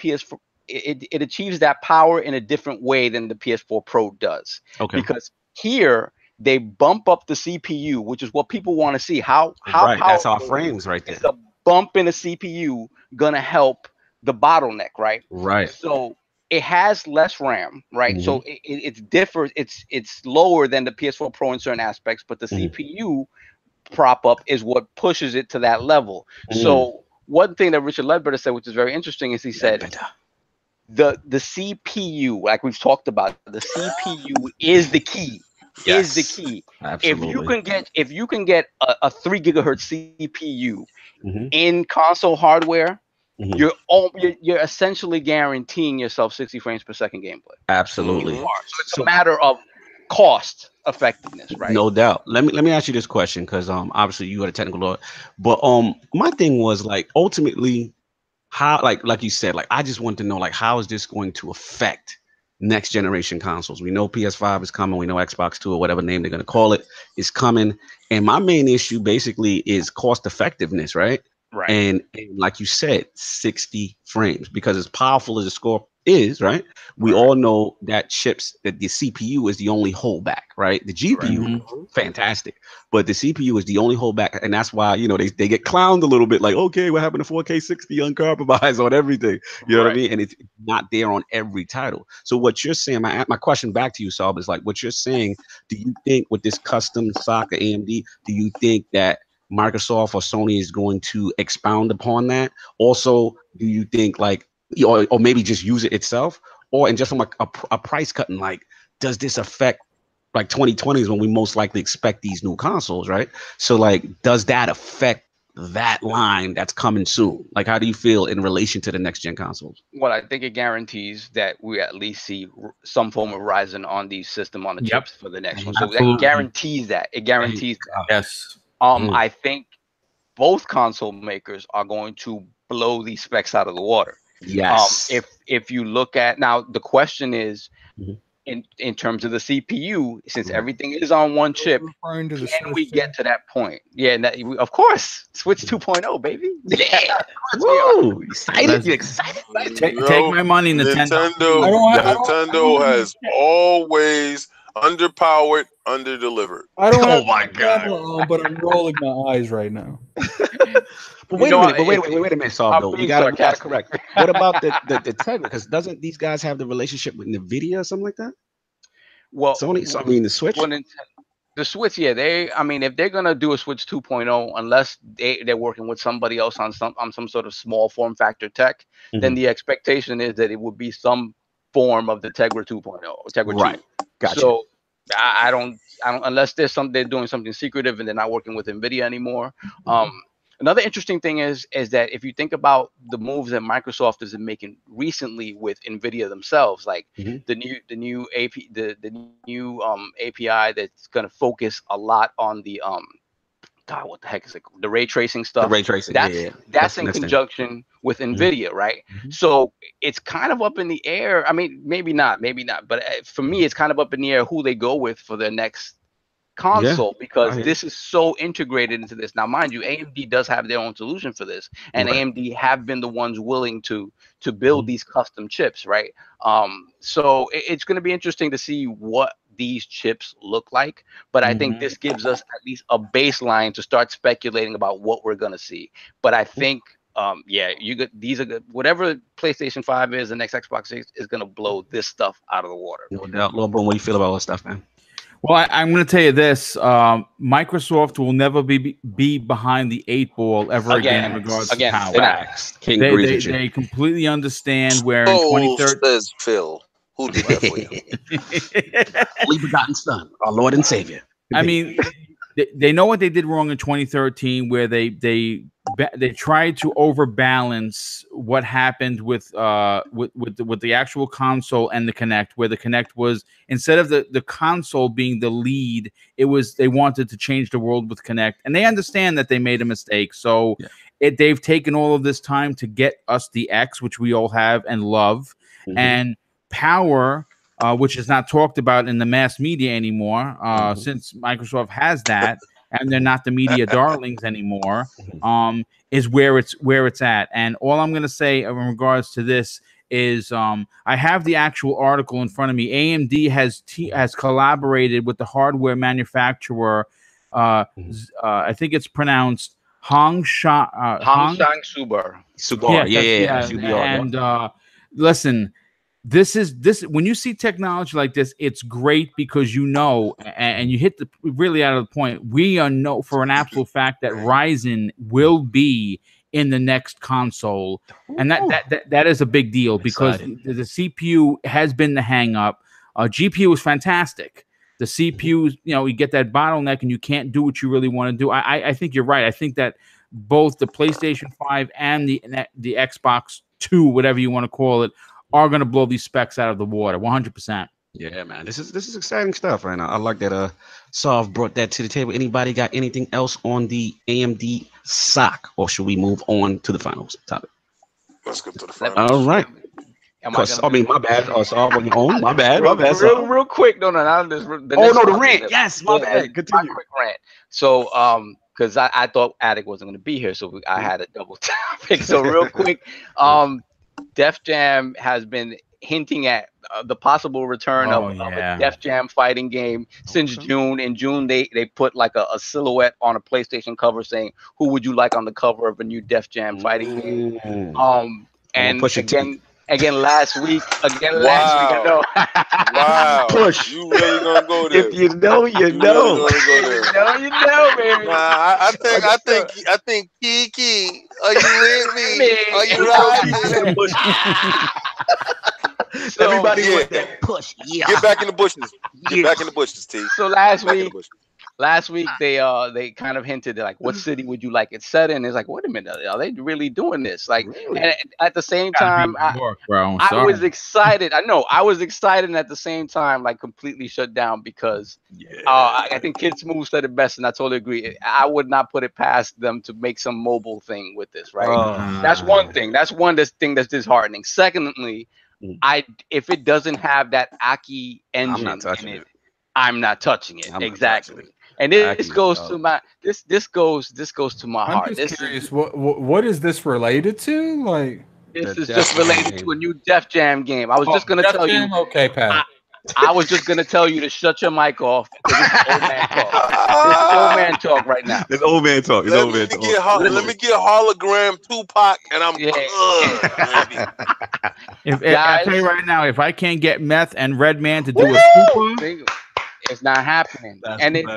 it achieves that power in a different way than the PS4 Pro does. Okay. Because here they bump up the CPU, which is what people want to see. How that's our frames right there. The bump in the CPU gonna help the bottleneck, right? Right. So it has less RAM, right? So it's different. It's lower than the PS4 Pro in certain aspects, but the CPU prop up is what pushes it to that level. So one thing that Richard Ledbetter said, which is very interesting, is he said the CPU, like we've talked about, the CPU is the key. Is the key. Absolutely. If you can get a 3 gigahertz CPU in console hardware, you're essentially guaranteeing yourself 60 frames per second gameplay. Absolutely. So it's a matter of cost effectiveness, right? No doubt. Let me ask you this question, because obviously you are a technical lawyer, but my thing was like ultimately how like you said, like I just want to know like how is this going to affect next generation consoles? We know PS5 is coming, we know Xbox 2 or whatever name they're going to call it is coming, and my main issue basically is cost effectiveness, right? Right. And like you said, 60 frames, because as powerful as the score is, right? We all know that that the CPU is the only holdback, right? The GPU, fantastic, but the CPU is the only holdback, and that's why, you know, they get clowned a little bit, like, okay, what happened to 4K 60 uncompromised on everything? You know what I mean? And it's not there on every title. So what you're saying, my question back to you, Saab, is like, what you're saying, do you think with this custom SOC of AMD, do you think that Microsoft or Sony is going to expound upon that? Also, do you think like, or maybe just use it itself, and just from a price cutting, like, does this affect like 2020 is when we most likely expect these new consoles, right? So like, does that affect that line that's coming soon? Like, how do you feel in relation to the next gen consoles? Well, I think it guarantees that we at least see some form of Ryzen on these system on the chips for the next one. So that guarantees that. It guarantees that. Yes. I think both console makers are going to blow these specs out of the water. Yes. If you look at now, the question is, in terms of the CPU, since everything is on one chip, can we get to that point? Yeah, of course. Switch 2.0, baby. Yeah. Woo, excited? You excited? Take my money, Nintendo. Nintendo has always underpowered, underdelivered. I don't have my God, but I'm rolling my eyes right now. But wait a minute, Saab, though. We gotta correct. What about the tech? Because doesn't these guys have the relationship with NVIDIA or something like that? Well, Sony, so I mean the Switch. The Switch, yeah, I mean, if they're gonna do a Switch 2.0, unless they're working with somebody else on some sort of small form factor tech, then the expectation is that it would be some form of the Tegra 2.0, Tegra 2. Gotcha. So I don't unless they're doing something secretive and they're not working with NVIDIA anymore. Another interesting thing is that if you think about the moves that Microsoft is making recently with NVIDIA themselves, like the new API that's going to focus a lot on the God, what the heck is it? The ray tracing stuff. The ray tracing. That's in conjunction with NVIDIA, right? So it's kind of up in the air. I mean, maybe not, but for me, it's kind of up in the air who they go with for their next console, because this is so integrated into this. Now, mind you, AMD does have their own solution for this, and AMD have been the ones willing to build these custom chips, right? So it's going to be interesting to see what these chips look like, but I think this gives us at least a baseline to start speculating about what we're going to see. But I think these are good. Whatever PlayStation 5 is, the next Xbox 6 is going to blow this stuff out of the water. No doubt. Lord Boom, what do you feel about all this stuff, man? Well, I'm going to tell you this: Microsoft will never be behind the 8 ball ever again in regards to power. They completely understand where in 2013. Says Phil, who did that for you? Only begotten Son, our Lord and Savior. I mean, they know what they did wrong in 2013, where they tried to overbalance what happened with the actual console and the Kinect, where the Kinect was, instead of the console being the lead, they wanted to change the world with Kinect, and they understand that they made a mistake. So they've taken all of this time to get us the X, which we all have and love, and power, which is not talked about in the mass media anymore, since Microsoft has that. And they're not the media darlings anymore, is where it's at. And all I'm going to say in regards to this is I have the actual article in front of me. AMD has collaborated with the hardware manufacturer. I think it's pronounced Hongshan Subar. And listen, this when you see technology like this, it's great because and you hit the really out of the point. We know for an absolute fact that Ryzen will be in the next console, and that is a big deal because the CPU has been the hang up. GPU is fantastic. The CPU, you get that bottleneck and you can't do what you really want to do. I think you're right. I think that both the PlayStation 5 and the Xbox 2, whatever you want to call it, are going to blow these specs out of the water. 100%. Yeah, man. This is exciting stuff right now. I like that Sov brought that to the table. Anybody got anything else on the AMD SOC, or should we move on to the finals topic? Let's get to the finals. All right. My bad. Oh, Sov on your own. My bad. Real quick. No. The rant. Yes, my bad. Continue. My quick rant. So, because I thought Attic wasn't going to be here, so I had a double topic. So real quick, Def Jam has been hinting at the possible return of a Def Jam fighting game since June. In June, they put like a silhouette on a PlayStation cover saying, "Who would you like on the cover of a new Def Jam fighting game?" And again last week, I know. Wow. Push. You really gonna go there? If you know, you know. You know, baby. I think Kiki, are you with me? Are you riding? Everybody with that push. Yeah. Get back in the bushes. Get back in the bushes, T. So last week they kind of hinted at, like, what city would you like it set in? It's like, wait a minute, are they really doing this? Like, really? And at the same time, I was excited. I was excited, and at the same time, like, completely shut down because I think Kid Smooth said it best, and I totally agree. I would not put it past them to make some mobile thing with this, right? That's one thing. That's thing that's disheartening. Secondly, if it doesn't have that Aki engine in it, I'm not touching it. Exactly. And this goes to my this goes to my heart. I'm just curious, what is this related to? Like, this is just related to a new Def Jam game. I was just gonna tell you. Okay, Pat. I was just gonna tell you to shut your mic off because this is old man talk. This is old man talk right now. It's old man talk. Let me get hologram Tupac, and I'm good. I tell you right now, if I can't get Meth and Redman to do a super, it's not happening.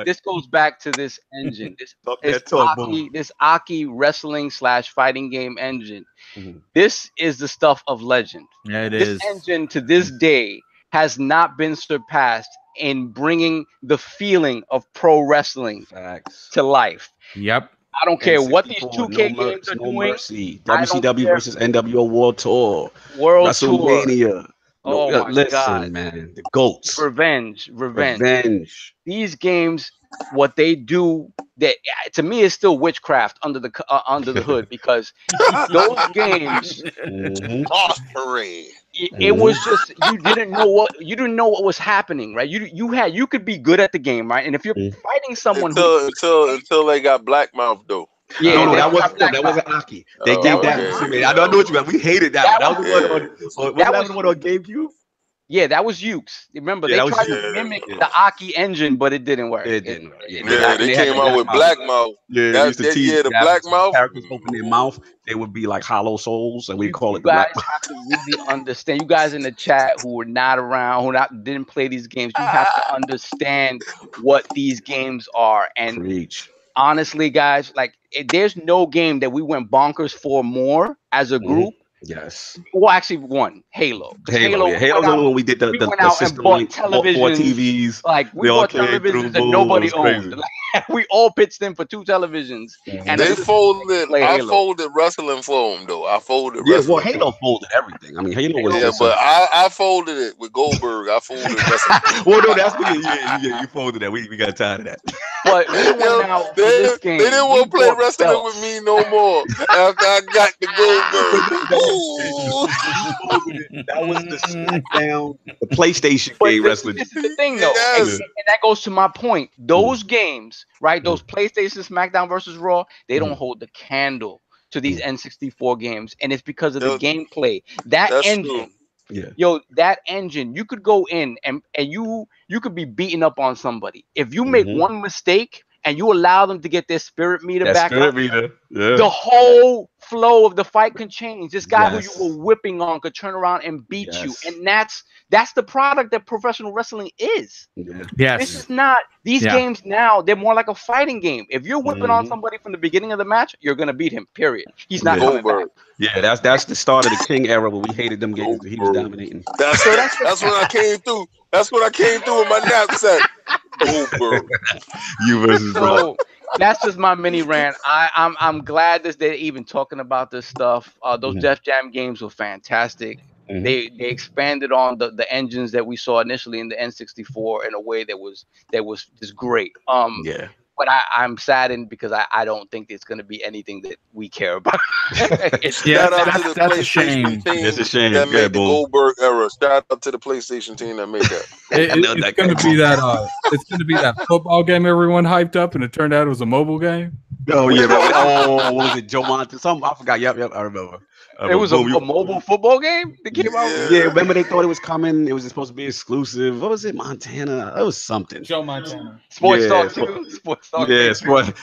This goes back to this engine. This Aki wrestling / fighting game engine. Mm-hmm. This is the stuff of legend. Yeah, this engine to this day has not been surpassed in bringing the feeling of pro wrestling to life. Yep. I don't care what these 2K games are doing. Mercy. WCW versus NWO World Tour. WrestleMania. Oh my God, man. The GOATs. Revenge. These games, what they do, that to me is still witchcraft under the hood, because those games, it was just you didn't know what was happening, right? You could be good at the game, right? And if you're fighting someone until they got blackmouth though. Yeah, that wasn't Aki. They gave that. I know what you meant. We hated that one. That was the one on GameCube. Yeah, that was Ukes. Remember, they tried to mimic the Aki engine, but it didn't work. It didn't work. Yeah, they came out with blackmouth. Yeah, the blackmouth. Characters open their mouth, they would be like hollow souls, and we call it. You guys have to really understand. You guys in the chat who were not around, didn't play these games, you have to understand what these games are. And honestly, guys, like, there's no game that we went bonkers for more as a group. Yes. Well, actually, one Halo. Halo's the one when we did the system link, television, 4 TVs. Like, we bought televisions that nobody owned. Like, we all pitched in for 2 televisions. And they folded. I folded wrestling for them, though. I folded. Yeah, well, Halo folded everything. I mean, Halo was. Yeah, but I folded it with Goldberg. I folded wrestling. Well, no, that's what you folded that. We got tired of that. But we went out this game. They didn't want to play wrestling with me no more after I got the Goldberg. That was the SmackDown, the PlayStation game wrestling. This is the thing, though, and that goes to my point. Those games, right? Those PlayStation SmackDown versus Raw, they don't hold the candle to these N64 games, and it's because of the gameplay. That engine. Yo, that engine, you could go in and you could be beating up on somebody. If you make one mistake and you allow them to get their spirit meter back up, the whole flow of the fight can change. This guy who you were whipping on could turn around and beat you, and that's the product that professional wrestling is. This is not these games now. They're more like a fighting game. If you're whipping on somebody from the beginning of the match, you're gonna beat him. Period. He's not coming back. Yeah, that's the start of the King era where we hated them games. He was dominating. That's when I came through. That's when I came through with my knapsack. Goldberg. You versus bro. That's just my mini rant. I'm glad that they're even talking about this stuff. Those Def Jam games were fantastic. They expanded on the engines that we saw initially in the N64 in a way that was just great. But I'm saddened because I don't think it's going to be anything that we care about. That's a shame. It's a shame. That made the Goldberg era. Shout out to the PlayStation team that made that. It's going to be that. It's going to be that football game everyone hyped up, and it turned out it was a mobile game. Oh yeah. What was it? Joe Monte? Something I forgot. Yep. I remember. It was a mobile football game that came out. Yeah, remember they thought it was coming. It was supposed to be exclusive. What was it? Montana. It was something. Joe Montana. Sports Talk too. Sports Talk. Yeah,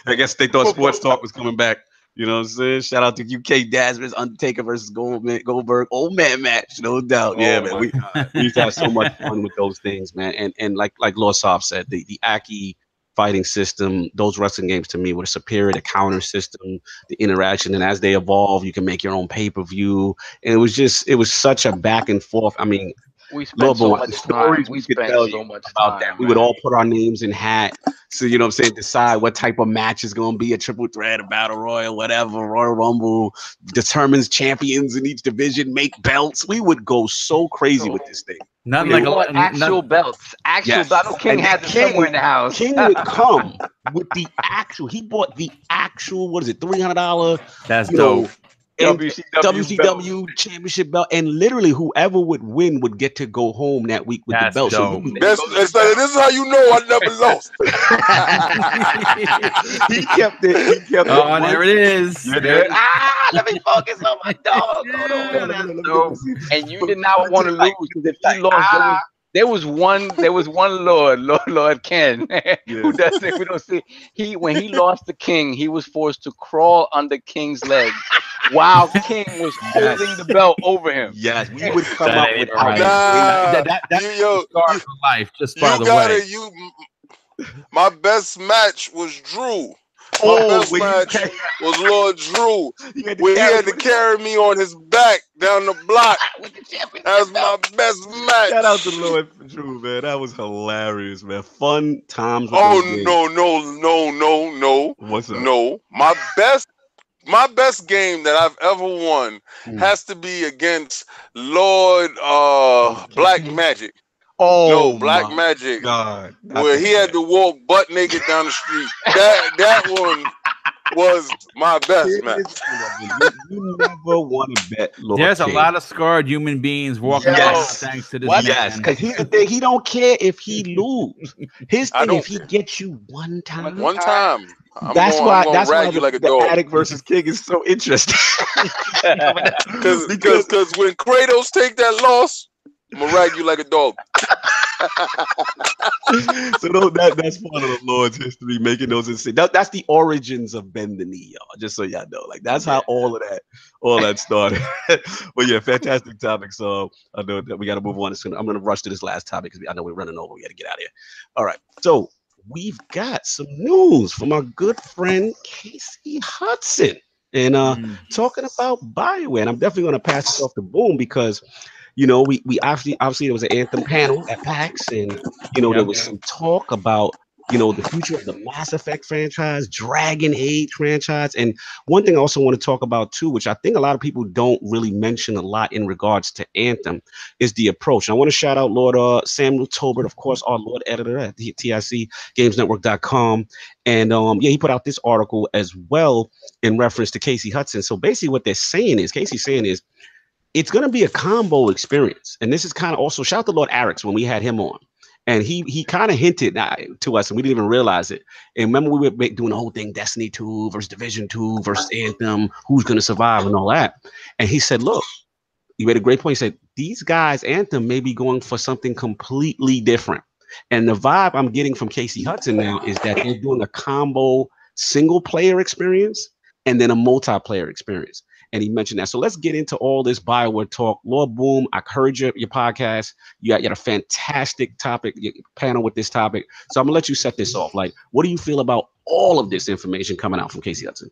I guess they thought Sports Talk was coming back. You know what I'm saying? Shout out to UK Dasmers, Undertaker versus Goldberg, old man match, no doubt. Yeah, man. We used to have so much fun with those things, man. And like LordSov said, the Aki fighting system, those wrestling games to me were superior. The counter system, the interaction, and as they evolve, you can make your own pay-per-view. And it was such a back and forth. I mean, we spent so much time. We spent so much time that. We would all put our names in hat. So, you know what I'm saying, decide what type of match is going to be, a triple threat, a battle royal, whatever, Royal Rumble, determines champions in each division, make belts. We would go so crazy with this thing. Not like actual belts. Actual belts. King had them somewhere in the house. King would come with the actual. He bought the actual, what is it, $300? That's dope. WCW championship belt, and literally whoever would win would get to go home that week with the belt. So this is how you know I never lost. He kept it. There it is. Let me focus on my dog. And you did not want to lose because if he lost, there was one Lord Ken, who does it. We don't see. When he lost the King, he was forced to crawl under King's legs while King was holding the belt over him. Yes, we would come up with that's life. Just by the way, my best match was Drew. My best match was Lord Drew. He had to carry me on his back down the block. That was my best match. Shout out to Lord Drew, man. That was hilarious, man. Fun times. No. What's up? No. My best game that I've ever won has to be against Lord Black Magic. Oh, no, Black Magic. God. Where he had to walk butt naked down the street. That one was my best match. You never want to bet Lord There's King. A lot of scarred human beings walking around thanks to this man. Yes, because here's the thing, he don't care if he lose. His thing, if he gets you one time. That's why the Addict versus King is so interesting. Because when Kratos take that loss, I'm gonna rag you like a dog. So that's part of the Lord's history, making those insane. That's the origins of Bend the Knee, y'all. Just so y'all know, like that's how all that started. But yeah, fantastic topic. So I know that we got to move on. I'm gonna rush to this last topic because I know we're running over. We got to get out of here. All right, so we've got some news from our good friend Casey Hudson, and talking about BioWare. And I'm definitely gonna pass this off to Boom because. You know, we obviously there was an Anthem panel at PAX, and there was some talk about the future of the Mass Effect franchise, Dragon Age franchise, and one thing I also want to talk about too, which I think a lot of people don't really mention a lot in regards to Anthem, is the approach. And I want to shout out Lord Samuel Tolbert, of course, our Lord editor at the TICGamesNetwork.com, and he put out this article as well in reference to Casey Hudson. So basically, what Casey's saying is. It's going to be a combo experience. And this is kind of also shout out to Lord Arix when we had him on. And he kind of hinted to us and we didn't even realize it. And remember we were doing the whole thing, Destiny 2 versus Division 2 versus Anthem, who's going to survive and all that. And he said, look, he made a great point. He said, these guys, Anthem, may be going for something completely different. And the vibe I'm getting from Casey Hudson now is that they're doing a combo single player experience and then a multiplayer experience. and he mentioned that. So let's get into all this BioWare talk. Lord Boom, I heard your podcast. You had a fantastic topic, your panel with this topic. So I'm gonna let you set this off. Like, what do you feel about all of this information coming out from Casey Hudson?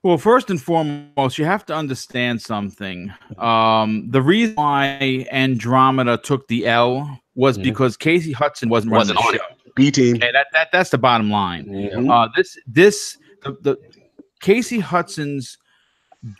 Well, first and foremost, you have to understand something. The reason why Andromeda took the L was because Casey Hudson wasn't on it. B team. Okay, that's the bottom line. The Casey Hudson's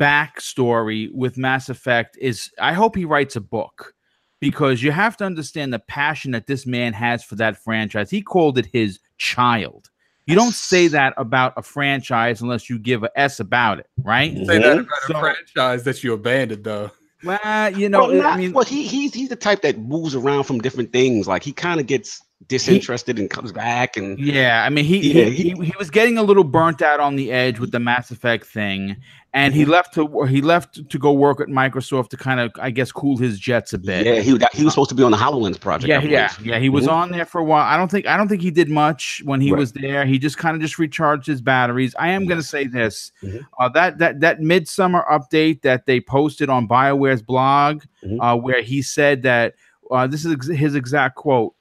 backstory with Mass Effect is, I hope he writes a book, because you have to understand the passion that this man has for that franchise. He called it his child. You don't say that about a franchise unless you give a S about it, right? Say that about a franchise that you abandoned, though. Well, you know, I mean, he's the type that moves around from different things. Like, he kind of gets disinterested and comes back, and I mean, he was getting a little burnt out on the edge with the Mass Effect thing, and he left to go work at Microsoft to kind of, I guess, cool his jets a bit. Yeah, he was supposed to be on the HoloLens project. He was on there for a while. I don't think he did much when he was there. He just kind of recharged his batteries. I am going to say this: that midsummer update that they posted on BioWare's blog, where he said that this is his exact quote.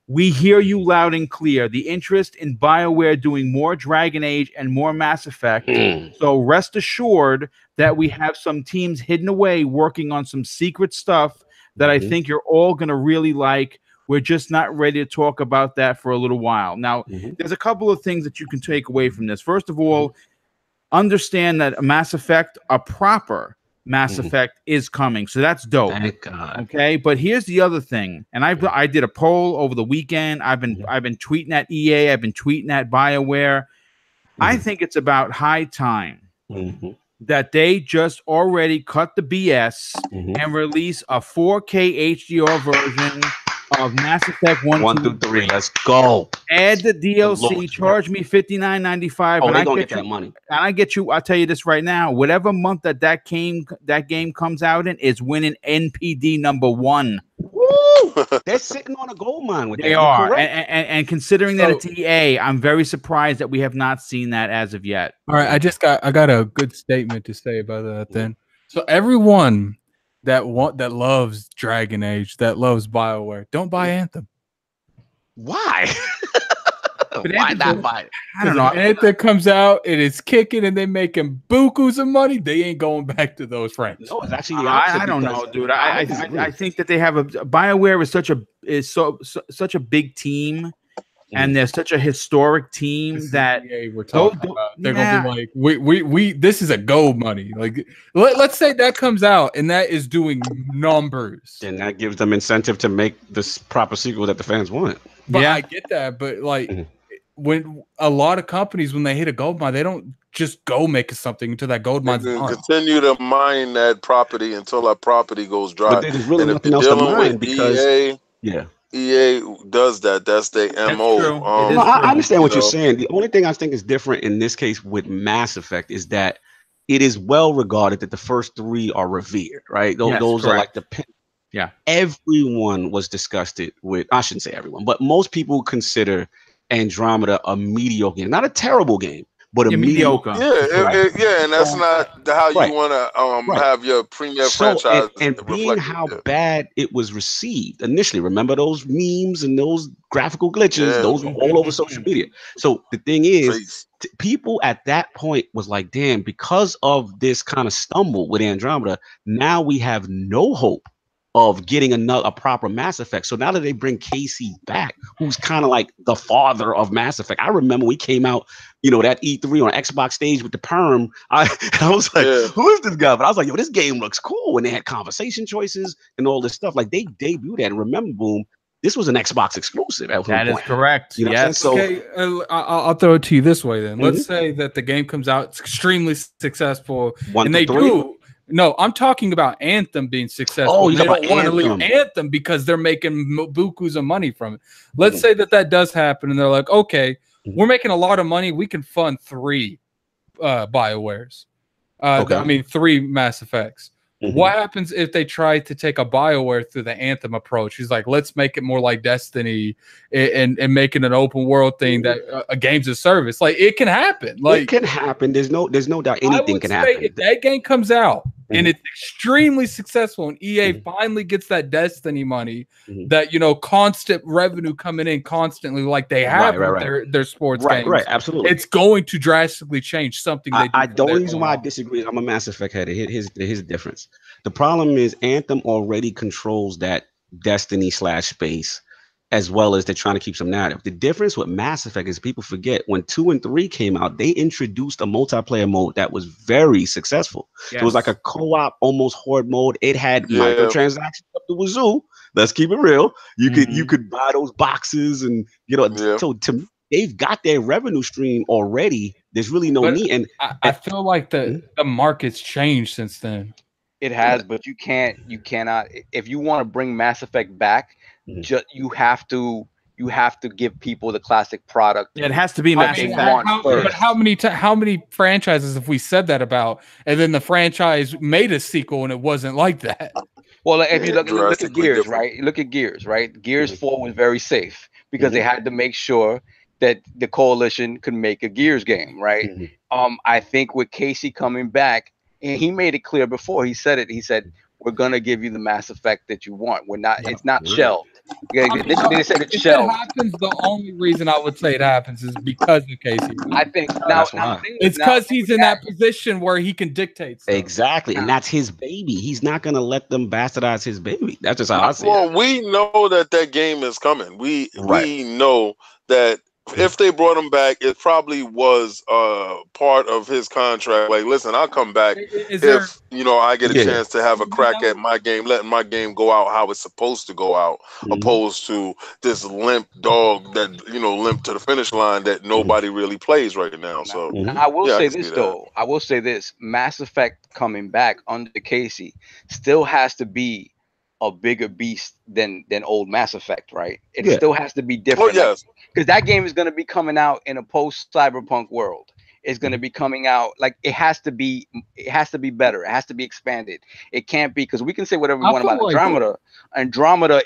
We hear you loud and clear. The interest in BioWare doing more Dragon Age and more Mass Effect. So rest assured that we have some teams hidden away working on some secret stuff that I think you're all going to really like. We're just not ready to talk about that for a little while. Now, there's a couple of things that you can take away from this. First of all, understand that a Mass Effect, a proper Mass Effect, is coming, so that's dope. Thank God. Okay, but here's the other thing, and I did a poll over the weekend. I've been tweeting at EA. I've been tweeting at BioWare. I think it's about high time that they just already cut the BS and release a 4K HDR version of Mass Effect 1 through 3. Let's go. Add the DLC. Charge me $59.95. Oh, they gonna get that money. And I get you. I'll tell you this right now. Whatever month that game comes out in is winning NPD #1. Woo! They're sitting on a gold mine with that. They are. And considering that it's EA, I'm very surprised that we have not seen that as of yet. All right, I got a good statement to say about that then. So everyone that loves Dragon Age, that loves BioWare, don't buy Anthem. Why? Why not buy it? I don't know. Anthem comes out, it is kicking, and they're making bukus of money. They ain't going back to those friends. No, it's actually the opposite. I don't know, dude. I think that they have BioWare is such a big team. And they're such a historic team that we're talking about. They're gonna be like, we this is a gold money. Like, let's say that comes out and that is doing numbers. Then that gives them incentive to make this proper sequel that the fans want. But I get that. But like, when a lot of companies, when they hit a gold mine, they don't just go make something until that gold mine. Continue to mine that property until that property goes dry. But there's really nothing else to mine because EA does that. That's their MO. I understand what you're saying. The only thing I think is different in this case with Mass Effect is that it is well regarded that the first 3 are revered, right? Those are like the everyone was disgusted with. I shouldn't say everyone, but most people consider Andromeda a mediocre game, not a terrible game, but a mediocre. Yeah, and that's not how you want to have your premier franchise. And being how bad it was received initially, remember those memes and those graphical glitches? Those were all over social media. So the thing is, people at that point was like, damn, because of this kind of stumble with Andromeda, now we have no hope of getting a proper Mass Effect. So now that they bring Casey back, who's kind of like the father of Mass Effect. I remember we came out, that E3 on Xbox stage with the perm. I was like, who is this guy? But I was like, yo, this game looks cool. And they had conversation choices and all this stuff. Like, they debuted that. And remember, Boom, this was an Xbox exclusive. That is correct. Yes. So, okay, I'll throw it to you this way then. Let's say that the game comes out, it's extremely successful, and they do. No, I'm talking about Anthem being successful. Oh, they don't want to leave Anthem because they're making bukus of money from it. Let's say that does happen, and they're like, okay, we're making a lot of money. We can fund 3 BioWares. I mean, 3 Mass Effects. What happens if they try to take a BioWare through the Anthem approach? He's like, let's make it more like Destiny and make it an open world thing that a games of service. Like it can happen. Like it can happen. There's no doubt anything can happen. If that game comes out and it's extremely successful and EA finally gets that Destiny money, that, you know, constant revenue coming in constantly like they have with their sports games. Right, absolutely. It's going to drastically change something. The only reason why I disagree is I'm a Mass Effect head. Here's the difference. The problem is Anthem already controls that Destiny / space, as well as they're trying to keep some narrative. The difference with Mass Effect is people forget when 2 and 3 came out, they introduced a multiplayer mode that was very successful. Yes. It was like a co-op, almost horde mode. It had microtransactions up the wazoo. Let's keep it real. You could buy those boxes and, you know, so to me, they've got their revenue stream already. There's really no need. And I feel like the market's changed since then. It has, but you cannot. If you want to bring Mass Effect back, you have to give people the classic product. Yeah, it has to be Mass Effect. But how many franchises have we said that about? And then the franchise made a sequel and it wasn't like that. Well, if you look at Gears, right? You look at Gears, right? Gears 4 was very safe because they had to make sure that the coalition could make a Gears game, right? I think with Casey coming back, and he made it clear before, he said it. He said, "We're gonna give you the Mass Effect that you want. We're not. It's not shelved." They said it's shelved. It happens. The only reason I would say it happens is because of Casey. I think now it's because he's in that position where he can dictate stuff. Exactly, and that's his baby. He's not gonna let them bastardize his baby. That's just how I see it. Well, we know that game is coming. We know that. If they brought him back, it probably was part of his contract. Like, listen, I'll come back if you know I get a chance to have a crack at my game, letting my game go out how it's supposed to go out, opposed to this limp dog that limp to the finish line that nobody really plays right now. So I will say this though. I will say this: Mass Effect coming back under Casey still has to be a bigger beast than old Mass Effect, right? It still has to be different. Oh, yes. Because that game is going to be coming out in a post-cyberpunk world. It's going to be coming out like it has to be better. It has to be expanded. It can't be, because we can say whatever we want about Andromeda.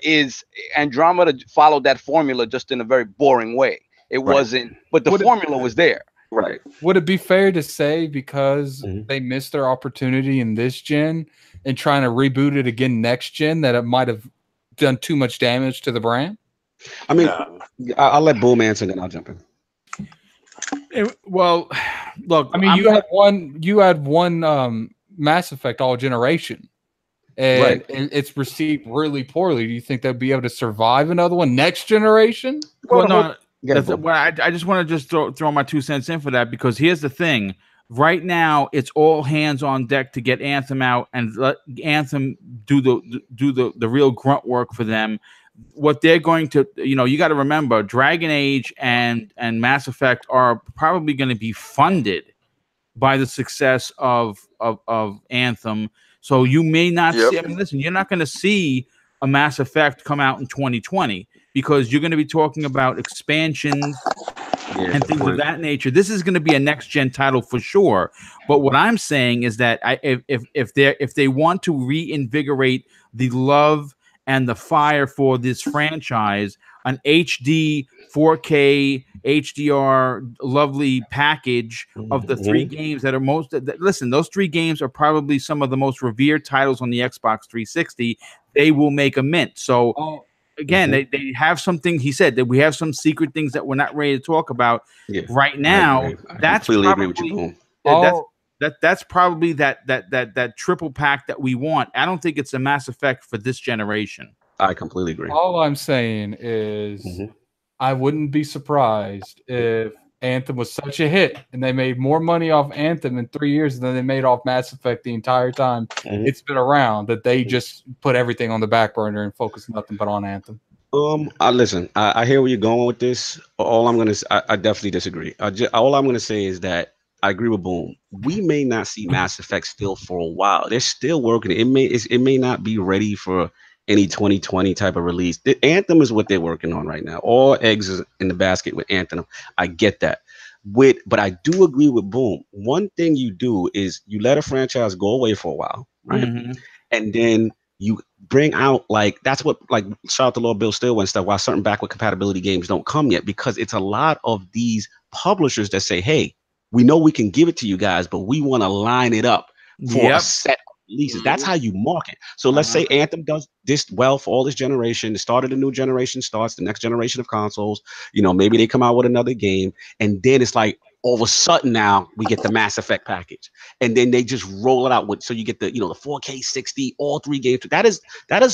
Andromeda followed that formula just in a very boring way. It wasn't, but the formula was there. Right. Would it be fair to say because they missed their opportunity in this gen and trying to reboot it again next gen that it might have done too much damage to the brand? I mean, I'll let Boom answer, then I'll jump in. Well, look, I mean, you had one Mass Effect all generation, and it's received really poorly. Do you think they'll be able to survive another one next generation? Well, no. I just want to just throw my 2 cents in for that, because here's the thing. Right now, it's all hands on deck to get Anthem out and let Anthem do the real grunt work for them. What they're going to, you got to remember, Dragon Age and Mass Effect are probably going to be funded by the success of Anthem. So you may not see. I mean, listen, you're not going to see a Mass Effect come out in 2020 because you're going to be talking about expansions and things of that nature. This is going to be a next gen title for sure. But what I'm saying is that if they want to reinvigorate the love and the fire for this franchise, an HD 4K HDR lovely package of the 3 games that are listen, those 3 games are probably some of the most revered titles on the Xbox 360. They will make a mint. So again, they have something. He said that we have some secret things that we're not ready to talk about right now. That's completely agree with you. That's probably that triple pack that we want. I don't think it's a Mass Effect for this generation. I completely agree. All I'm saying is I wouldn't be surprised if Anthem was such a hit and they made more money off Anthem in 3 years than they made off Mass Effect the entire time it's been around, that they just put everything on the back burner and focus nothing but on Anthem. Listen, I hear where you're going with this. I definitely disagree. All I'm gonna say is that I agree with Boom. We may not see Mass Effect still for a while. They're still working. It may not be ready for any 2020 type of release. The Anthem is what they're working on right now. All eggs is in the basket with Anthem. I get that. But I do agree with Boom. One thing you do is you let a franchise go away for a while, right? And then you bring out, like, that's what, like, shout out to Lord Bill Still and stuff, while certain backward compatibility games don't come yet, because it's a lot of these publishers that say, hey, we know we can give it to you guys, but we want to line it up for a set of releases. That's how you market. So let's say Anthem does this well for all this generation. The start of the new generation starts, the next generation of consoles. You know, maybe they come out with another game, and then it's like, all of a sudden now we get the Mass Effect package, and then they just roll it out with, so you get the, you know, the 4K 60, all 3 games. That is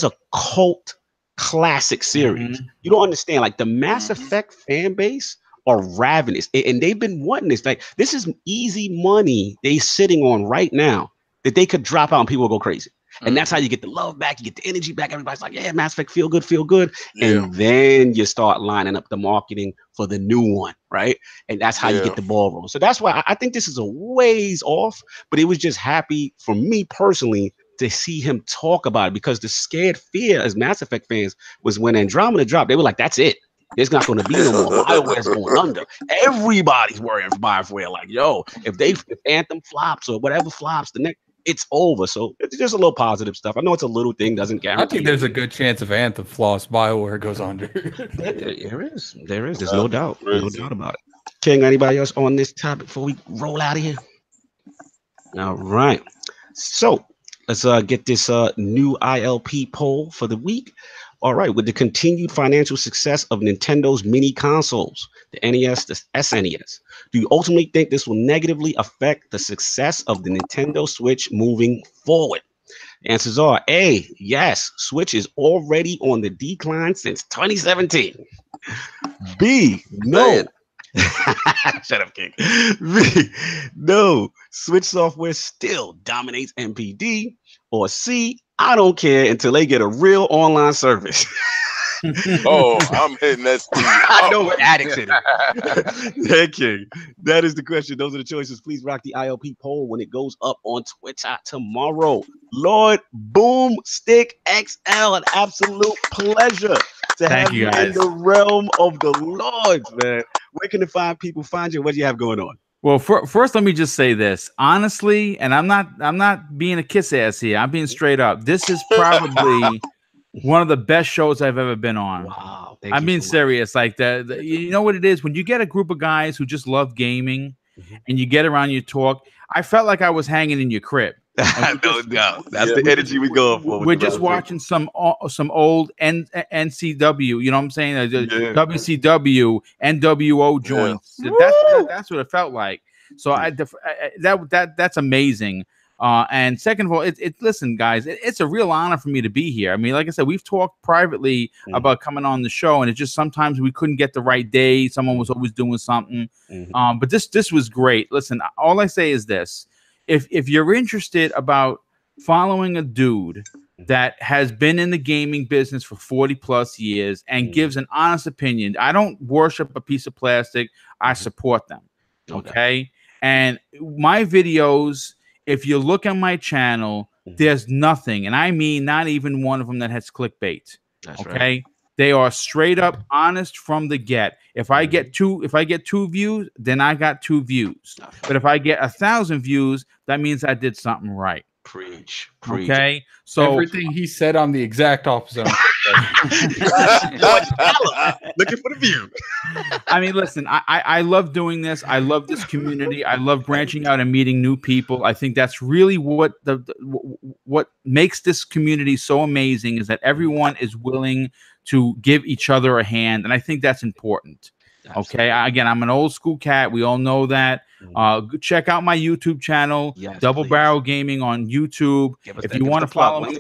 a cult classic series. You don't understand, like, the Mass Effect fan base are ravenous, and they've been wanting this. Like, this is easy money they sitting on right now that they could drop out and people will go crazy. And that's how you get the love back, you get the energy back. Everybody's like, yeah, Mass Effect, feel good. And then you start lining up the marketing for the new one, right? And that's how you get the ball rolling. So that's why I think this is a ways off, but it was just happy for me personally to see him talk about it, because the scared fear as Mass Effect fans was when Andromeda dropped, they were like, that's it. There's not going to be no more. BioWare's going under. Everybody's worrying for BioWare. Like, yo, if Anthem flops or whatever flops, the next, it's over. So it's just a little positive stuff. I know it's a little thing, doesn't guarantee. I think there's a good chance if Anthem flops, BioWare goes under. There is. There's no doubt. No doubt about it. King, anybody else on this topic before we roll out of here? All right. So let's get this new ILP poll for the week. All right, with the continued financial success of Nintendo's mini consoles, the NES, the SNES, do you ultimately think this will negatively affect the success of the Nintendo Switch moving forward? The answers are A, yes, Switch is already on the decline since 2017. B, no. Shut up, King. B, no, Switch software still dominates NPD. Or C, I don't care until they get a real online service. Oh, I'm hitting that. I know we're addicts in it. Yeah, King. That is the question. Those are the choices. Please rock the ILP poll when it goes up on Twitter tomorrow. Lord BoomStick XL, an absolute pleasure to have you in the realm of the Lords, man. Where can the people find you? What do you have going on? Well, first, let me just say this honestly, and I'm not being a kiss ass here. I'm being straight up. This is probably one of the best shows I've ever been on. Wow, I'm being serious. Like you know what it is when you get a group of guys who just love gaming, and you get around, you talk. I felt like I was hanging in your crib. No doubt. That's the energy we go for. We're just watching some old NCW, you know what I'm saying? WCW, NWO joints. That's what it felt like. So that's amazing. And second of all, listen, guys, it's a real honor for me to be here. I mean, like I said, we've talked privately about coming on the show, and it's just sometimes we couldn't get the right day. Someone was always doing something. But this was great. Listen, all I say is this. If you're interested about following a dude that has been in the gaming business for 40 plus years and gives an honest opinion, I don't worship a piece of plastic. I support them. Okay. And my videos, if you look on my channel, there's nothing, and I mean not even one of them that has clickbait. That's okay. Right. They are straight up honest from the get. If I get two views, then I got 2 views. But if I get 1,000 views, that means I did something right. Preach. Okay. So everything he said, I'm the exact opposite. Looking for the view. I mean, listen, I love doing this. I love this community. I love branching out and meeting new people. I think that's really what what makes this community so amazing, is that everyone is willing to give each other a hand, and I think that's important. Absolutely. Okay, again, I'm an old school cat. We all know that. Check out my YouTube channel, Double Barrel Gaming on YouTube. If you want to follow me, when's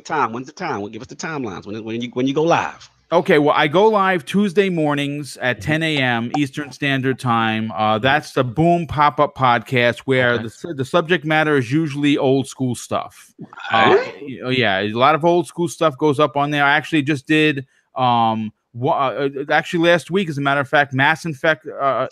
the time? Give us the timelines when you go live. Okay, well, I go live Tuesday mornings at 10 a.m. Eastern Standard Time. That's the Boom Pop-Up Podcast, where the subject matter is usually old school stuff. Yeah, a lot of old school stuff goes up on there. I actually just did actually last week, as a matter of fact, Mass Effect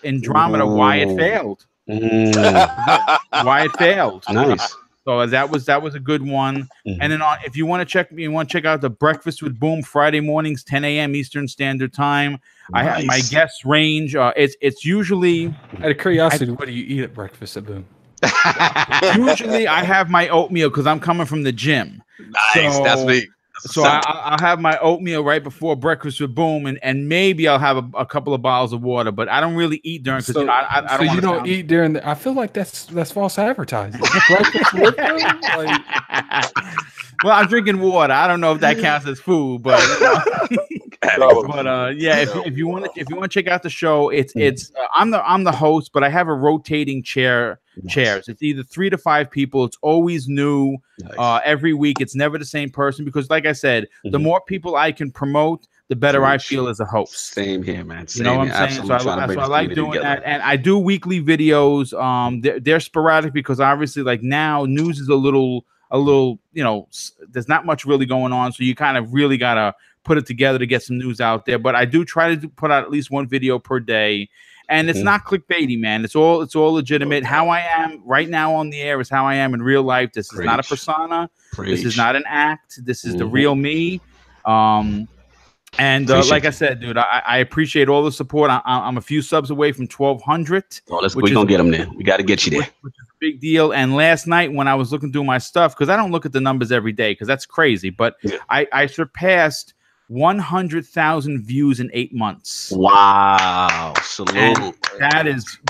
Andromeda, why it failed. Why it failed. Nice. So that was a good one. And then if you want to check out the Breakfast with Boom Friday mornings, 10 a.m. Eastern Standard Time. I have my guest range. It's usually, out of curiosity, what do you eat at breakfast at Boom? Usually I have my oatmeal because I'm coming from the gym. Nice, so, that's me. So I'll have my oatmeal right before Breakfast with Boom, and maybe I'll have a couple of bottles of water, but I don't really eat during. So, you don't eat during the. I feel like that's false advertising. Breakfast with Boom? Like, well, I'm drinking water. I don't know if that counts as food, but yeah. If you want to check out the show, it's I'm the host, but I have a rotating chairs. It's either 3 to 5 people. It's always new. Every week. It's never the same person because, like I said, the more people I can promote, the better I feel as a host. Same here, man. You know what I'm saying? So I like doing that, and I do weekly videos. They're sporadic because obviously, like now, news is a little. There's not much really going on, so you kind of really gotta put it together to get some news out there. But I do try to put out at least one video per day. And it's not clickbaity, man. It's all legitimate. How I am right now on the air is how I am in real life. This is not a persona. This is not an act. This is the real me. Like I said, dude, I appreciate all the support. I'm a few subs away from 1,200. Oh, we're gonna get them there. We got to get you there. Which is a big deal. And last night when I was looking through my stuff, because I don't look at the numbers every day, because that's crazy, but I surpassed 100,000 views in 8 months. Wow. Salute.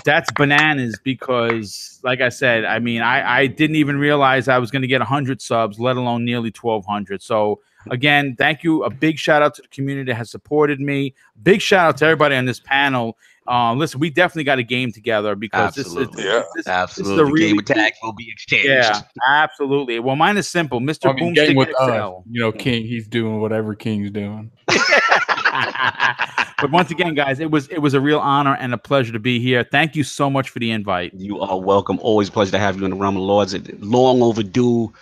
That's bananas because, like I said, I mean, I didn't even realize I was going to get 100 subs, let alone nearly 1,200. So again, thank you. A big shout out to the community that has supported me. Big shout out to everybody on this panel. Listen, we definitely got a game together because absolutely. The game attack will be exchanged. Yeah, absolutely. Well, mine is simple. Mr. BoomStick with King, he's doing whatever King's doing. But once again, guys, it was a real honor and a pleasure to be here. Thank you so much for the invite. You are welcome. Always a pleasure to have you in the realm of Lords. Long overdue,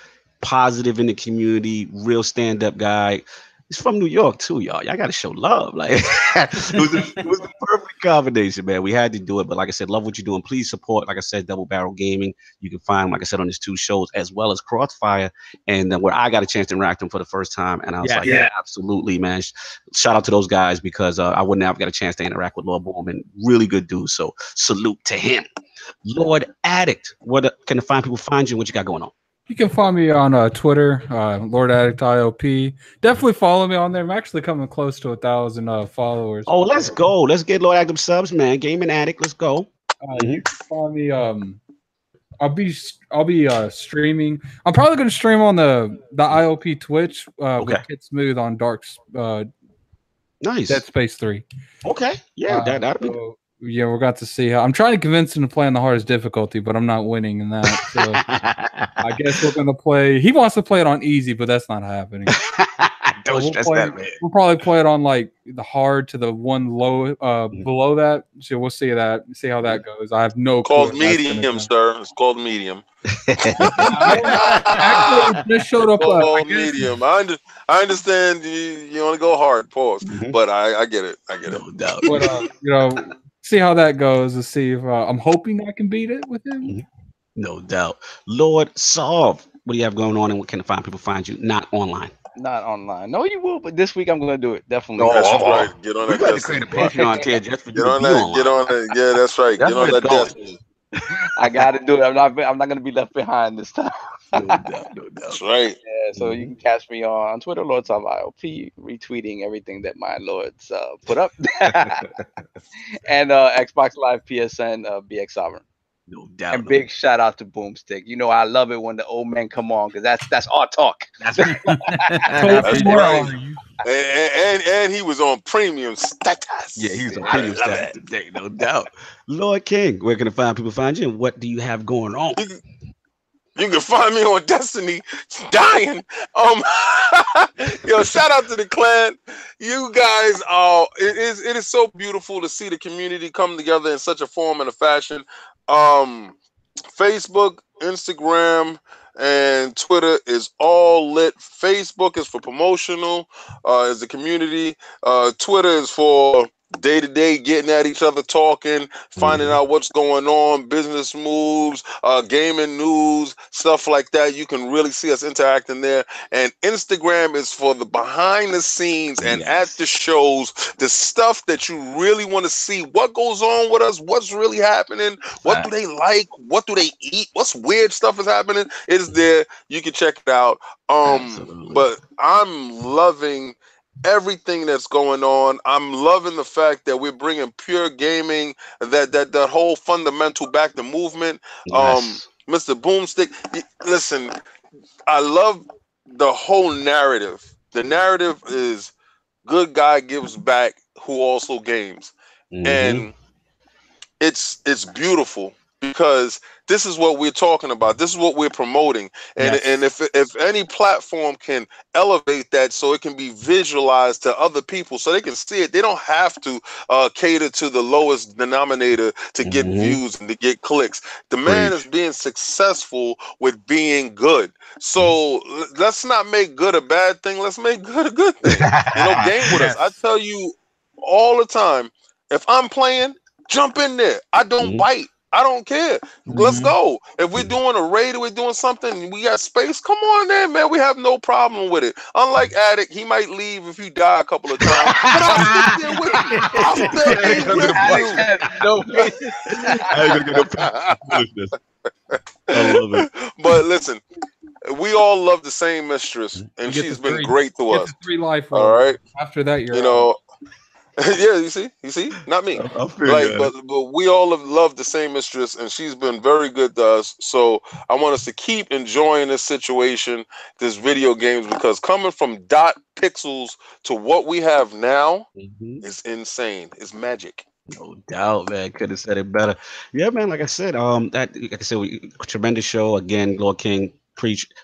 positive in the community, real stand-up guy. He's from New York too, y'all. Y'all got to show love. Like it was the perfect combination, man. We had to do it, but like I said, love what you're doing. Please support, like I said, Double Barrel Gaming. You can find, like I said, on his 2 shows as well as Crossfire, and where I got a chance to interact with him for the first time, and I was absolutely, man. Shout out to those guys because I wouldn't have got a chance to interact with Lord Boom, and really good dude. So salute to him. Lord Addict, what can the fine people find you? What you got going on? You can find me on Twitter, Lord Addict ILP. Definitely follow me on there. I'm actually coming close to 1,000 followers. Oh, let's go. Let's get Lord Addict subs, man. Gaming Addict, let's go. You can find me. I'll be streaming. I'm probably going to stream on the ILP Twitch with Kid Smooth on nice Dead Space 3. Okay, yeah, that'll be. Yeah, we're got to see how. I'm trying to convince him to play on the hardest difficulty, but I'm not winning in that. So I guess we're gonna play. He wants to play it on easy, but that's not happening. Don't stress that, man. We'll probably play it on like the hard to the one low below that. So we'll see that. See how that goes. I have no. Called medium, sir. It's called medium. Actually, just showed up. Medium. I understand you want to go hard. Pause. But I get it. I get it. No doubt. But see how that goes and see if I'm hoping I can beat it with him. No doubt. Lord Solve, what do you have going on and what can the fine people find you? Not online. Not online. No, you will, but this week I'm gonna do it. Definitely. That's right. Get on that. We got to create a Patreon tier just for you. Get on that. Yeah, that's right. Get on that Destiny. I gotta do it. I'm not gonna be left behind this time. No doubt. That's right. Yeah, so you can catch me on Twitter, LordSovILP, retweeting everything that my lords put up. And Xbox Live PSN, BX Sovereign. No doubt. And big shout out to BoomStick. You know I love it when the old men come on because that's our talk. That's right. That's right. And he was on premium status. Yeah, he was on premium status today, no doubt. Lord King, where can the fine people find you and what do you have going on? You can find me on Destiny dying. Yo, shout out to the clan. You guys are it is so beautiful to see the community come together in such a form and a fashion. Facebook, Instagram, and Twitter is all lit. Facebook is for promotional, is the community. Twitter is for day to day, getting at each other, talking, finding out what's going on, business moves, gaming news, stuff like that. You can really see us interacting there. And Instagram is for the behind the scenes and at the shows, the stuff that you really want to see. What goes on with us? What's really happening? What do they like? What do they eat? What's weird stuff is happening? It is there. You can check it out. But I'm loving everything that's going on. I'm loving the fact that we're bringing pure gaming, that whole fundamental back to movement. Mr. Boomstick, listen, I love the whole narrative. The narrative is good guy gives back who also games. And it's beautiful because this is what we're talking about. This is what we're promoting. And if any platform can elevate that so it can be visualized to other people so they can see it, they don't have to cater to the lowest denominator to get views and to get clicks. The man is being successful with being good. So let's not make good a bad thing. Let's make good a good thing. Game with us. I tell you all the time, if I'm playing, jump in there. I don't bite. I don't care. Let's go. If we're doing a raid or we're doing something, we got space, come on there, man. We have no problem with it. Unlike Addict, he might leave if you die a couple of times. But I'll sit there with you. I'll sit there with you. I love it. But listen, we all love the same mistress, and she's been great to us. 3 life. All right. After that, you're yeah, you see, not me. But we all have loved the same mistress, and she's been very good to us. So I want us to keep enjoying this situation, this video games, because coming from dot pixels to what we have now is insane. It's magic. No doubt, man. Could have said it better. Yeah, man. Like I said, tremendous show again. Lord King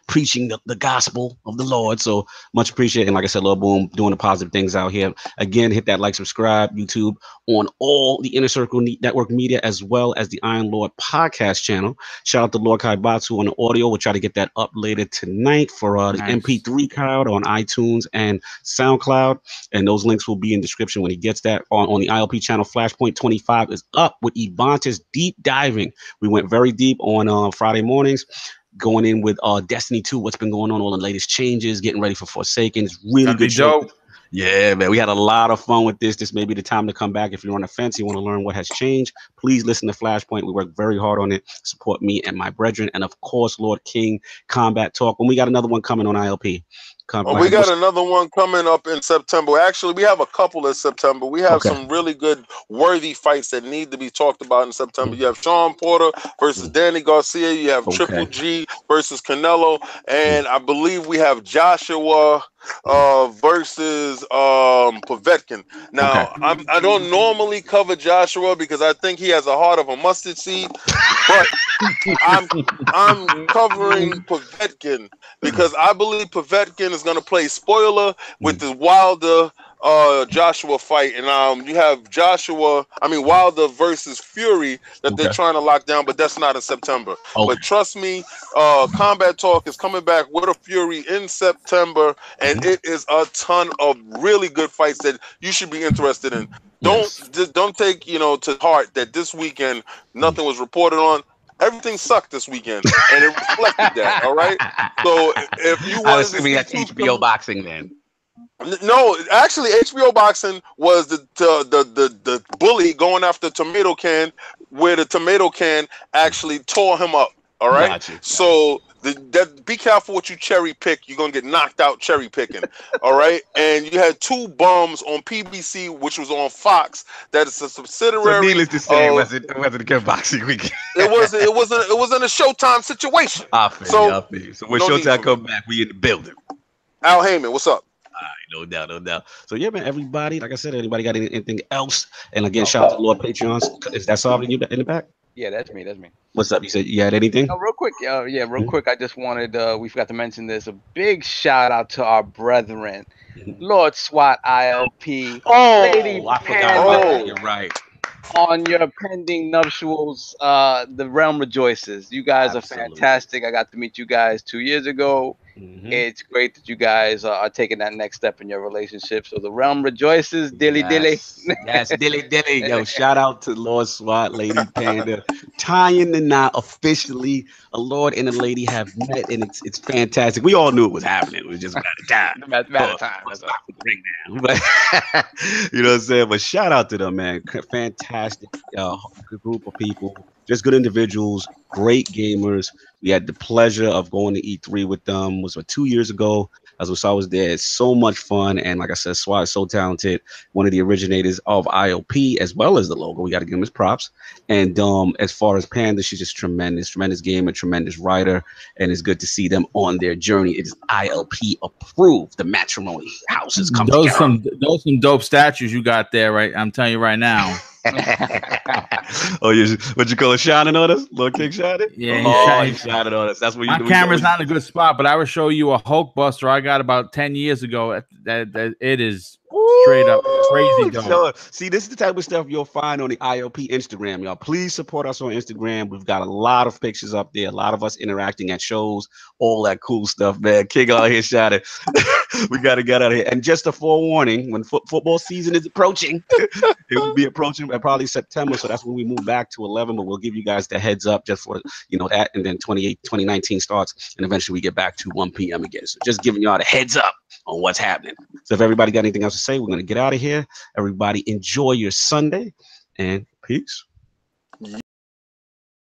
preaching the gospel of the Lord. So much appreciated. And like I said, Lord Boom doing the positive things out here. Again, hit that like, subscribe, YouTube, on all the Inner Circle Network media, as well as the Iron Lord podcast channel. Shout out to Lord Bouts on the audio. We'll try to get that up later tonight for the MP3 crowd on iTunes and SoundCloud. And those links will be in the description when he gets that. On the ILP channel, Flashpoint 25 is up with Evanta's deep diving. We went very deep on Friday mornings, going in with Destiny 2, what's been going on, all the latest changes, getting ready for Forsaken. It's really good show. Yeah, man, we had a lot of fun with this. This may be the time to come back. If you're on the fence, you want to learn what has changed, please listen to Flashpoint. We work very hard on it. Support me and my brethren. And of course, Lord King Combat Talk. When we got another one coming on ILP. We got another one coming up in September. Actually, we have a couple in September. We have some really good, worthy fights that need to be talked about in September. You have Sean Porter versus Danny Garcia. You have Triple G versus Canelo. And I believe we have Joshua versus Povetkin. Now, I don't normally cover Joshua because I think he has a heart of a mustard seed, but I'm covering Povetkin because I believe Povetkin is going to play spoiler with the Wilder Joshua fight, and you have Wilder versus Fury that they're trying to lock down, but that's not in September. But trust me, Combat Talk is coming back with a Fury in September, and it is a ton of really good fights that you should be interested in. Don't take to heart that this weekend nothing was reported on. Everything sucked this weekend, and it reflected that. All right. So if you want to be at HBO boxing, then. No, actually, HBO boxing was the bully going after tomato can, where the tomato can actually tore him up. All right. Gotcha. So be careful what you cherry pick. You're gonna get knocked out cherry picking. All right. And you had 2 bums on PBC, which was on Fox. That is a subsidiary. So needless to say, it wasn't a good boxing weekend. It wasn't a Showtime situation. I feel you. So when Showtime come back, we in the building. Al Heyman, what's up? No doubt. So yeah, man, everybody, like I said, anybody got anything else? And again, shout out to Lord Patreons. Is that solving you in the back? Yeah, that's me. What's up? You said you had anything? Real quick. Real quick. I just wanted, we forgot to mention this, a big shout out to our brethren, Lord SWAT ILP. Lady I forgot. You're right. On your pending nuptials, the realm rejoices. You guys are fantastic. I got to meet you guys 2 years ago. It's great that you guys are taking that next step in your relationship. So the realm rejoices, dilly dilly. Yes, dilly dilly. Yo, shout out to Lord SWAT, Lady Panda, tying the knot officially. A Lord and a lady have met, and it's fantastic. We all knew it was happening. It was just a matter of time. Matter of time. That's all. Ring down. But you know what I'm saying? But shout out to them, man. Fantastic group of people, just good individuals, great gamers. We had the pleasure of going to E3 with them. It was 2 years ago. As I was there. It's so much fun. And like I said, SWAT is so talented. One of the originators of ILP as well as the logo. We got to give him his props. And as far as Panda, she's just tremendous gamer, tremendous writer. And it's good to see them on their journey. It is ILP approved. The matrimony houses come together. Those some dope statues you got there, right? I'm telling you right now. Oh, what you call it, shining on us? Lord King shining? Yeah, he's shining on us. That's what you do. My camera's not in a good spot, but I will show you a Hulk buster I got about 10 years ago. That it is straight up crazy dope. So, see, this is the type of stuff you'll find on the ILP Instagram, y'all. Please support us on Instagram. We've got a lot of pictures up there, a lot of us interacting at shows, all that cool stuff, man. King out here shining. We got to get out of here. And just a forewarning, when football season is approaching, it will be approaching at probably September, so that's when we move back to 11, but we'll give you guys the heads up just for, that, and then 2019 starts, and eventually we get back to 1 p.m. again. So just giving y'all the heads up on what's happening. So if everybody got anything else to say, we're going to get out of here. Everybody enjoy your Sunday, and peace.